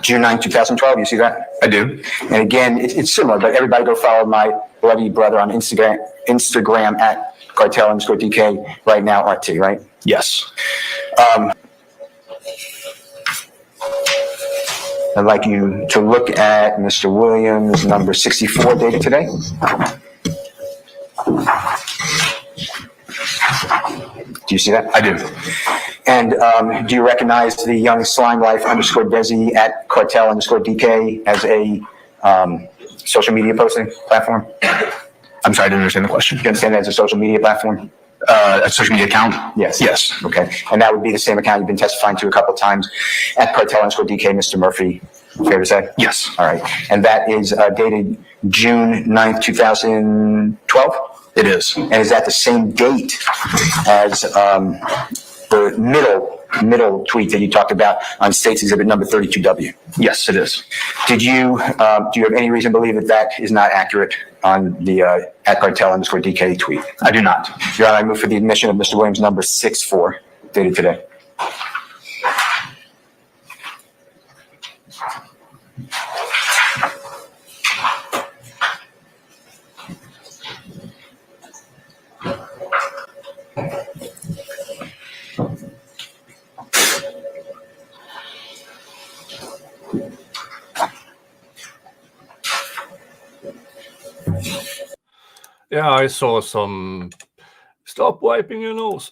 June 9, 2012. You see that? I do. And again, it's similar, but everybody go follow my bloody brother on Instagram at cartel_DK right now, RT, right? Yes. I'd like you to look at Mr. Williams, number 64, dated today. Do you see that? I do. And do you recognize the young slime life _Desi at cartel_DK as a social media posting platform? I'm sorry, I didn't understand the question. You understand that as a social media platform? A social media account? Yes. Yes. Okay. And that would be the same account you've been testifying to a couple of times at cartel_DK, Mr. Murphy. Fair to say? Yes. All right. And that is dated June 9th, 2012? It is. And is that the same date as the middle tweet that you talked about on State's Exhibit number 32W? Yes, it is. Do you have any reason to believe that that is not accurate on the at cartel_DK tweet? I do not. Your Honor, I move for the admission of Mr. Williams, number 64, dated today. Yeah, I saw some. Stop wiping your nose.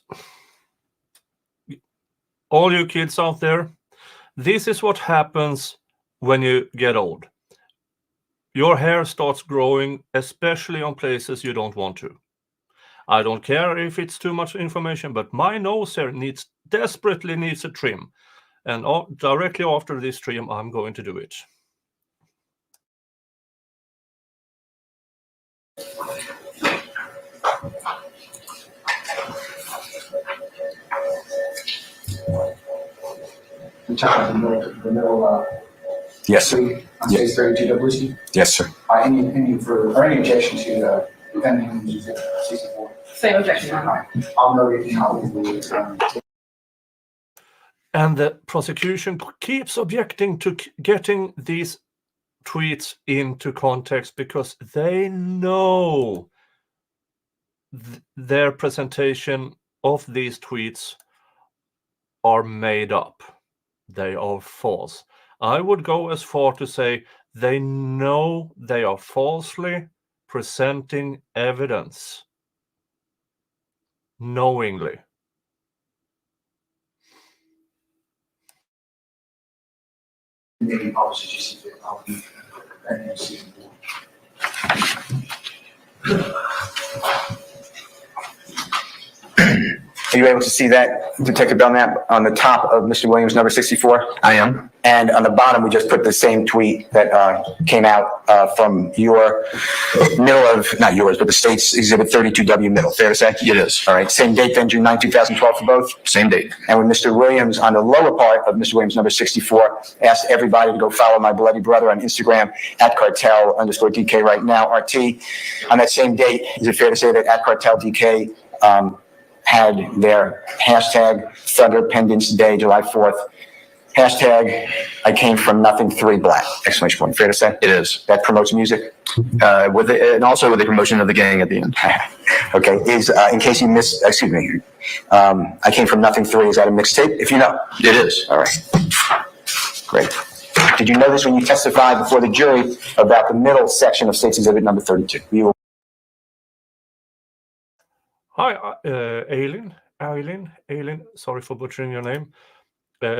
All you kids out there, this is what happens when you get old. Your hair starts growing, especially on places you don't want to. I don't care if it's too much information, but my nose hair desperately needs a trim. And directly after this trim, I'm going to do it. The middle, Yes, sir. on State's 32W. Yes, sir. Any objection to the defendant who's 64? Same objection. I'll note it in And the prosecution keeps objecting to getting these tweets into context because they know their presentation of these tweets are made up. They are false. I would go as far to say they know they are falsely presenting evidence knowingly. maybe policy just if I'll be and then see. Are you able to see that, Detective Bellknap, on the top of Mr. Williams, number 64? I am. And on the bottom, we just put the same tweet that came out from your middle of, not yours, but the State's Exhibit 32W middle. Fair to say? It is. All right. Same date then, June 9, 2012 for both? Same date. And when Mr. Williams, on the lower part of Mr. Williams, number 64, asked everybody to go follow my bloody brother on Instagram at cartel_DK right now, RT. On that same date, is it fair to say that at cartel_DK had their hashtag Thunder Pendants Day, July 4th, hashtag I came from nothing 3 black, exclamation point. Fair to say? It is. That promotes music? And also with the promotion of the gang at the end. Okay, is, in case you missed, excuse me, I came from nothing 3, is that a mixtape? If you know. It is. All right. Great. Did you know this when you testified before the jury about the middle section of State's Exhibit number 32? You Hi, Aileen, sorry for butchering your name.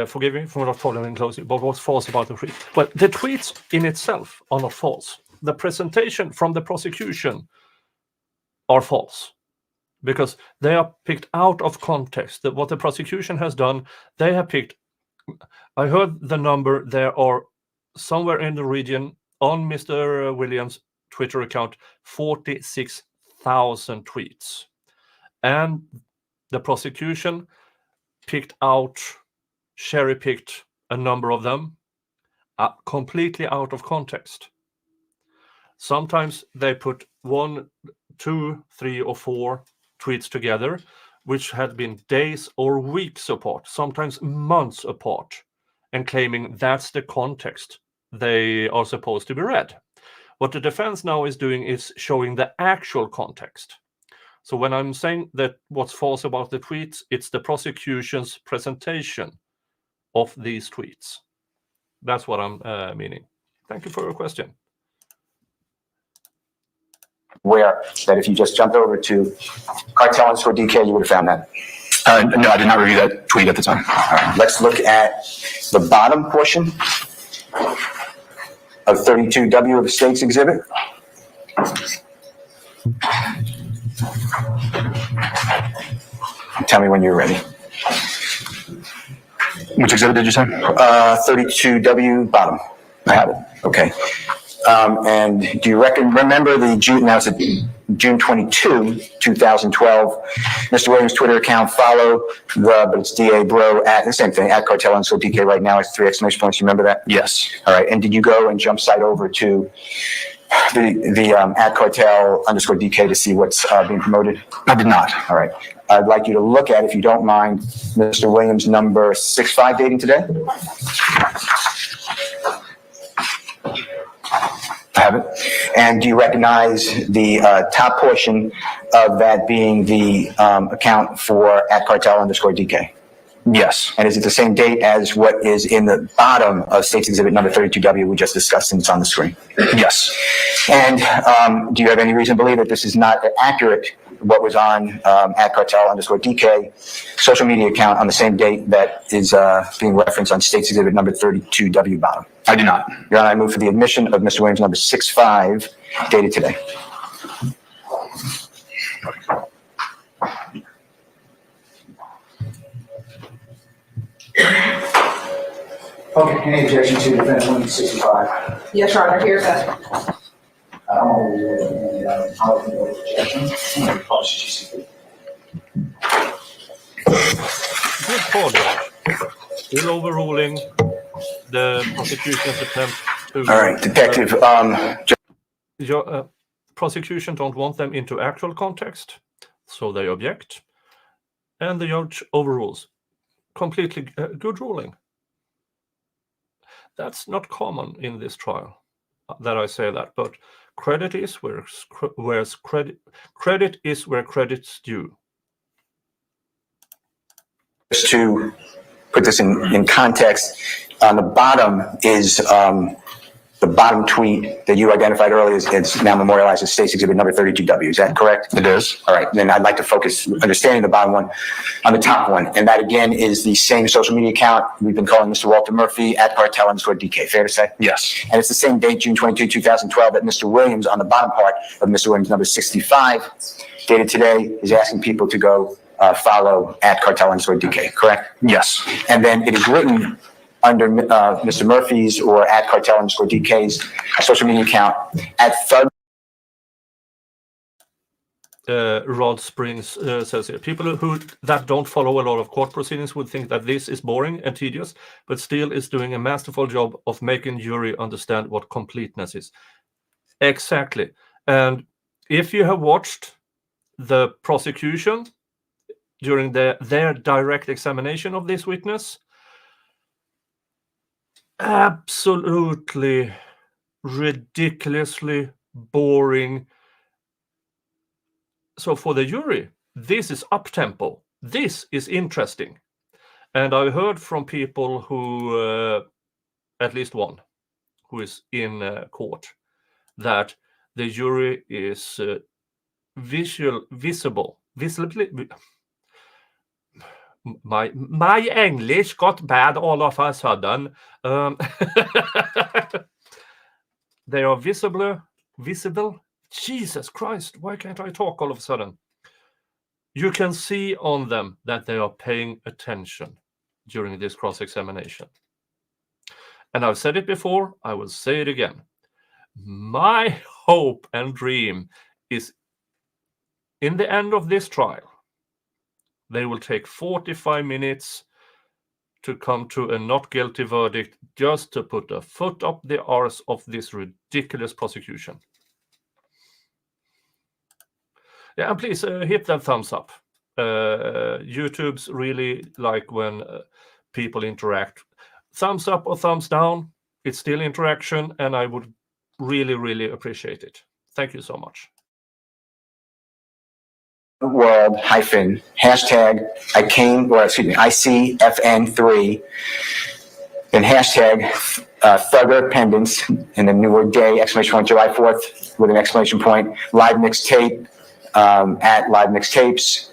Forgive me for not following closely, but what's false about the tweet? Well, the tweets in itself are not false. The presentation from the prosecution are false because they are picked out of context. What the prosecution has done, they have picked, I heard the number, there are somewhere in the region on Mr. Williams' Twitter account, 46,000 tweets. And the prosecution cherry-picked a number of them completely out of context. Sometimes they put 1, 2, 3, or 4 tweets together, which had been days or weeks apart, sometimes months apart. and claiming that's the context they are supposed to be read. What the defense now is doing is showing the actual context. So when I'm saying that what's false about the tweets, it's the prosecution's presentation of these tweets. That's what I'm meaning. Thank you for your question. Where that if you just jumped over to cartel_DK, you would have found that. No, I did not review that tweet at the time. All right, let's look at the bottom portion of 32W of the state's exhibit. Tell me when you're ready. Which exhibit did you say? 32W bottom. I have it. Okay. And do you remember the June 22, 2012, Mr. Williams' Twitter account, follow but it's DA Bro at the same thing, at cartel_DK right now. It's 3 exclamation points. You remember that? Yes. All right. And did you go and jump site over to the at cartel_DK to see what's being promoted? I did not. All right. I'd like you to look at, if you don't mind, Mr. Williams' number 65 dating today. I have it. And do you recognize the top portion of that being the account for at cartel_DK? Yes. And is it the same date as what is in the bottom of State's Exhibit number 32W we just discussed, and it's on the screen? Yes. And do you have any reason to believe that this is not accurate, what was on at cartel_DK social media account on the same date that is being referenced on State's Exhibit number 32W bottom? I do not. Your Honor, I move for the admission of Mr. Williams' number 65 dated today. Okay, any objection to defendant Williams 65? Yes, Your Honor, here's that. I don't want to do I'll open the objection. Good call, George. Still overruling the prosecution's attempt to... All right, Detective. Prosecution don't want them into actual context, so they object. And the judge overrules. Completely good ruling. That's not common in this trial, that I say that, but credit is where credit's due. Just to put this in context, on the bottom is the bottom tweet that you identified earlier. It's now memorialized as State's Exhibit number 32W. Is that correct? It is. All right. Then I'd like to focus understanding the bottom one on the top one. And that, again, is the same social media account we've been calling Mr. Walter Murphy at cartel_DK. Fair to say? Yes. And it's the same date, June 22, 2012, that Mr. Williams, on the bottom part of Mr. Williams number 65, dated today, is asking people to go follow at cartel_DK. Correct? Yes. And then it is written under Mr. Murphy's or at cartel_DK's social media account at Thug. Rod Springs says here, people that don't follow a lot of court proceedings would think that this is boring and tedious, but Steele is doing a masterful job of making jury understand what completeness is. Exactly. And if you have watched the prosecution during their direct examination of this witness, absolutely ridiculously boring. So for the jury, this is up-tempo. This is interesting. And I heard from people who, at least one, who is in court, that the jury is visibly. My English got bad all of a sudden. They are visible. Jesus Christ, why can't I talk all of a sudden? You can see on them that they are paying attention during this cross-examination. And I've said it before, I will say it again. My hope and dream is, in the end of this trial, they will take 45 minutes to come to a not guilty verdict just to put a foot up the arse of this ridiculous prosecution. Yeah, and please hit that thumbs up. YouTube's really like when people interact. thumbs up or thumbs down. It's still interaction, and I would really, really appreciate it. Thank you so much. World hyphen hashtag ICFN3, then hashtag Thugger Pendants, and then new word day, exclamation point, July 4th with an exclamation point, live mixtape, at live mixtapes,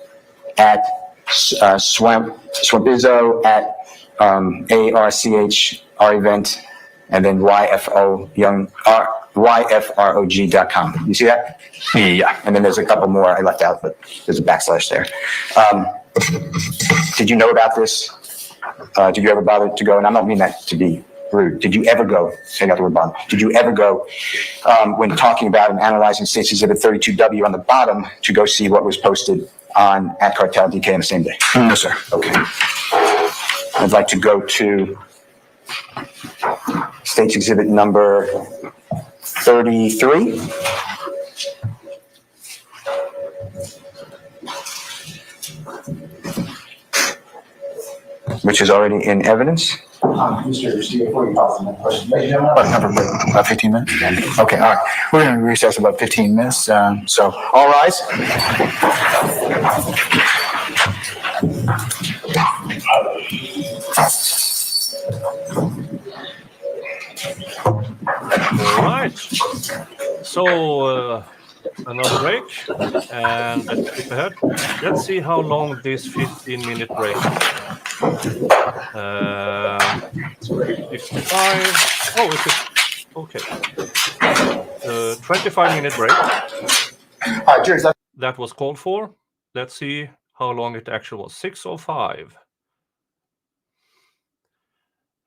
at Swampizo, at ARCHR event, and then YFROG.com. You see that? Yeah. And then there's a couple more I left out, but there's a backslash there. Did you know about this? Did you ever bother to go? And I don't mean that to be rude. Did you ever go, saying out the word bother, did you ever go when talking about and analyzing State's Exhibit 32W on the bottom to go see what was posted on at Cartel DK on the same day? No, sir. Okay. I'd like to go to State's Exhibit number 33. Which is already in evidence. Mr. Steele, before you ask that question, ladies and gentlemen, About 15 minutes? Okay, all right. We're going to recess about 15 minutes. So all rise. All right. So another break, and let's skip ahead. Let's see how long this 15-minute break is. 55. Oh, it's okay. 25-minute break. All right, cheers. That was called for. Let's see how long it actually was. 6:05.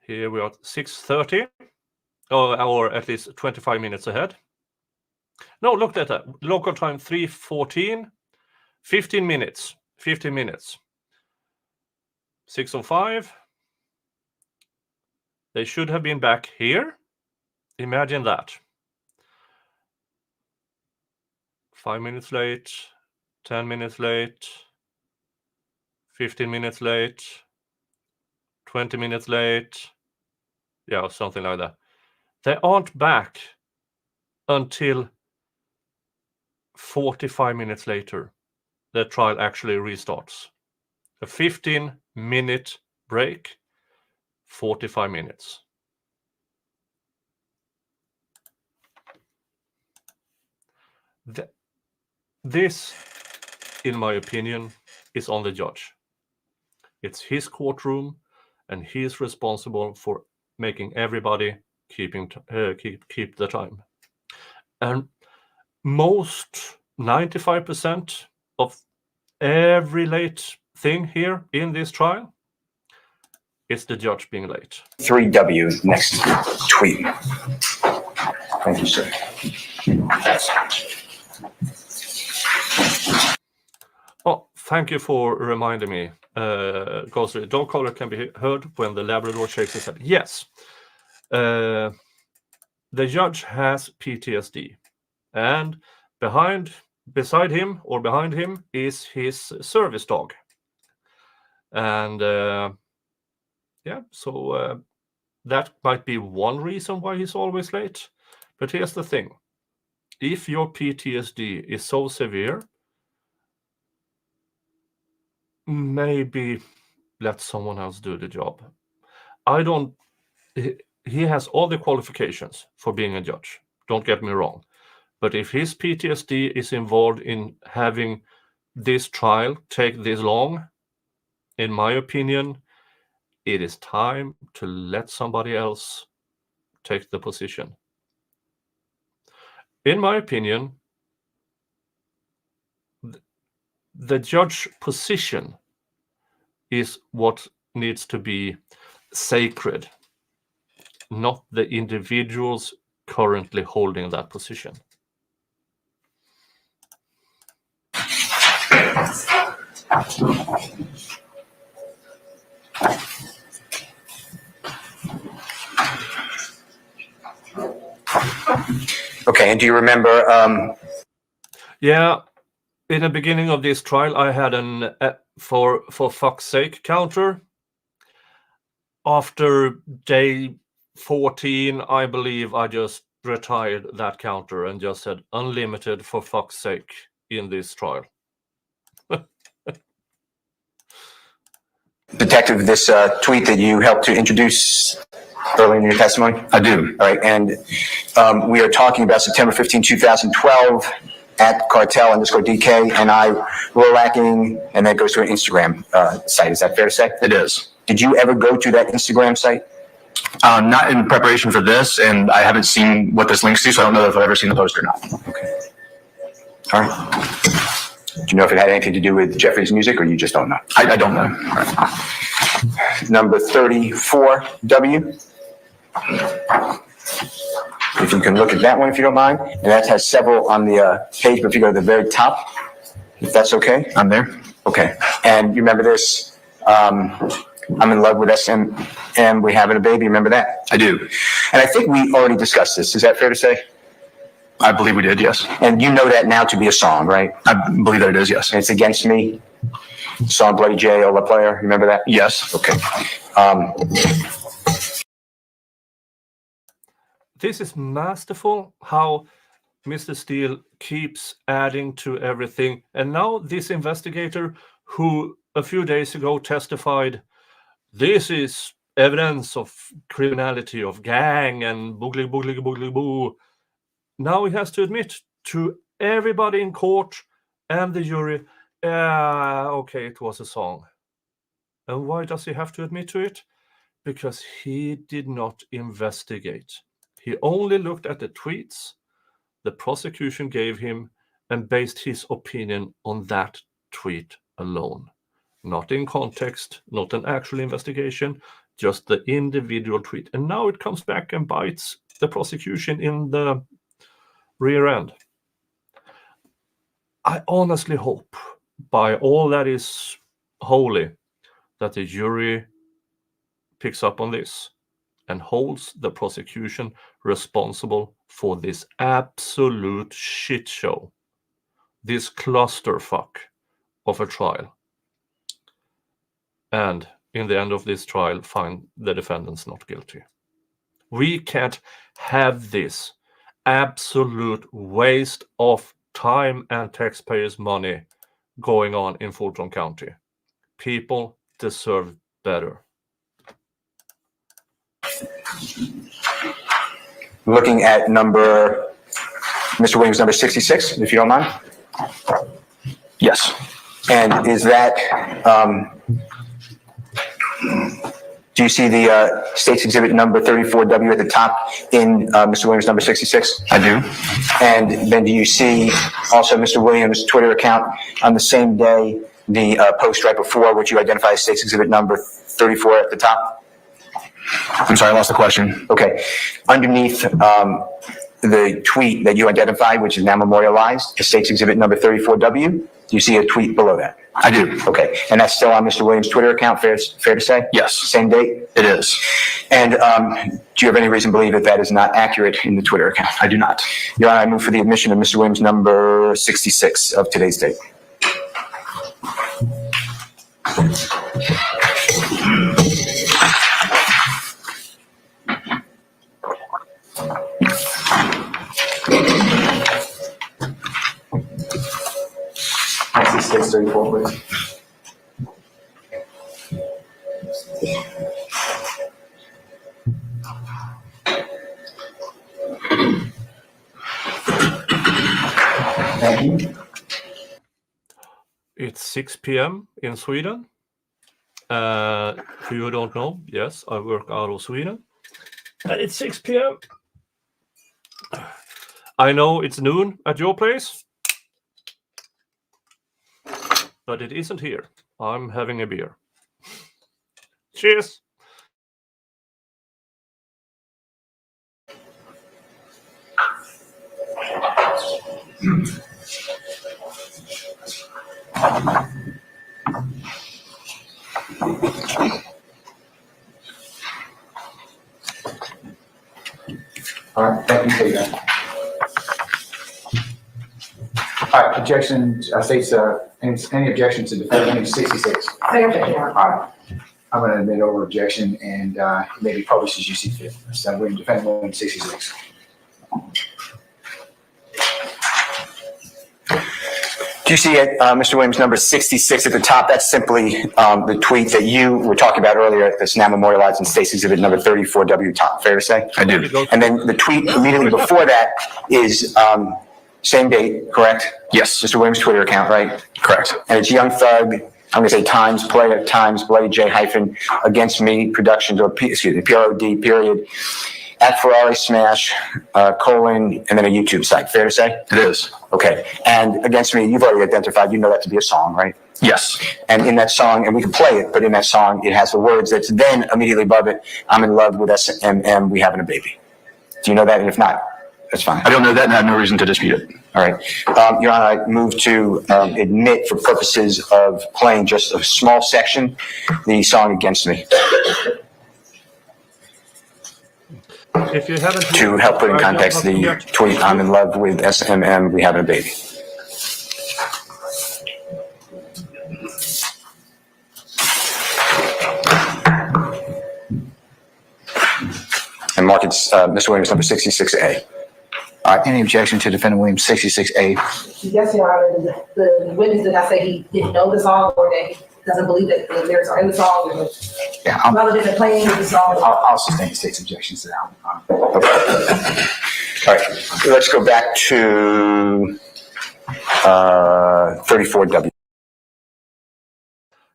Here we are at 6:30. Or at least 25 minutes ahead. No, look at that. Local time 3:14. 15 minutes. 15 minutes. 6:05. They should have been back here. Imagine that. 5 minutes late. 10 minutes late. 15 minutes late. 20 minutes late. Yeah, something like that. They aren't back until 45 minutes later. The trial actually restarts. A 15-minute break, 45 minutes. This, in my opinion, is on the judge. It's his courtroom, and he is responsible for making everybody keep the time. And most 95% of every late thing here in this trial is the judge being late. 3W, next tweet. Thank you, sir. Oh, thank you for reminding me. Because the dog collar can be heard when the Labrador shakes his head. Yes. The judge has PTSD, and beside him is his service dog. And so that might be one reason why he's always late. But here's the thing. If your PTSD is so severe, maybe let someone else do the job. He has all the qualifications for being a judge. Don't get me wrong. But if his PTSD is involved in having this trial take this long, in my opinion, it is time to let somebody else take the position. In my opinion, the judge position is what needs to be sacred, not the individuals currently holding that position. Okay, and do you remember? Yeah, in the beginning of this trial, I had an for fuck's sake counter. after day 14, I believe I just retired that counter and just said unlimited for fuck's sake in this trial. Detective, this tweet that you helped to introduce earlier in your testimony? I do. All right, and we are talking about September 15, 2012 at cartel_DK, and I were lacking, and that goes to an Instagram site. Is that fair to say? It is. Did you ever go to that Instagram site? Not in preparation for this, and I haven't seen what this links to, so I don't know if I've ever seen the post or not. Okay. All right. Do you know if it had anything to do with Jeffrey's music, or you just don't know? I don't know. All right. Number 34W. If you can look at that one, if you don't mind. And that has several on the page, but if you go to the very top, if that's okay. I'm there. Okay. And you remember this? I'm in love with SM and we're having a baby. Remember that? I do. And I think we already discussed this. Is that fair to say? I believe we did, yes. And you know that now to be a song, right? I believe that it is, yes. And it's Against Me. Song Bloody J, Ola Player. Remember that? Yes. Okay. This is masterful how Mr. Steele keeps adding to everything. And now this investigator who a few days ago testified, this is evidence of criminality, of gang and boogly, boogly, boogly, boo. Now he has to admit to everybody in court and the jury, okay, it was a song. And why does he have to admit to it? Because he did not investigate. He only looked at the tweets the prosecution gave him and based his opinion on that tweet alone. Not in context, not an actual investigation, just the individual tweet. And now it comes back and bites the prosecution in the rear end. I honestly hope, by all that is holy, that the jury picks up on this and holds the prosecution responsible for this absolute shit show, this clusterfuck of a trial. And in the end of this trial, find the defendants not guilty. We can't have this absolute waste of time and taxpayers' money going on in Fulton County. People deserve better. Looking at Mr. Williams, number 66, if you don't mind. Yes. And is that, do you see the State's Exhibit number 34W at the top in Mr. Williams, number 66? I do. And then do you see also Mr. Williams' Twitter account on the same day, the post right before, which you identify as State's Exhibit number 34 at the top? I'm sorry, I lost the question. Okay. Underneath the tweet that you identified, which is now memorialized, State's Exhibit number 34W, do you see a tweet below that? I do. Okay. And that's still on Mr. Williams' Twitter account, fair to say? Yes. Same date? It is. And do you have any reason to believe that that is not accurate in the Twitter account? I do not. Your Honor, I move for the admission of Mr. Williams' number 66 of today's date. State's 34, please. Thank you. It's 6 p.m. in Sweden. If you don't know, yes, I work out of Sweden. And it's 6 p.m. I know it's noon at your place, but it isn't here. I'm having a beer. Cheers. All right, thank you, Steve. All right, objection, states, any objection to defendant 66? I object, Your Honor. All right. I'm going to admit over objection and maybe publish as you see fit. So we're defending William 66. Do you see it, Mr. Williams, number 66 at the top? That's simply the tweet that you were talking about earlier that's now memorialized in State's Exhibit number 34W top. Fair to say? I do. And then the tweet immediately before that is same date, correct? Yes. Mr. Williams' Twitter account, right? Correct. And it's Young Thug, I'm going to say Times Player, Times Bloody J hyphen Against Me Productions, or PROD period, at Ferrari Smash, colon, and then a YouTube site. Fair to say? It is. Okay. And Against Me, you've already identified, you know that to be a song, right? Yes. And in that song, and we can play it, but in that song, it has the words that's then immediately above it, I'm in love with SMM, we having a baby. Do you know that? And if not, that's fine. I don't know that and I have no reason to dispute it. All right. Your Honor, I move to admit for purposes of playing just a small section, the song Against Me. If you haven't To help put in context the tweet, I'm in love with SMM, we having a baby. And mark it, Mr. Williams, number 66A. All right, any objection to defendant Williams 66A? Yes, Your Honor, the witness did not say he didn't know the song or that he doesn't believe that the lyrics are in the song. There's Yeah, a lot of different playing with the song. I'll sustain the state's objections to that one. All right, let's go back to 34W.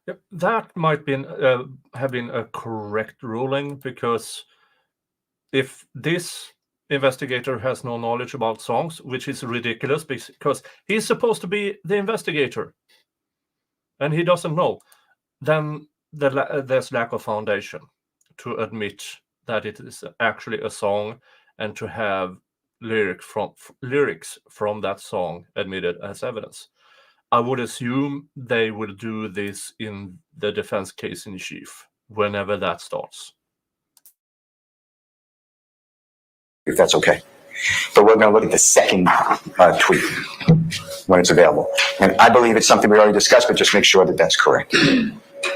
Yep, that might have been a correct ruling, because if this investigator has no knowledge about songs, which is ridiculous because he's supposed to be the investigator and he doesn't know, then there's lack of foundation to admit that it is actually a song and to have lyrics from that song admitted as evidence. I would assume they will do this in the defense case in chief whenever that starts. If that's okay. But we're going to look at the second tweet when it's available. And I believe it's something we already discussed, but just make sure that that's correct.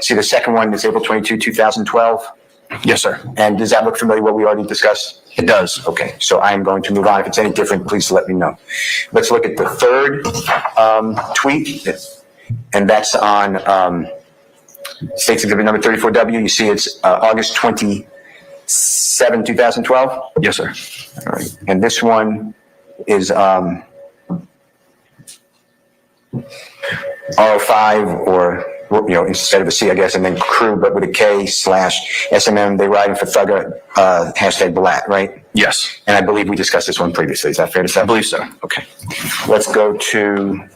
See, the second one is April 22, 2012. Yes, sir. And does that look familiar what we already discussed? It does. Okay, so I'm going to move on. If it's any different, please let me know. Let's look at the third tweet, and that's on State's Exhibit number 34W. You see it's August 27, 2012? Yes, sir. All right. And this one is R05, or, you know, instead of a C, I guess, and then crew, but with a K / SMM, they riding for Thug, hashtag Balat, right? Yes. And I believe we discussed this one previously. Is that fair to say? I believe so. Okay. Let's go to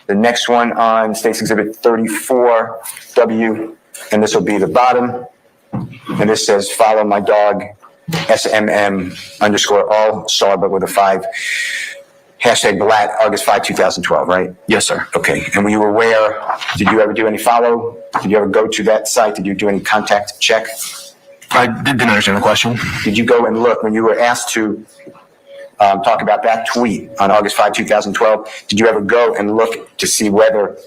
the next one on State's Exhibit 34W, and this will be the bottom. And this says, follow my dog, SMM _ all-star, but with a 5, hashtag Balat, August 5, 2012, right? Yes, sir. Okay. And were you aware, did you ever do any follow? Did you ever go to that site? Did you do any contact check? I didn't understand the question. Did you go and look when you were asked to talk about that tweet on August 5, 2012? Did you ever go and look to see whether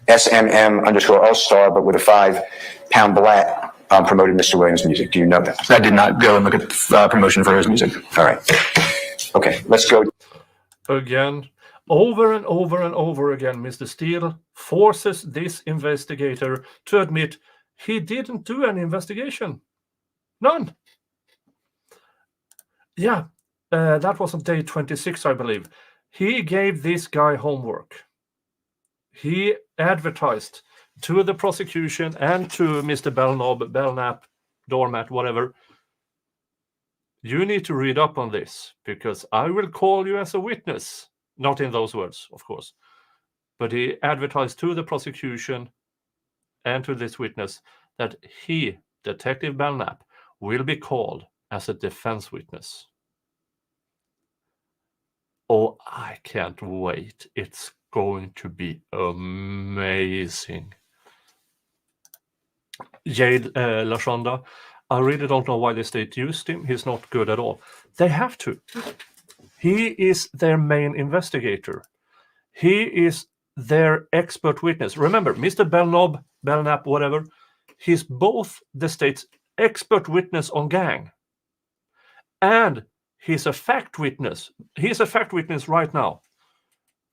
SMM _ all-star, but with a 5-pound Balat, promoted Mr. Williams' music? Do you know that? I did not go and look at the promotion for his music. All right. Okay, let's go. Again, over and over and over again, Mr. Steele forces this investigator to admit he didn't do any investigation. None. Yeah, that was on day 26, I believe. He gave this guy homework. He advertised to the prosecution and to Mr. Bellknap, doormat, whatever. You need to read up on this because I will call you as a witness. Not in those words, of course. But he advertised to the prosecution and to this witness that he, Detective Bellknap, will be called as a defense witness. Oh, I can't wait. It's going to be amazing. Jade Lashonda, I really don't know why the state used him. He's not good at all. They have to. He is their main investigator. He is their expert witness. Remember, Mr. Bellknap, whatever, he's both the state's expert witness on gang, and he's a fact witness. He's a fact witness right now.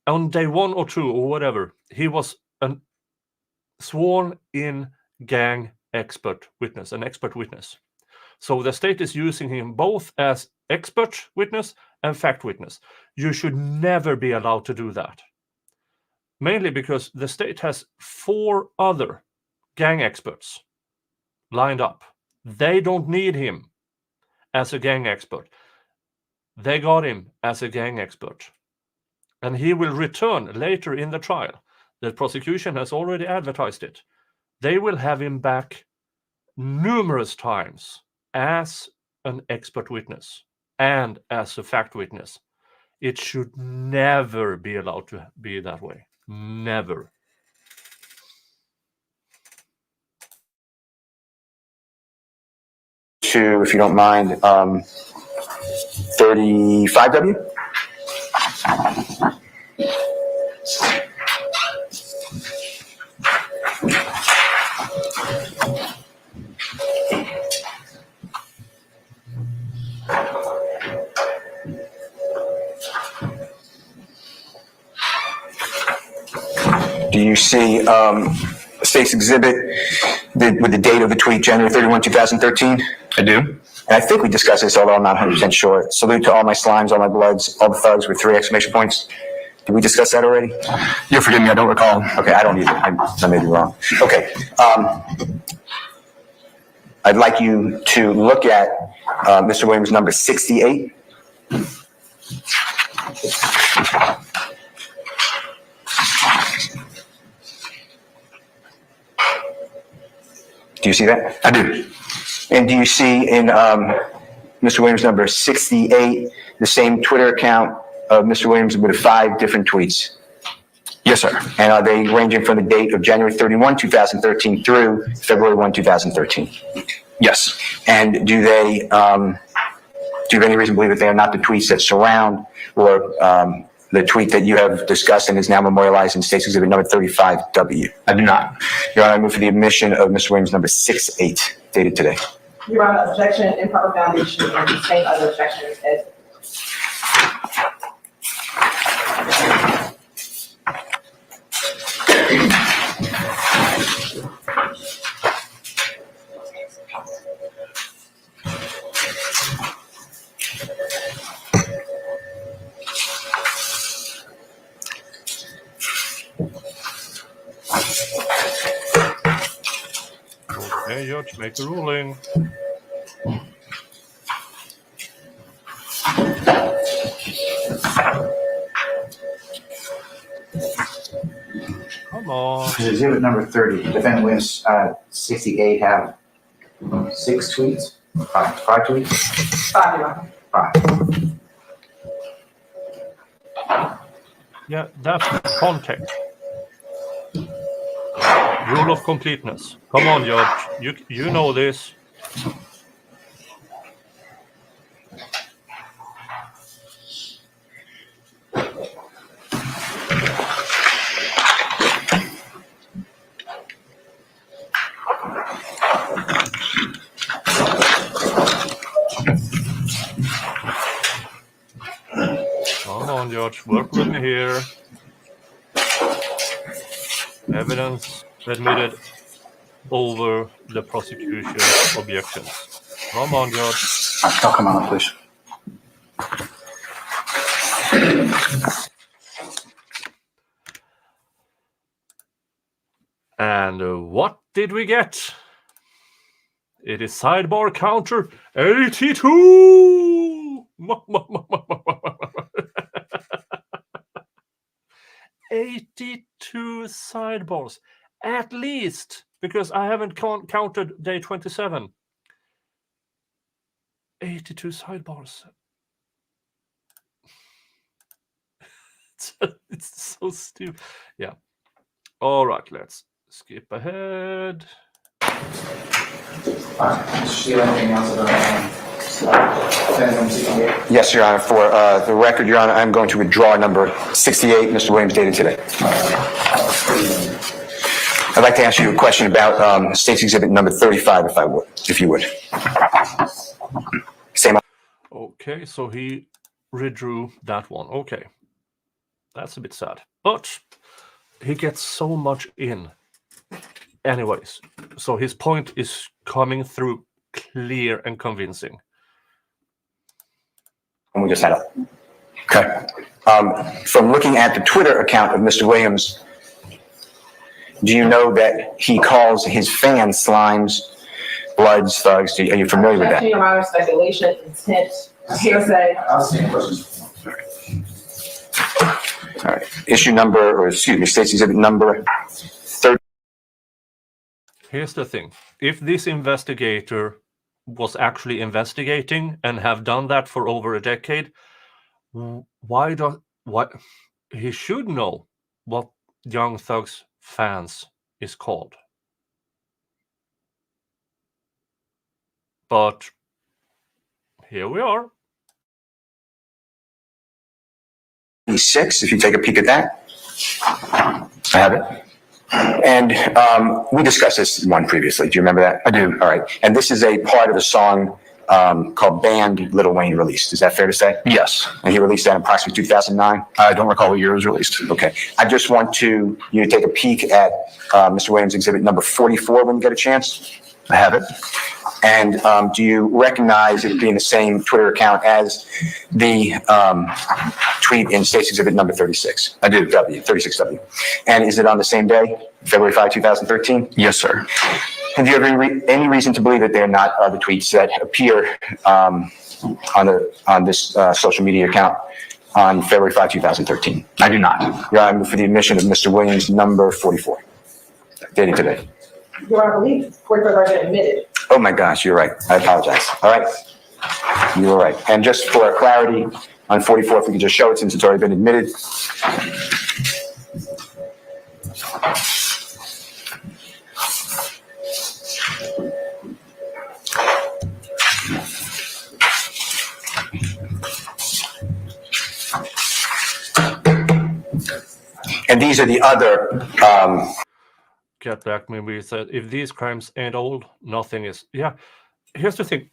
On day 1 or 2 or whatever, he was a sworn in gang expert witness, an expert witness. So the state is using him both as expert witness and fact witness. You should never be allowed to do that. Mainly because the state has 4 other gang experts lined up. They don't need him as a gang expert. They got him as a gang expert. And he will return later in the trial. The prosecution has already advertised it. They will have him back numerous times as an expert witness and as a fact witness. It should never be allowed to be that way. Never. To, if you don't mind, 35W. Do you see state's exhibit with the date of the tweet, January 31, 2013? I do. And I think we discussed this, although I'm not 100% sure. Salute to all my slimes, all my bloods, all the thugs with 3 exclamation points. Did we discuss that already? You forgive me, I don't recall. Okay, I don't either. I may be wrong. Okay. I'd like you to look at Mr. Williams' number 68. Do you see that? I do. And do you see in Mr. Williams' number 68 the same Twitter account of Mr. Williams with 5 different tweets? Yes, sir. And are they ranging from the date of January 31, 2013 through February 1, 2013? Yes. And do they, do you have any reason to believe that they are not the tweets that surround or the tweet that you have discussed and is now memorialized in State's Exhibit number 35W? I do not. Your Honor, I move for the admission of Mr. Williams' number 68, dated today. Your Honor, objection, improper foundation, and the same other objections as. Okay, Judge, make a ruling. Come on. Exhibit number 30, defendant Williams, 68 have 6 tweets? 5 tweets? 5, Your Honor. 5. Yeah, that's context. Rule of completeness. Come on, Judge. You know this. Come on, Judge. Work with me here. Evidence admitted over the prosecution's objections. Come on, Judge. Oh, come on, please. And what did we get? It is sidebar counter 82! 82 sidebars. At least, because I haven't counted day 27. 82 sidebars. It's so stupid. Yeah. All right, let's skip ahead. Steele, anything else about Yes, Your Honor. For the record, Your Honor, I'm going to withdraw number 68, Mr. Williams, dated today. I'd like to ask you a question about State's Exhibit number 35, if you would. Same. Okay, so he redrew that one. Okay, that's a bit sad, but he gets so much in anyways. So his point is coming through clear and convincing. And we just had a... Okay. From looking at the Twitter account of Mr. Williams, do you know that he calls his fans slimes, bloods, thugs? Are you familiar with that? Your Honor, speculation, intent, hearsay. All right. State's Exhibit number 30. Here's the thing. If this investigator was actually investigating and have done that for over a decade, why he should know what Young Thug's fans is called. But here we are. 6, if you take a peek at that. I have it. And we discussed this one previously. Do you remember that? I do. All right. And this is a part of a song called Banned Lil Wayne released. Is that fair to say? Yes. And he released that in approximately 2009? I don't recall what year it was released. Okay. I just want you to take a peek at Mr. Williams' exhibit number 44 when you get a chance. I have it. And do you recognize it being the same Twitter account as the tweet in State's Exhibit number 36? I do. 36W. And is it on the same day, February 5, 2013? Yes, sir. And do you have any reason to believe that they're not other tweets that appear on this social media account on February 5, 2013? I do not. Your Honor, I move for the admission of Mr. Williams, number 44, dated today. Your Honor, I believe 44 are admitted. Oh my gosh, you're right. I apologize. All right. You were right. And just for clarity on 44, if we could just show it since it's already been admitted. And these are the other Get back when we said if these crimes ain't old, nothing is. Yeah, here's the thing.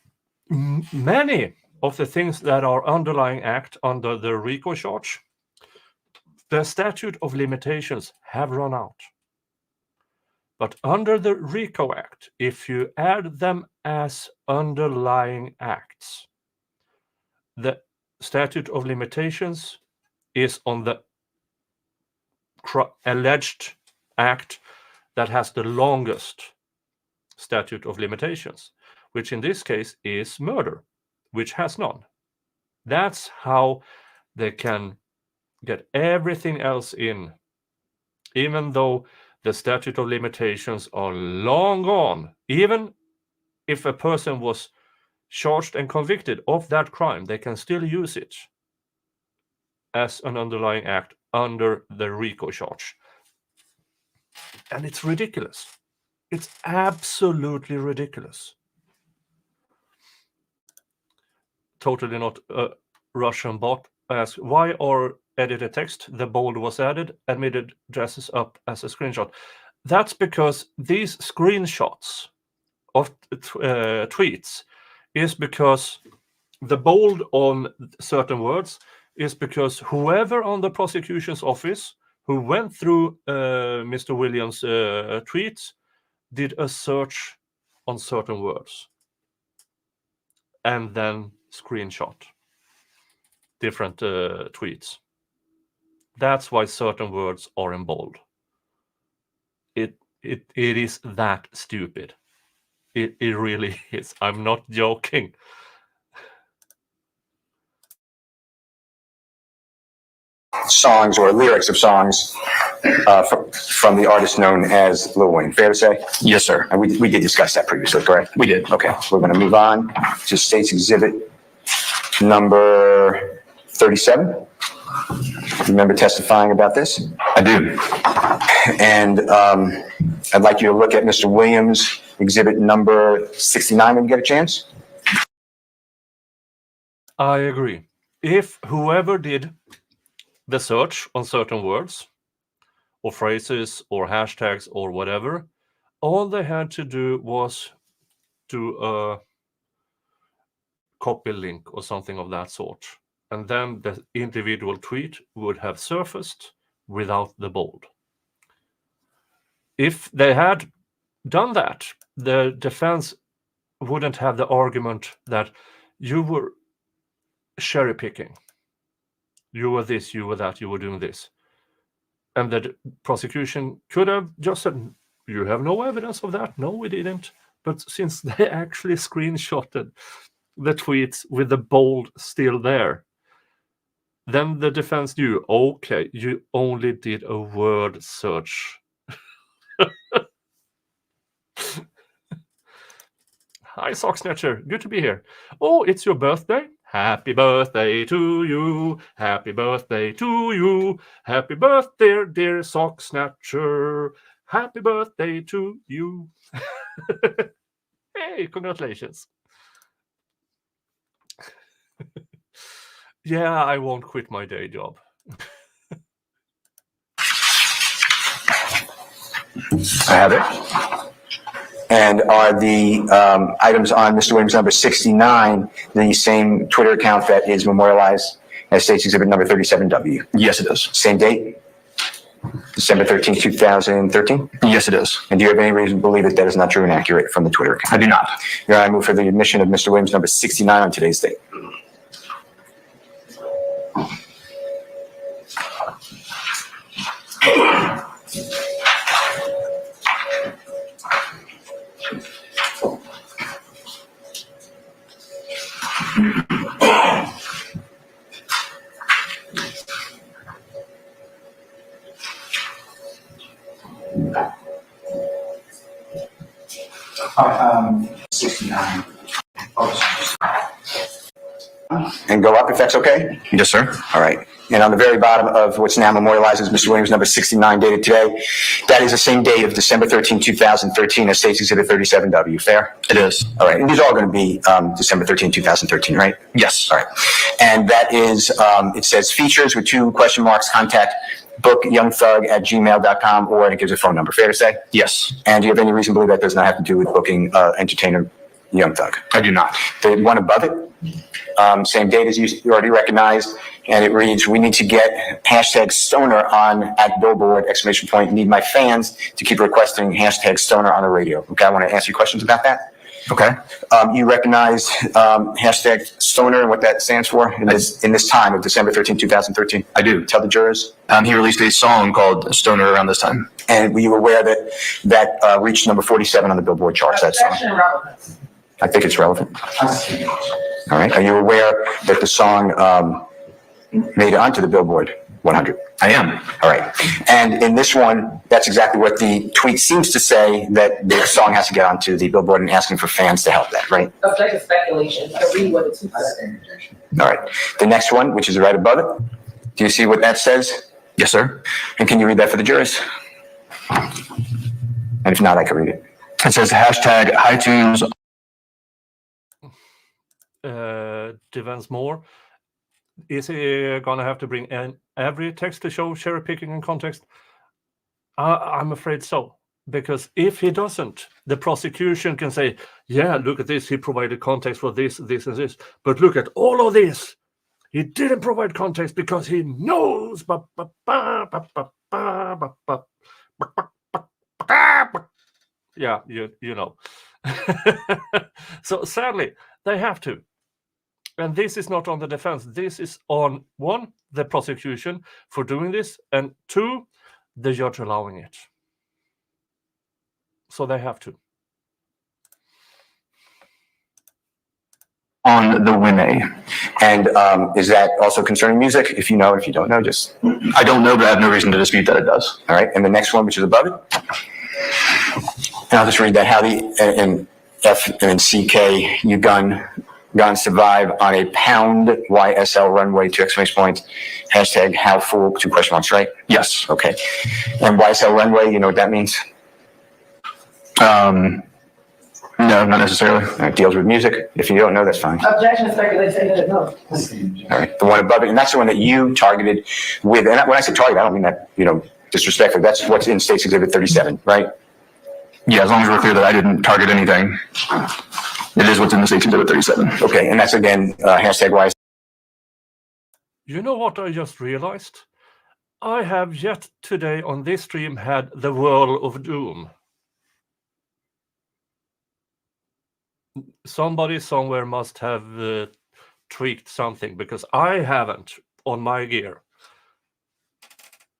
Many of the things that are underlying act under the RICO charge, the statute of limitations have run out. But under the RICO Act, if you add them as underlying acts, the statute of limitations is on the alleged act that has the longest statute of limitations, which in this case is murder, which has none. That's how they can get everything else in, even though the statute of limitations are long gone. Even if a person was charged and convicted of that crime, they can still use it as an underlying act under the RICO charge. And it's ridiculous. It's absolutely ridiculous. Totally not a Russian bot. Ask why are edited text, the bold was added, admitted dresses up as a screenshot. That's because these screenshots of tweets is because the bold on certain words is because whoever on the prosecution's office who went through Mr. Williams' tweets did a search on certain words and then screenshot different tweets. That's why certain words are in bold. It is that stupid. It really is. I'm not joking. Songs or lyrics of songs from the artist known as Lil Wayne. Fair to say? Yes, sir. And we did discuss that previously, correct? We did. Okay, we're going to move on to State's Exhibit number 37. Remember testifying about this? I do. And I'd like you to look at Mr. Williams' Exhibit number 69 when you get a chance. I agree. If whoever did the search on certain words or phrases or hashtags or whatever, all they had to do was do a copy link or something of that sort. And then the individual tweet would have surfaced without the bold. If they had done that, the defense wouldn't have the argument that you were cherry picking. You were this, you were that, you were doing this. And the prosecution could have just said, you have no evidence of that. No, we didn't. But since they actually screenshotted the tweets with the bold still there, then the defense knew, okay, you only did a word search. Hi, Sock Snatcher. Good to be here. Oh, it's your birthday? Happy birthday to you. Happy birthday to you. Happy birthday, dear Sock Snatcher. Happy birthday to you. Hey, congratulations. Yeah, I won't quit my day job. I have it. And are the items on Mr. Williams number 69 the same Twitter account that is memorialized as State's Exhibit number 37W? Yes, it is. Same date? December 13th, 2013? Yes, it is. And do you have any reason to believe that that is not true and accurate from the Twitter account? I do not. Your Honor, I move for the admission of Mr. Williams number 69 on today's date. All right, 69. And go up if that's okay? Yes, sir. All right. And on the very bottom of what's now memorialized as Mr. Williams number 69 dated today, that is the same date of December 13, 2013 as State's Exhibit 37W. Fair? It is. All right. And these are all going to be December 13, 2013, right? Yes. All right. And that is, it says features with 2 question marks, contact bookyoungthug@gmail.com, or it gives a phone number. Fair to say? Yes. And do you have any reason to believe that does not have to do with booking entertainer Young Thug? I do not. The one above it, same date as you already recognized, and it reads, we need to get hashtag stoner on at Billboard, ! Need my fans to keep requesting hashtag stoner on the radio. Okay, I want to answer your questions about that. Okay. You recognize hashtag stoner and what that stands for in this time of December 13, 2013? I do. Tell the jurors. He released a song called Stoner around this time. And were you aware that reached number 47 on the Billboard charts, that song? I think it's relevant. All right. Are you aware that the song made it onto the Billboard 100? I am. All right. And in this one, that's exactly what the tweet seems to say, that the song has to get onto the Billboard and asking for fans to help that, right? Objective speculation. I read what the tweet said. All right. The next one, which is right above it, do you see what that says? Yes, sir. And can you read that for the jurors? And if not, I can read it. It says hashtag iTunes. Defense more. Is he gonna have to bring in every text to show cherry picking and context? I'm afraid so, because if he doesn't, the prosecution can say, yeah, look at this, he provided context for this, this, and this, but look at all of this. He didn't provide context because he knows. Yeah, you know. So sadly, they have to. And this is not on the defense. This is on, 1, the prosecution for doing this, and 2, the judge allowing it. So they have to. On the Winnie. And is that also concerning music? If you know, if you don't know, just... I don't know, but I have no reason to dispute that it does. All right. And the next one, which is above it. And I'll just read that. How the and F and CK, you guns survive on a pound YSL runway to ! Hashtag how full, 2 question marks, right? Yes. Okay. And YSL runway, you know what that means? No, not necessarily. It deals with music. If you don't know, that's fine. Objection, circulated, no. All right, the one above it, and that's the one that you targeted with, and when I say target, I don't mean that, disrespectfully. That's what's in State's Exhibit 37, right? Yeah, as long as we're clear that I didn't target anything. It is what's in the State's Exhibit 37. Okay, and that's again, hashtag why. You know what I just realized? I have yet today on this stream had the Whirl of Doom. Somebody somewhere must have tweaked something, because I haven't on my gear.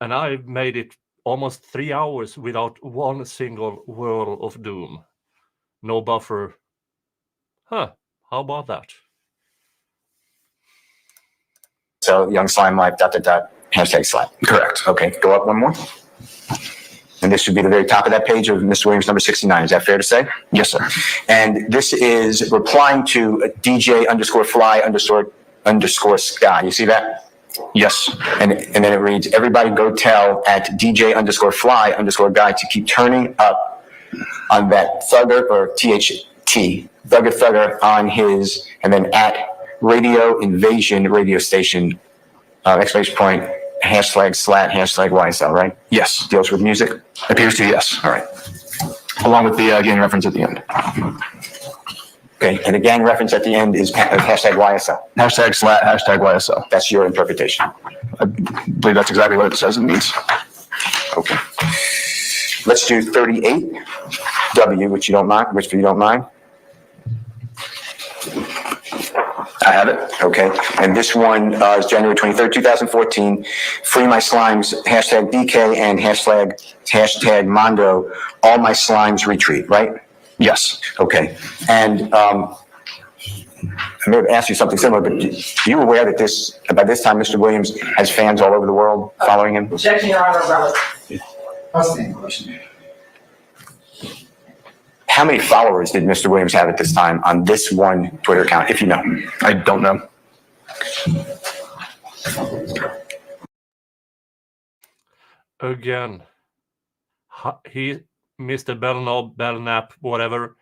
And I made it almost 3 hours without one single Whirl of Doom. No buffer. Huh, how about that? So young slime life, ... hashtag slime. Correct. Okay, go up one more. And this should be the very top of that page of Mr. Williams number 69. Is that fair to say? Yes, sir. And this is replying to DJ_fly_sky. You see that? Yes. And then it reads, everybody go tell at DJ_fly_guy to keep turning up on that thugger, or THT, thugger on his, and then at Radio Invasion radio station, exclamation point, #slat, #YSL, right? Yes. Deals with music? Appears to, yes. All right. Along with the gang reference at the end. Okay, and the gang reference at the end is #YSL. #slat, #YSL. That's your interpretation. I believe that's exactly what it says it means. Okay. Let's do 38W, which you don't mind. I have it. Okay, and this one is January 23rd, 2014. Free my slimes, #DK and hashtag Mondo. All my slimes retreat, right? Yes. Okay, and I may have asked you something similar, but are you aware that by this time, Mr. Williams has fans all over the world following him? Objection, Your Honor, relevant. Outstanding question. How many followers did Mr. Williams have at this time on this one Twitter account, if you know? I don't know. Again, Mr. Bellknap, whatever,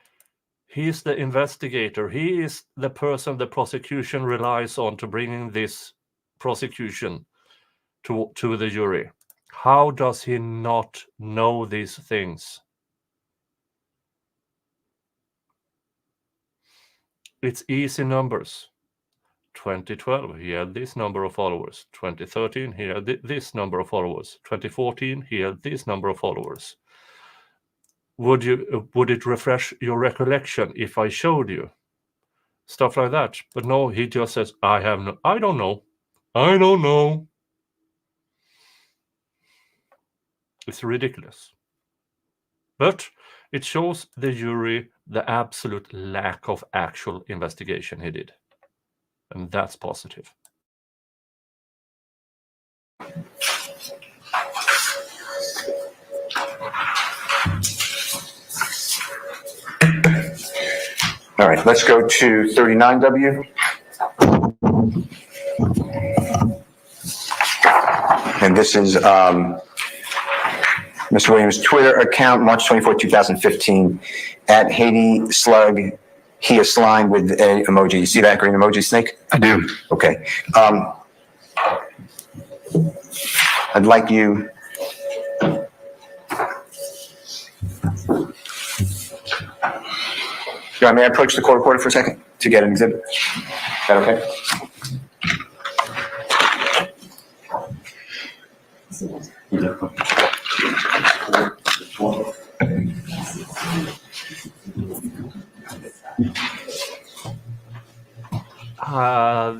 he's the investigator. He is the person the prosecution relies on to bringing this prosecution to the jury. How does he not know these things? It's easy numbers. 2012, he had this number of followers. 2013, he had this number of followers. 2014, he had this number of followers. Would it refresh your recollection if I showed you? Stuff like that. But no, he just says, I don't know. I don't know. It's ridiculous. But it shows the jury the absolute lack of actual investigation he did. And that's positive. All right, let's go to 39W. And this is Mr. Williams' Twitter account, March 24, 2015, at Haiti Slug, he is slime with a emoji. You see that green emoji, Snake? I do. Okay. I'd like you. May I approach the court reporter for a second to get an exhibit? Is that okay?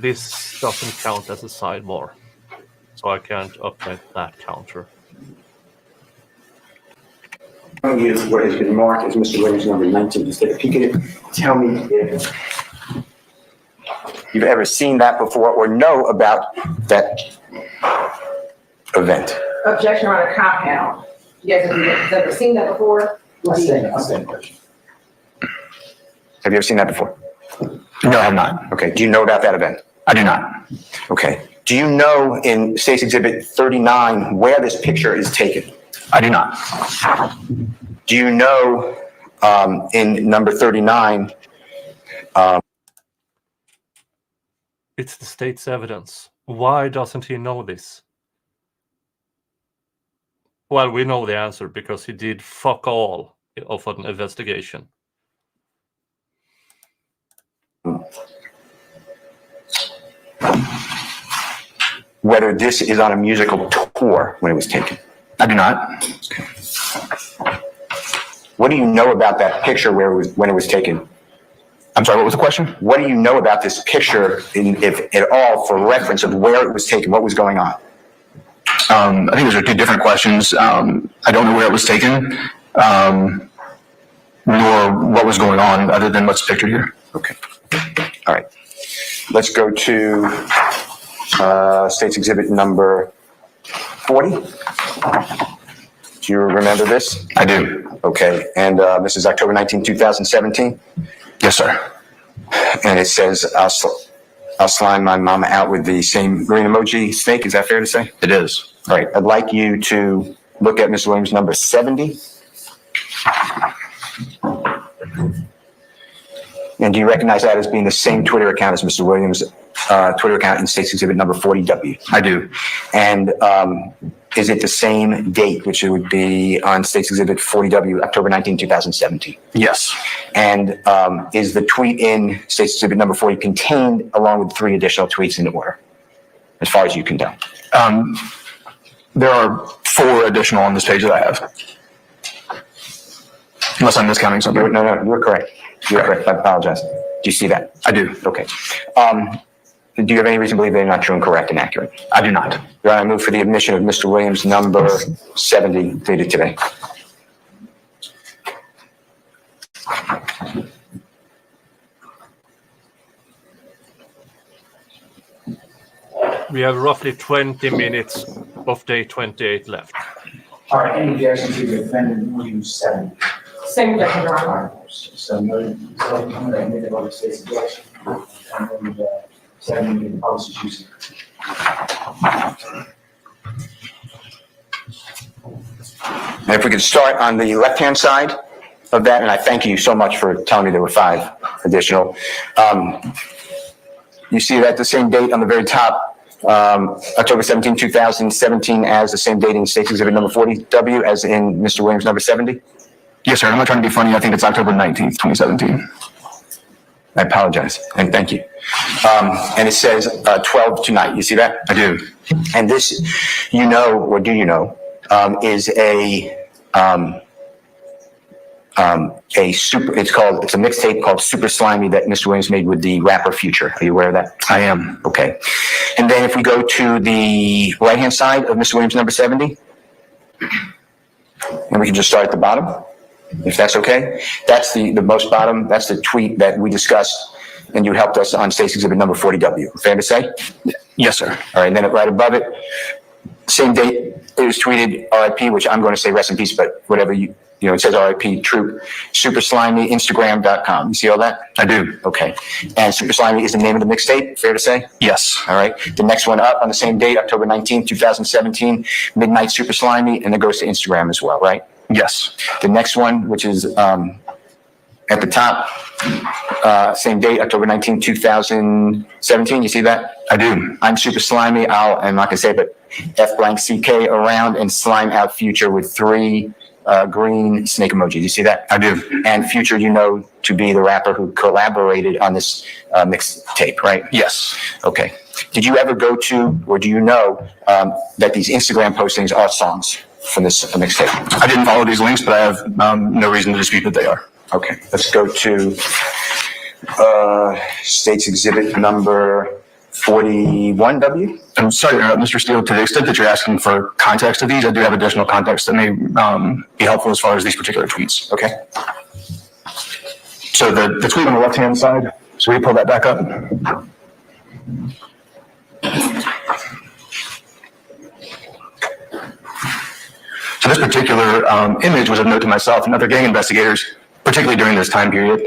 This doesn't count as a sidebar, so I can't update that counter. What has been marked as Mr. Williams number 19. Just take a peek at it. Tell me if you've ever seen that before or know about that event. Objection on a compound. You guys have ever seen that before? Outstanding question. Have you ever seen that before? No, I have not. Okay. Do you know about that event? I do not. Okay. Do you know in State's Exhibit 39 where this picture is taken? I do not. Do you know in number 39, It's the state's evidence. Why doesn't he know this? Well, we know the answer because he did fuck all of an investigation. whether this is on a musical tour when it was taken. I do not. Okay. What do you know about that picture when it was taken? I'm sorry, what was the question? What do you know about this picture, if at all, for reference of where it was taken, what was going on? I think those are two different questions. I don't know where it was taken, nor what was going on other than what's pictured here. Okay. All right. Let's go to State's Exhibit number 40. Do you remember this? I do. Okay. And this is October 19, 2017? Yes, sir. And it says, I'll slime my mama out with the same green emoji snake. Is that fair to say? It is. All right. I'd like you to look at Ms. Williams number 70. And do you recognize that as being the same Twitter account as Mr. Williams' Twitter account in State's Exhibit number 40W? I do. And is it the same date, which it would be on State's Exhibit 40W, October 19, 2017? Yes. And is the tweet in State's Exhibit number 40 contained along with 3 additional tweets in order, as far as you can tell? There are 4 additional on this page that I have. Unless I'm miscounting something. No, you're correct. You're correct. I apologize. Do you see that? I do. Okay. Do you have any reason to believe they're not true and correct and accurate? I do not. Your Honor, I move for the admission of Mr. Williams number 70 dated today. We have roughly 20 minutes of day 28 left. All right, any objection to the defendant Williams 70? Same objection, Your Honor. So no, I'm going to admit the state's objection. I'm going to 70 in the policy choosing. And if we could start on the left-hand side of that, and I thank you so much for telling me there were 5 additional. You see that the same date on the very top, October 17, 2017, as the same date in State's Exhibit number 40W as in Mr. Williams number 70? Yes, sir. I'm not trying to be funny. I think it's October 19th, 2017. I apologize, and thank you. And it says 12 tonight. You see that? I do. And this, you know, or do you know, is it's a mixtape called Super Slimy that Mr. Williams made with the rapper Future. Are you aware of that? I am. Okay. And then if we go to the right-hand side of Mr. Williams number 70, and we can just start at the bottom, if that's okay. That's the most bottom. That's the tweet that we discussed, and you helped us on State's Exhibit number 40W. Fair to say? Yes, sir. All right. And then right above it, same date, it was tweeted RIP, which I'm going to say rest in peace, but whatever it says RIP Troop, Super Slimy, Instagram.com. You see all that? I do. Okay. And Super Slimy is the name of the mixtape, fair to say? Yes. All right. The next one up on the same date, October 19th, 2017, Midnight Super Slimy, and it goes to Instagram as well, right? Yes. The next one, which is at the top, same date, October 19th, 2017. You see that? I do. I'm Super Slimy. I'm not going to say it, but F_CK around and slime out Future with 3 green snake emojis. You see that? I do. And Future, to be the rapper who collaborated on this mixtape, right? Yes. Okay. Did you ever go to, or do you know that these Instagram postings are songs from this mixtape? I didn't follow these links, but I have no reason to dispute that they are. Okay. Let's go to State's Exhibit number 41W. I'm sorry to interrupt, Mr. Steele. To the extent that you're asking for context of these, I do have additional context that may be helpful as far as these particular tweets. Okay. So the tweet on the left-hand side, so we pull that back up. So this particular image was of note to myself and other gang investigators, particularly during this time period.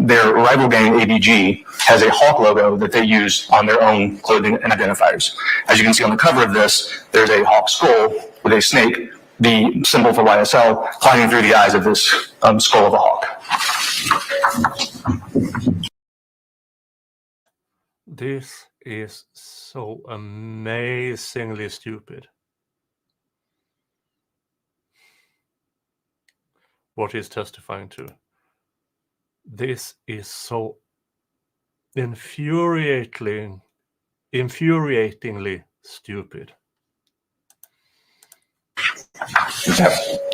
Their rival gang, ABG, has a hawk logo that they use on their own clothing and identifiers. As you can see on the cover of this, there's a hawk skull with a snake the symbol for YSL climbing through the eyes of this skull of a hawk. This is so amazingly stupid. What he's testifying to. This is so infuriatingly stupid.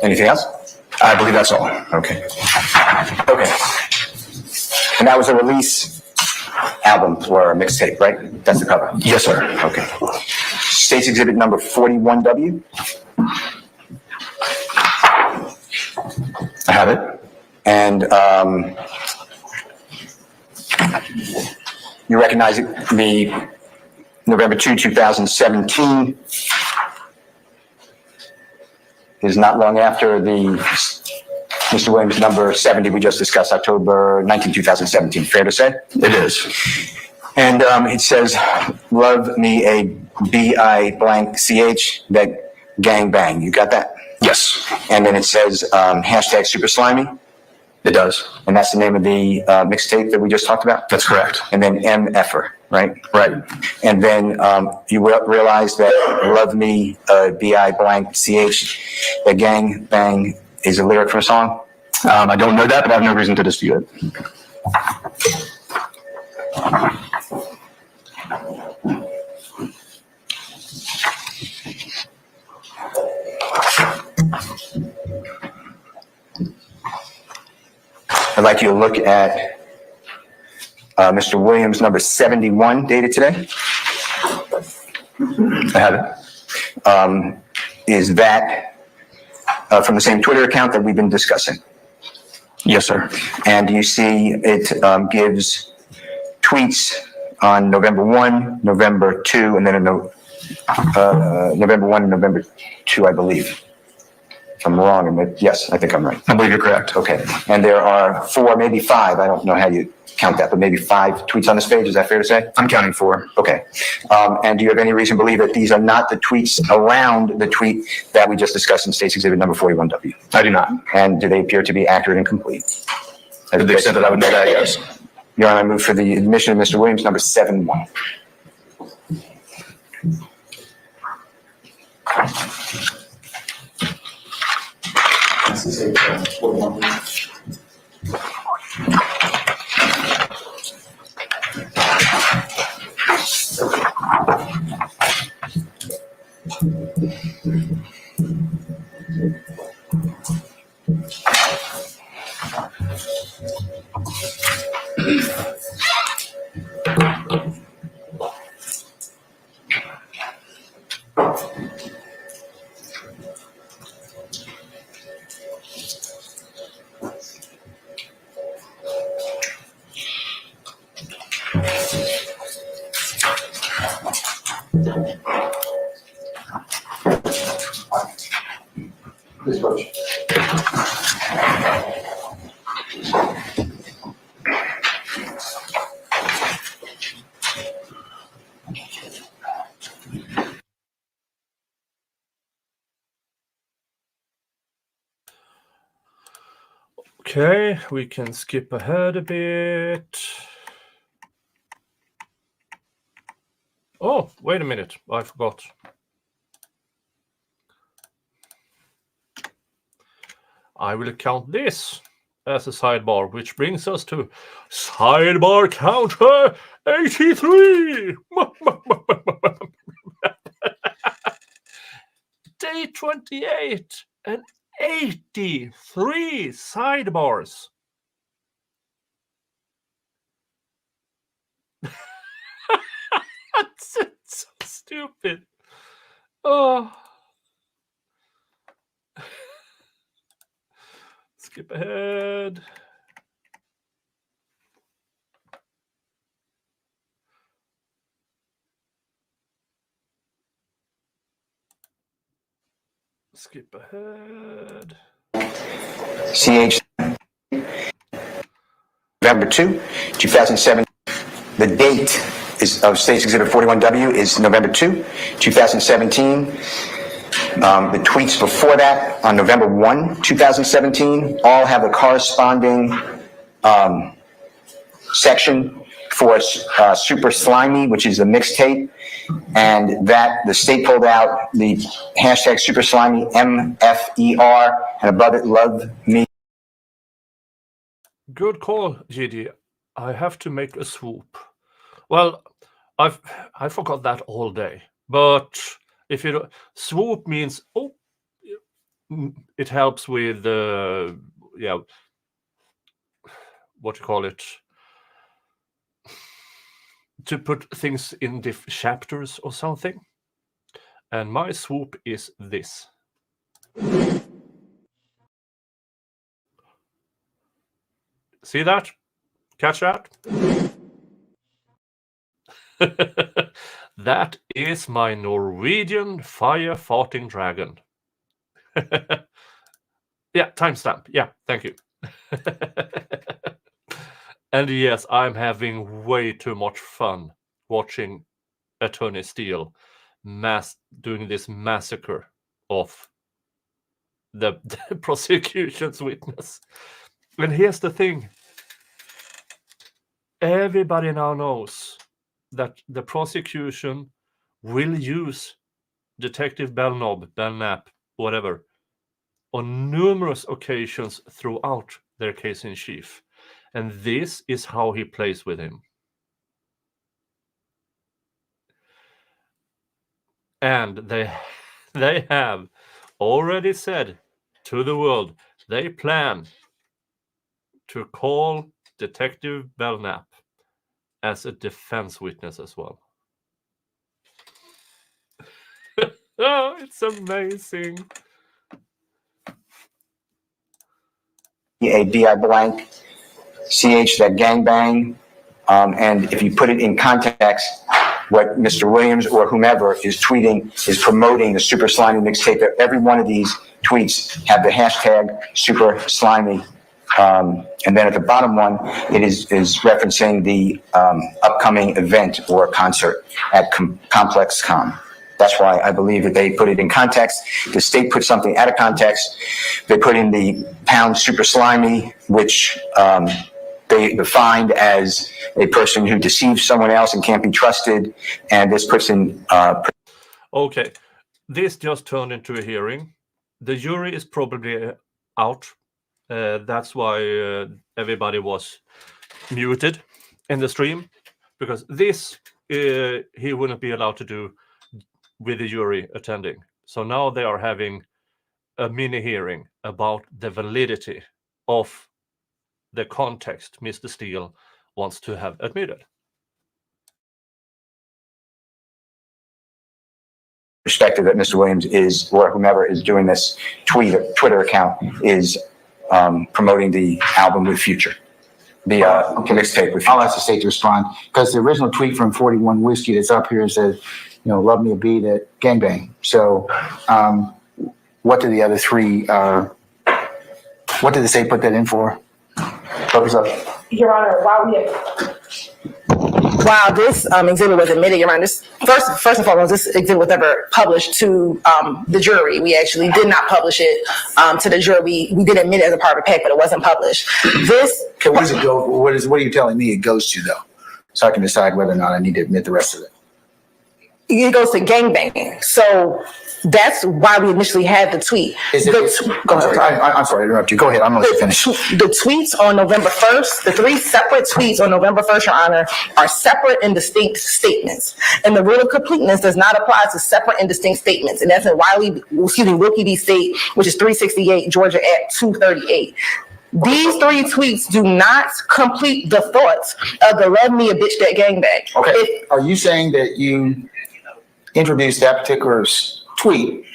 Anything else? I believe that's all. Okay. Okay. And that was a release album or a mixtape, right? That's the cover. Yes, sir. Okay. State's Exhibit number 41W. I have it. And you recognize it, the November 2, 2017 is not long after the Mr. Williams number 70 we just discussed, October 19, 2017. Fair to say? It is. And it says, love me a B-I-blank-C-H, that gang bang. You got that? Yes, And then it says hashtag super slimy. it does. And that's the name of the mixtape that we just talked about? That's correct. And then MFer, right? Right. And then you realize that love me, B-I-blank-C-H, the gang bang is a lyric from a song? I don't know that, but I have no reason to dispute it. I'd like you to look at Mr. Williams number 71 dated today. I have it. Is that from the same Twitter account that we've been discussing? Yes, sir. And you see it gives tweets on November 1, November 2, and then November 1 and November 2, I believe. If I'm wrong, yes, I think I'm right. I believe you're correct. Okay. And there are 4, maybe 5, I don't know how you count that, but maybe 5 tweets on this page. Is that fair to say? I'm counting 4. Okay. And do you have any reason to believe that these are not the tweets around the tweet that we just discussed in State's Exhibit number 41W? I do not. And do they appear to be accurate and complete? To the extent that I would know that, yes. Your Honor, I move for the admission of Mr. Williams, number 71. Please approach. Okay, we can skip ahead a bit. Oh, wait a minute. I forgot. I will count this as a sidebar, which brings us to sidebar counter 83. Day 28 and 83 sidebars. That's so stupid. Oh. Skip ahead. Skip ahead. CH November 2, 2007. The date is of State's Exhibit 41W is November 2, 2017. The tweets before that, on November 1, 2017, all have a corresponding section for Super Slimy, which is the mixtape, and that the state pulled out the hashtag Super Slimy, MFER, and above it, love me. Good call, GD. I have to make a swoop. Well, I forgot that all day. But if you swoop means it helps with what you call it, to put things in different chapters or something. And my swoop is this. See that? Catch that? That is my Norwegian fire-farting dragon. Yeah, timestamp. Yeah, thank you. And yes, I'm having way too much fun watching Attorney Steele doing this massacre of the prosecution's witness. And here's the thing. Everybody now knows that the prosecution will use Detective Bellknap, whatever, on numerous occasions throughout their case in chief. And this is how he plays with him. And they have already said to the world, they plan to call Detective Bellknap as a defense witness as well. Oh, it's amazing. A-B-I blank, C-H, that gangbang. And if you put it in context, what Mr. Williams or whomever is tweeting is promoting the Super Slimy mixtape. Every one of these tweets have the hashtag Super Slimy. And then at the bottom one, it is referencing the upcoming event or concert at Complex Com. That's why I believe that they put it in context. The state put something out of context. They put in the pound Super Slimy, which they defined as a person who deceives someone else and can't be trusted. And this puts in... Okay, this just turned into a hearing. The jury is probably out. That's why everybody was muted in the stream, because this he wouldn't be allowed to do with the jury attending. So now they are having a mini hearing about the validity of the context Mr. Steele wants to have admitted. Perspective that Mr. Williams is, or whomever is doing this Twitter account, is promoting the album with Future. The mixtape with Future. I'll ask the state to respond, because the original tweet from 41 Whiskey that's up here says, love me a beat at gangbang. So what did the other three, what did the state put that in for? Purpose of? Your Honor, While this exhibit was admitted, Your Honor, this, first and foremost, this exhibit was never published to the jury. We actually did not publish it to the jury. We did admit it as a part of the pack, but it wasn't published. This. Okay, what does it go? What are you telling me it goes to, though? So I can decide whether or not I need to admit the rest of it. It goes to gangbanging. So that's why we initially had the tweet. Go ahead. I'm sorry to interrupt you. Go ahead. I'm going to finish. The tweets on November 1st, the three separate tweets on November 1st, Your Honor, are separate and distinct statements. And the rule of completeness does not apply to separate and distinct statements. And that's in Wilkie v. State, which is 368 Georgia Act 238. These three tweets do not complete the thoughts of the love me a bitch that gangbang. Okay. Are you saying that you introduced that particular tweet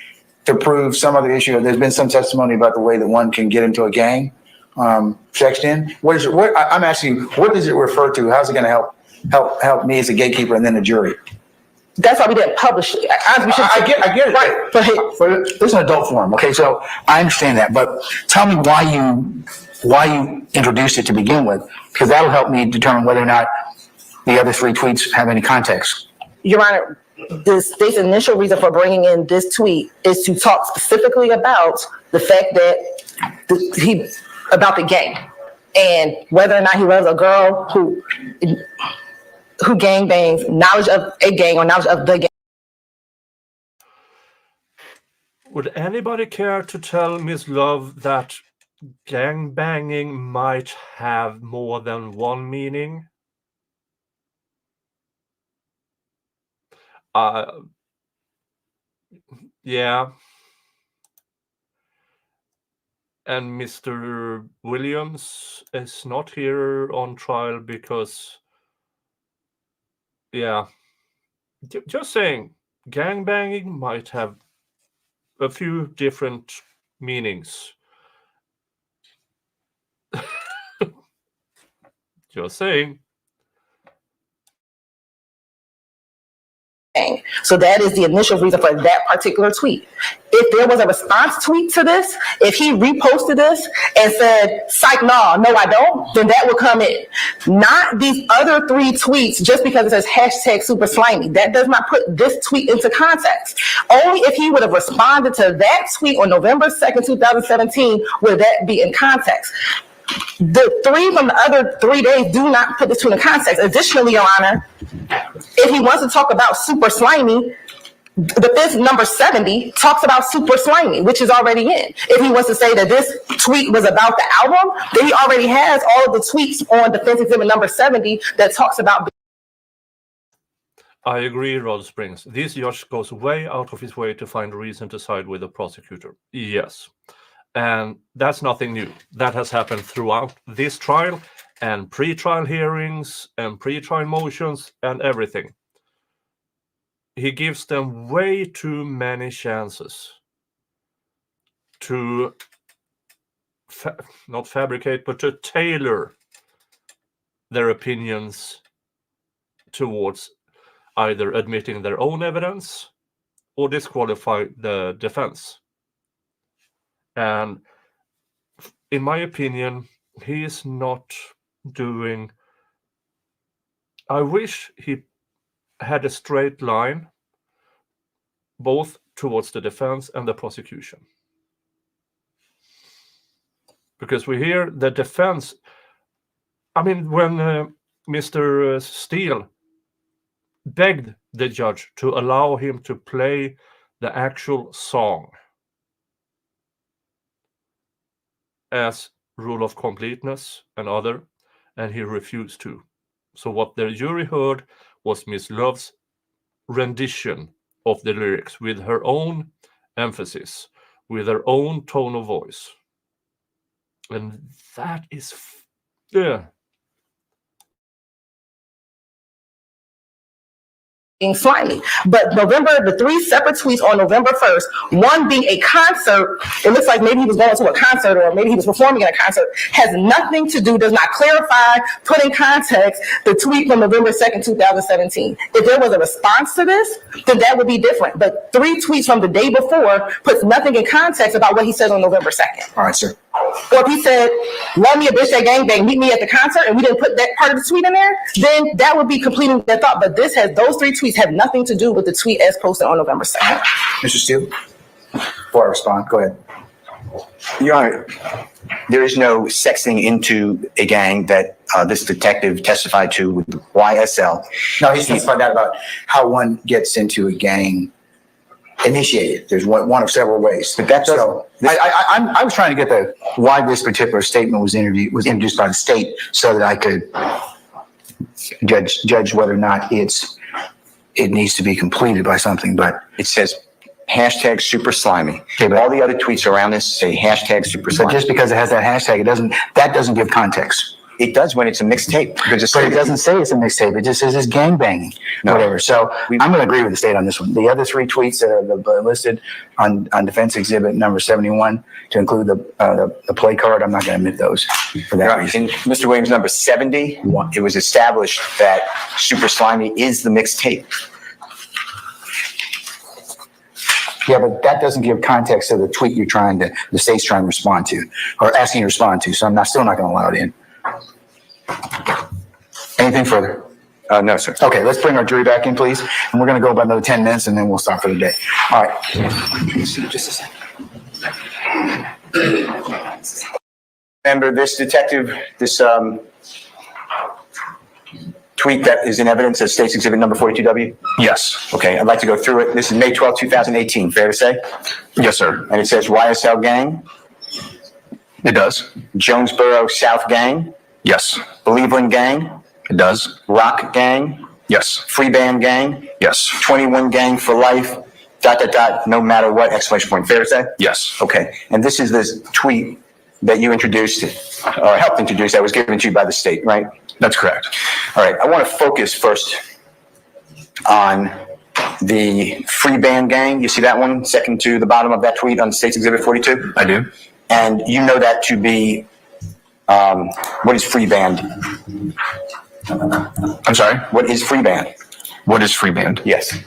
to prove some other issue? There's been some testimony about the way that one can get into a gang sex in. I'm asking, what does it refer to? How's it going to help me as a gatekeeper and then the jury? That's why we didn't publish it. I get it. Right. But this is an adult forum. Okay, so I understand that, but tell me why you introduced it to begin with, because that'll help me determine whether or not the other three tweets have any context. Your Honor, the state's initial reason for bringing in this tweet is to talk specifically about the fact that about the gang and whether or not he loves a girl who gangbangs, knowledge of a gang or knowledge of the gang. Would anybody care to tell Ms. Love that gangbanging might have more than one meaning? Yeah. And Mr. Williams is not here on trial because, yeah, just saying, gangbanging might have a few different meanings. Just saying. So that is the initial reason for that particular tweet. If there was a response tweet to this, if he reposted this and said, psych, no, I don't, then that would come in. Not these other 3 tweets just because it says hashtag super slimy. That does not put this tweet into context. Only if he would have responded to that tweet on November 2nd, 2017, would that be in context. The 3 from the other 3 days do not put this tweet in context. Additionally, Your Honor, if he wants to talk about super slimy, the fifth number 70 talks about super slimy, which is already in. If he wants to say that this tweet was about the album, then he already has all of the tweets on defense exhibit number 70 that talks about. I agree, Rod Springs. This judge goes way out of his way to find reason to side with the prosecutor. Yes. And that's nothing new. That has happened throughout this trial and pre-trial hearings and pre-trial motions and everything. He gives them way too many chances to not fabricate, but to tailor their opinions towards either admitting their own evidence or disqualify the defense. And in my opinion, he is not doing. I wish he had a straight line both towards the defense and the prosecution. Because we hear the defense. I mean, when Mr. Steele begged the judge to allow him to play the actual song as rule of completeness and other, and he refused to. So what the jury heard was Miss Love's rendition of the lyrics with her own emphasis, with her own tone of voice. And that is, slimy. But the 3 separate tweets on November 1st, one being a concert, it looks like maybe he was going to a concert or maybe he was performing in a concert, has nothing to do, does not clarify, put in context the tweet from November 2nd, 2017. If there was a response to this, then that would be different. But 3 tweets from the day before puts nothing in context about what he said on November 2nd. All right, sir. Or if he said, love me a bitch that gangbang, meet me at the concert, and we didn't put that part of the tweet in there, then that would be completing that thought. But those 3 tweets have nothing to do with the tweet as posted on November 2nd. Mr. Steele, before I respond, go ahead. Your Honor, there is no sexting into a gang that this detective testified to with YSL. No, he's testified that about how one gets into a gang initiated. There's one of several ways. But that's so. I was trying to get why this particular statement was introduced by the state so that I could judge whether or not it needs to be completed by something. But it says hashtag super slimy. Okay, but all the other tweets around this say hashtag super slimy. But just because it has that hashtag, that doesn't give context. It does when it's a mixtape. But it doesn't say it's a mixtape. It just says it's gangbanging, whatever. So I'm going to agree with the state on this one. The other 3 tweets that are listed on defense exhibit number 71 to include the play card, I'm not going to admit those for that reason. In Mr. Williams, number 70, it was established that Super Slimy is the mixtape. Yeah, but that doesn't give context to the tweet the state's trying to respond to or asking you to respond to. So I'm still not going to allow it in. Anything further? No, sir. Okay, let's bring our jury back in, please. And we're going to go about another 10 minutes and then we'll stop for the day. All right. Just a second. Remember this detective, this tweet that is in evidence as State's Exhibit number 42W? Yes. Okay, I'd like to go through it. This is May 12, 2018, fair to say? Yes, sir. And it says YSL Gang, It does. Jonesboro South Gang, Yes. Believeland Gang, It does. Rock Gang, Yes. Free Band Gang, Yes. 21 Gang for life, ... no matter what, exclamation point. Fair to say? Yes. Okay, and this is this tweet that you introduced, or helped introduce, that was given to you by the state, right? That's correct. All right, I want to focus first on the Free Band Gang. You see that one, second to the bottom of that tweet on State's Exhibit 42? I do. And you know that to be, what is Free Band? I'm sorry. What is Free Band? What is Free Band? Yes.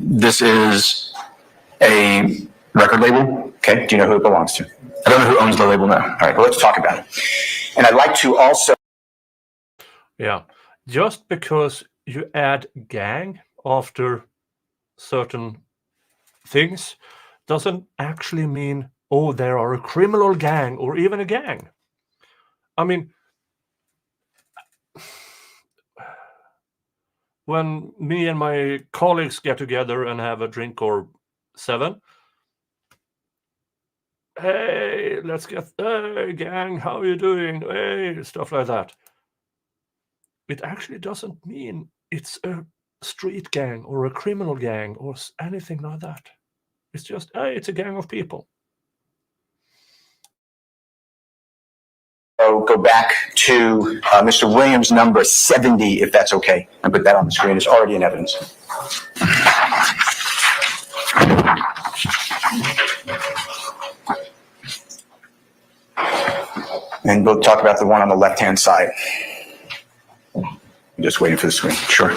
This is a record label. Okay, do you know who it belongs to? I don't know who owns the label now. All right, well, let's talk about it. And I'd like to also... Yeah, just because you add gang after certain things doesn't actually mean, oh, there are a criminal gang or even a gang. I mean, when me and my colleagues get together and have a drink or 7, hey, let's get, hey, gang, how are you doing? Hey, stuff like that. It actually doesn't mean it's a street gang or a criminal gang or anything like that. It's just, hey, it's a gang of people. Go back to Mr. Williams' number 70, if that's okay, and put that on the screen. It's already in evidence. And we'll talk about the one on the left-hand side. I'm just waiting for the screen. Sure.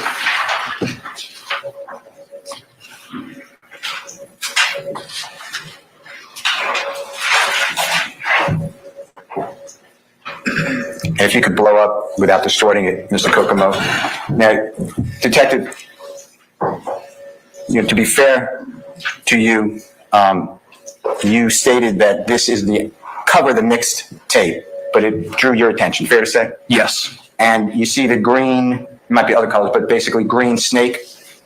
And if you could blow up without distorting it, Mr. Kokomo. Now, Detective, to be fair to you, you stated that this is the cover of the mixed tape, but it drew your attention. Fair to say? Yes. And you see the green, it might be other colors, but basically green snake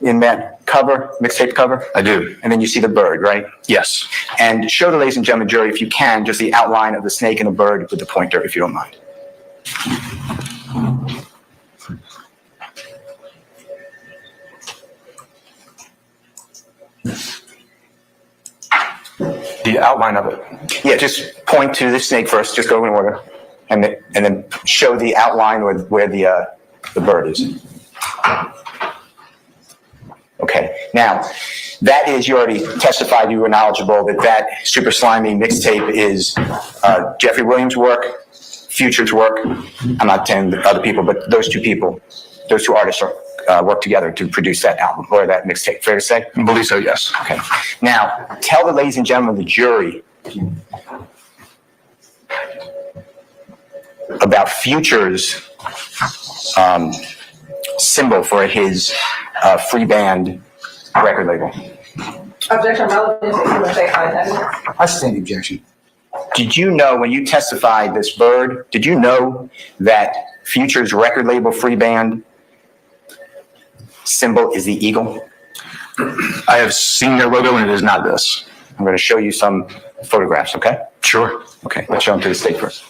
in that cover, mixtape cover? I do. And then you see the bird, right? Yes. And show the ladies and gentlemen jury, if you can, just the outline of the snake and the bird with the pointer, if you don't mind. The outline of it. Yeah, just point to the snake first, just go in order, and then show the outline where the bird is. Okay, now, that is, you already testified you were knowledgeable that super slimy mixtape is Jeffrey Williams' work, Future's work. I'm not telling the other people, but those two artists work together to produce that album or that mixtape. Fair to say? I believe so, yes. Okay. Now, tell the ladies and gentlemen of the jury about Future's symbol for his free band record label. Objection relevant to say I stand the objection. Did you know when you testified this bird, did you know that Future's record label free band symbol is the eagle? I have seen their logo and it is not this. I'm going to show you some photographs, okay? Sure. Okay, let's show them to the state first.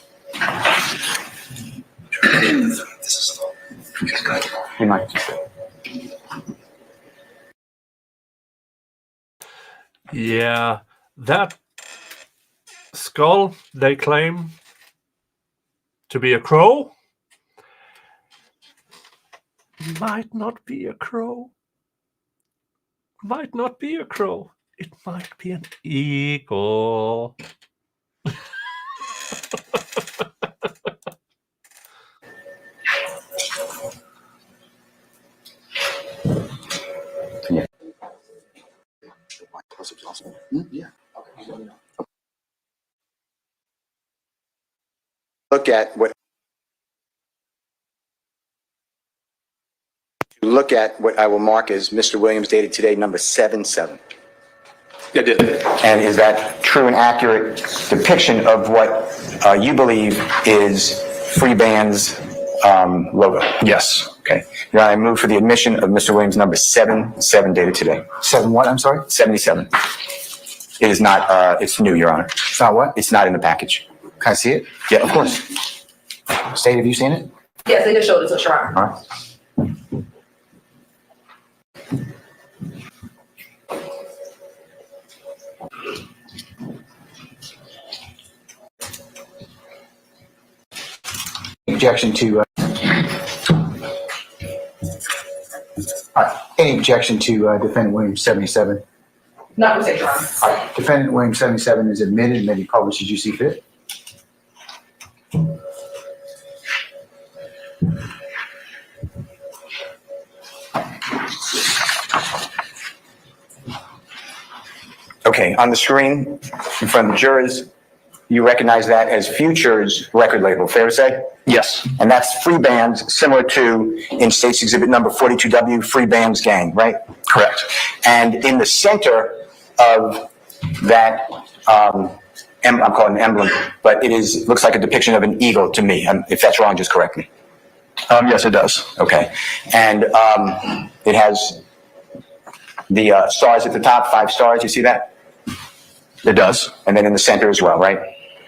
You might. Yeah, that skull they claim to be a crow might not be a crow. Might not be a crow. It might be an eagle. Yeah. Look at what look at what I will mark as Mr. Williams dated today, number 77. I did. And is that true and accurate depiction of what you believe is Free Band's logo? Yes. Okay. Now I move for the admission of Mr. Williams number 77 dated today. 7 what, I'm sorry? 77. It is not, it's new, Your Honor. It's not what? It's not in the package. Can I see it? Yeah, of course. State, have you seen it? Yes, they just showed it to us, Your Honor. All right. Objection to, any objection to Defendant Williams 77? Not mistake, Your Honor. Defendant Williams 77 is admitted and may be published as you see fit. Okay, on the screen in front of the jurors, you recognize that as Future's record label, fair to say? Yes. And that's Free Band's, similar to in State's Exhibit number 42W, Free Band's gang, right? Correct. And in the center of that, I'm calling it an emblem, but it looks like a depiction of an eagle to me. If that's wrong, just correct me. Yes, it does. Okay. And it has the stars at the top, 5 stars. You see that? It does. And then in the center as well, right?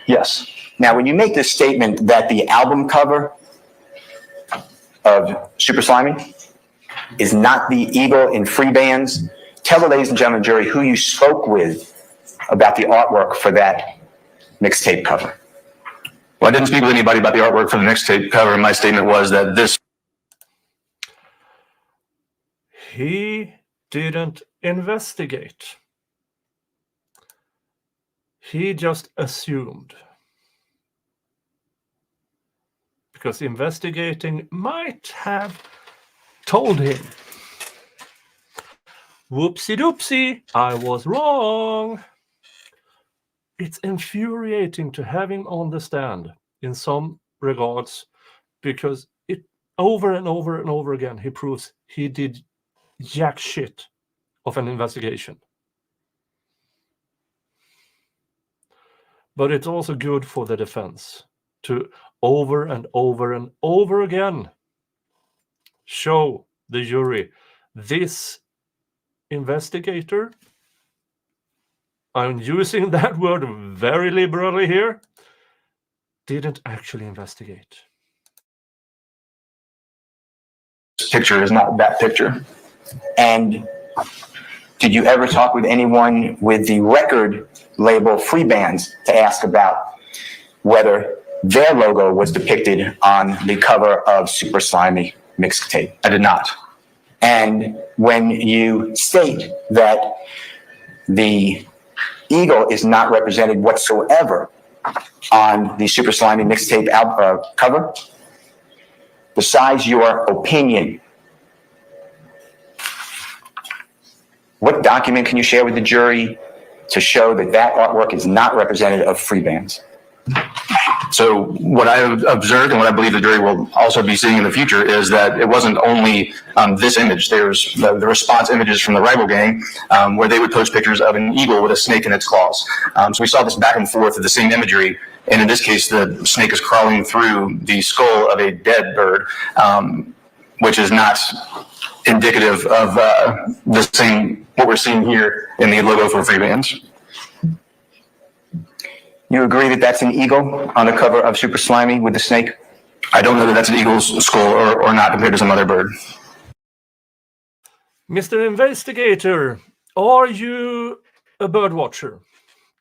Yes. Now, when you make this statement that the album cover of Super Slimy is not the eagle in Free Bands, tell the ladies and gentlemen jury who you spoke with about the artwork for that mixtape cover. Well, I didn't speak with anybody about the artwork for the mixtape cover. My statement was that this. He didn't investigate. He just assumed. Because investigating might have told him, whoopsie doopsie, I was wrong. It's infuriating to have him on the stand in some regards, because it over and over and over again, he proves he did jack shit of an investigation. But it's also good for the defense to over and over and over again show the jury this investigator, I'm using that word very liberally here, didn't actually investigate. This picture is not that picture. And did you ever talk with anyone with the record label Free Bands to ask about whether their logo was depicted on the cover of Super Slimy mixtape? I did not. And when you state that the eagle is not represented whatsoever on the Super Slimy mixtape cover, besides your opinion, what document can you share with the jury to show that that artwork is not representative of Free Bands? So what I have observed and what I believe the jury will also be seeing in the future is that it wasn't only this image. There's the response images from the rival gang where they would post pictures of an eagle with a snake in its claws. So we saw this back and forth of the same imagery. And in this case, the snake is crawling through the skull of a dead bird, which is not indicative of the same, what we're seeing here in the logo for Free Bands. You agree that that's an eagle on the cover of Super Slimy with the snake? I don't know that that's an eagle's skull or not compared to some other bird. Mr. Investigator, are you a bird watcher?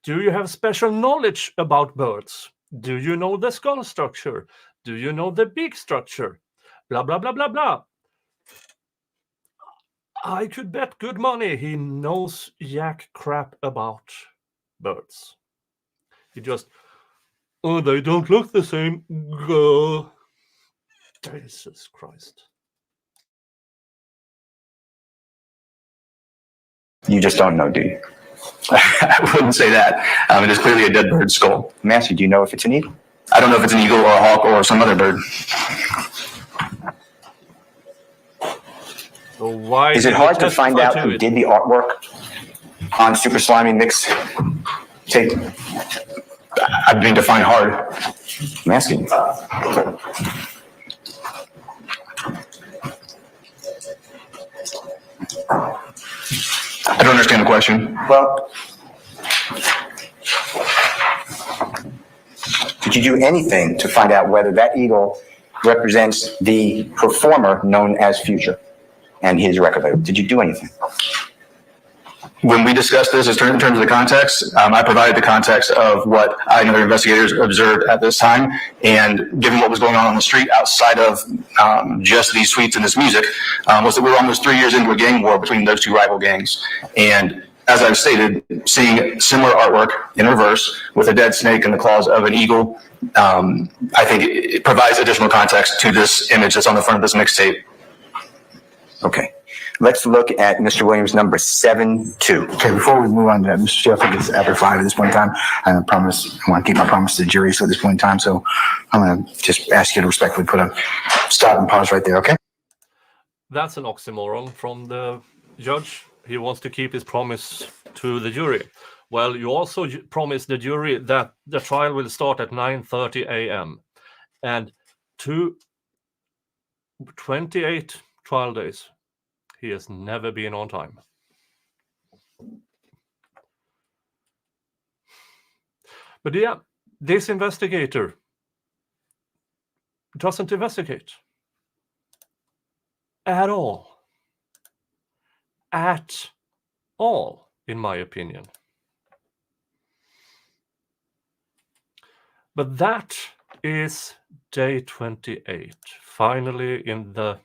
Do you have special knowledge about birds? Do you know the skull structure? Do you know the beak structure? Blah, blah, blah, blah, blah. I could bet good money he knows jack crap about birds. He just, oh, they don't look the same. Jesus Christ. You just don't know, do you? I wouldn't say that. It is clearly a dead bird's skull. Master, do you know if it's an eagle? I don't know if it's an eagle or a hawk or some other bird. So why Is did it you hard to find testify out to who it? did the artwork on Super Slimy Mix tape? I didn't define hard. I'm asking you. I don't understand the question. Well, did you do anything to find out whether that eagle represents the performer known as Future and his record label? Did you do anything? When we discussed this in terms of the context, I provided the context of what I and other investigators observed at this time. And given what was going on the street outside of just these tweets and this music, was that we were almost 3 years into a gang war between those two rival gangs. And as I've stated, seeing similar artwork in reverse with a dead snake in the claws of an eagle, I think it provides additional context to this image that's on the front of this mixtape. Okay. Let's look at Mr. Williams' number 7-2. Okay, before we move on to that, Mr. Steele, I think it's after 5 at this point in time. I want to keep my promise to the jury, so at this point in time, so I'm going to just ask you to respectfully put a stop and pause right there, okay? That's an oxymoron from the judge. He wants to keep his promise to the jury. Well, you also promised the jury that the trial will start at 9:30 a.m. And 28 trial days. He has never been on time. But yeah, this investigator doesn't investigate at all. At all, in my opinion. But that is day 28, finally in the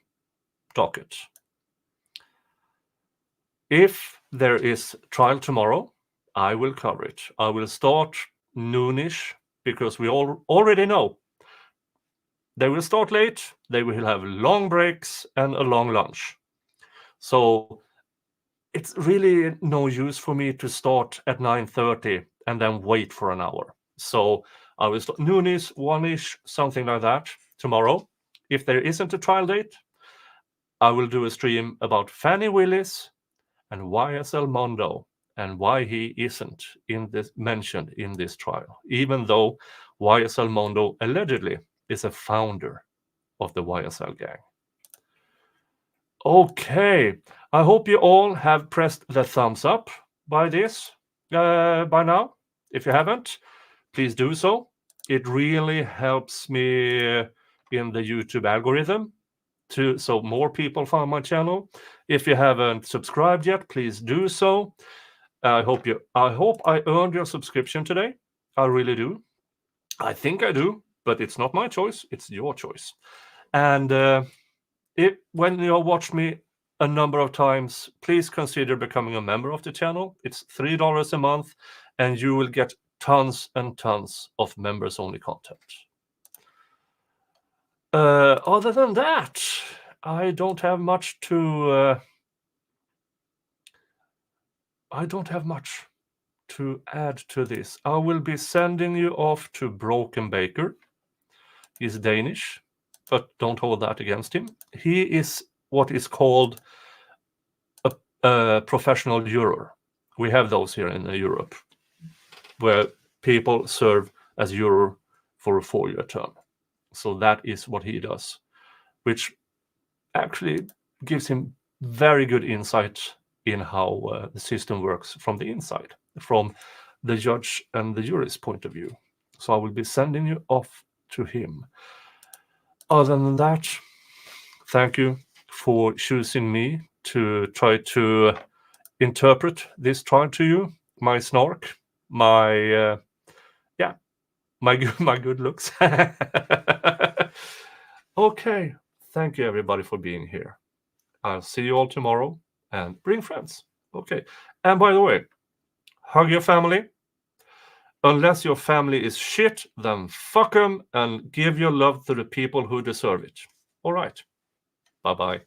docket. If there is trial tomorrow, I will cover it. I will start noonish because we all already know they will start late, they will have long breaks and a long lunch. So it's really no use for me to start at 9:30 and then wait for an hour. So I will start noonish, 1-ish, something like that tomorrow. If there isn't a trial date, I will do a stream about Fannie Willis and YSL Mondo and why he isn't mentioned in this trial, even though YSL Mondo allegedly is a founder of the YSL gang. Okay, I hope you all have pressed the thumbs up by now. If you haven't, please do so. It really helps me in the YouTube algorithm so more people find my channel. If you haven't subscribed yet, please do so. I hope I earned your subscription today. I really do. I think I do, but it's not my choice. It's your choice. And when you watch me a number of times, please consider becoming a member of the channel. It's $3 a month, and you will get tons and tons of members-only content. Other than that, I don't have much to add to this. I will be sending you off to Broken Baker. He's Danish, but don't hold that against him. He is what is called a professional juror. We have those here in Europe, where people serve as juror for a 4-year term. So that is what he does, which actually gives him very good insight in how the system works from the inside, from the judge and the jury's point of view. So I will be sending you off to him. Other than that, thank you for choosing me to try to interpret this trial to you, my snark, my good looks. Okay, thank you everybody for being here. I'll see you all tomorrow, and bring friends. Okay, and by the way, hug your family. Unless your family is shit, then fuck them and give your love to the people who deserve it. All right, bye-bye.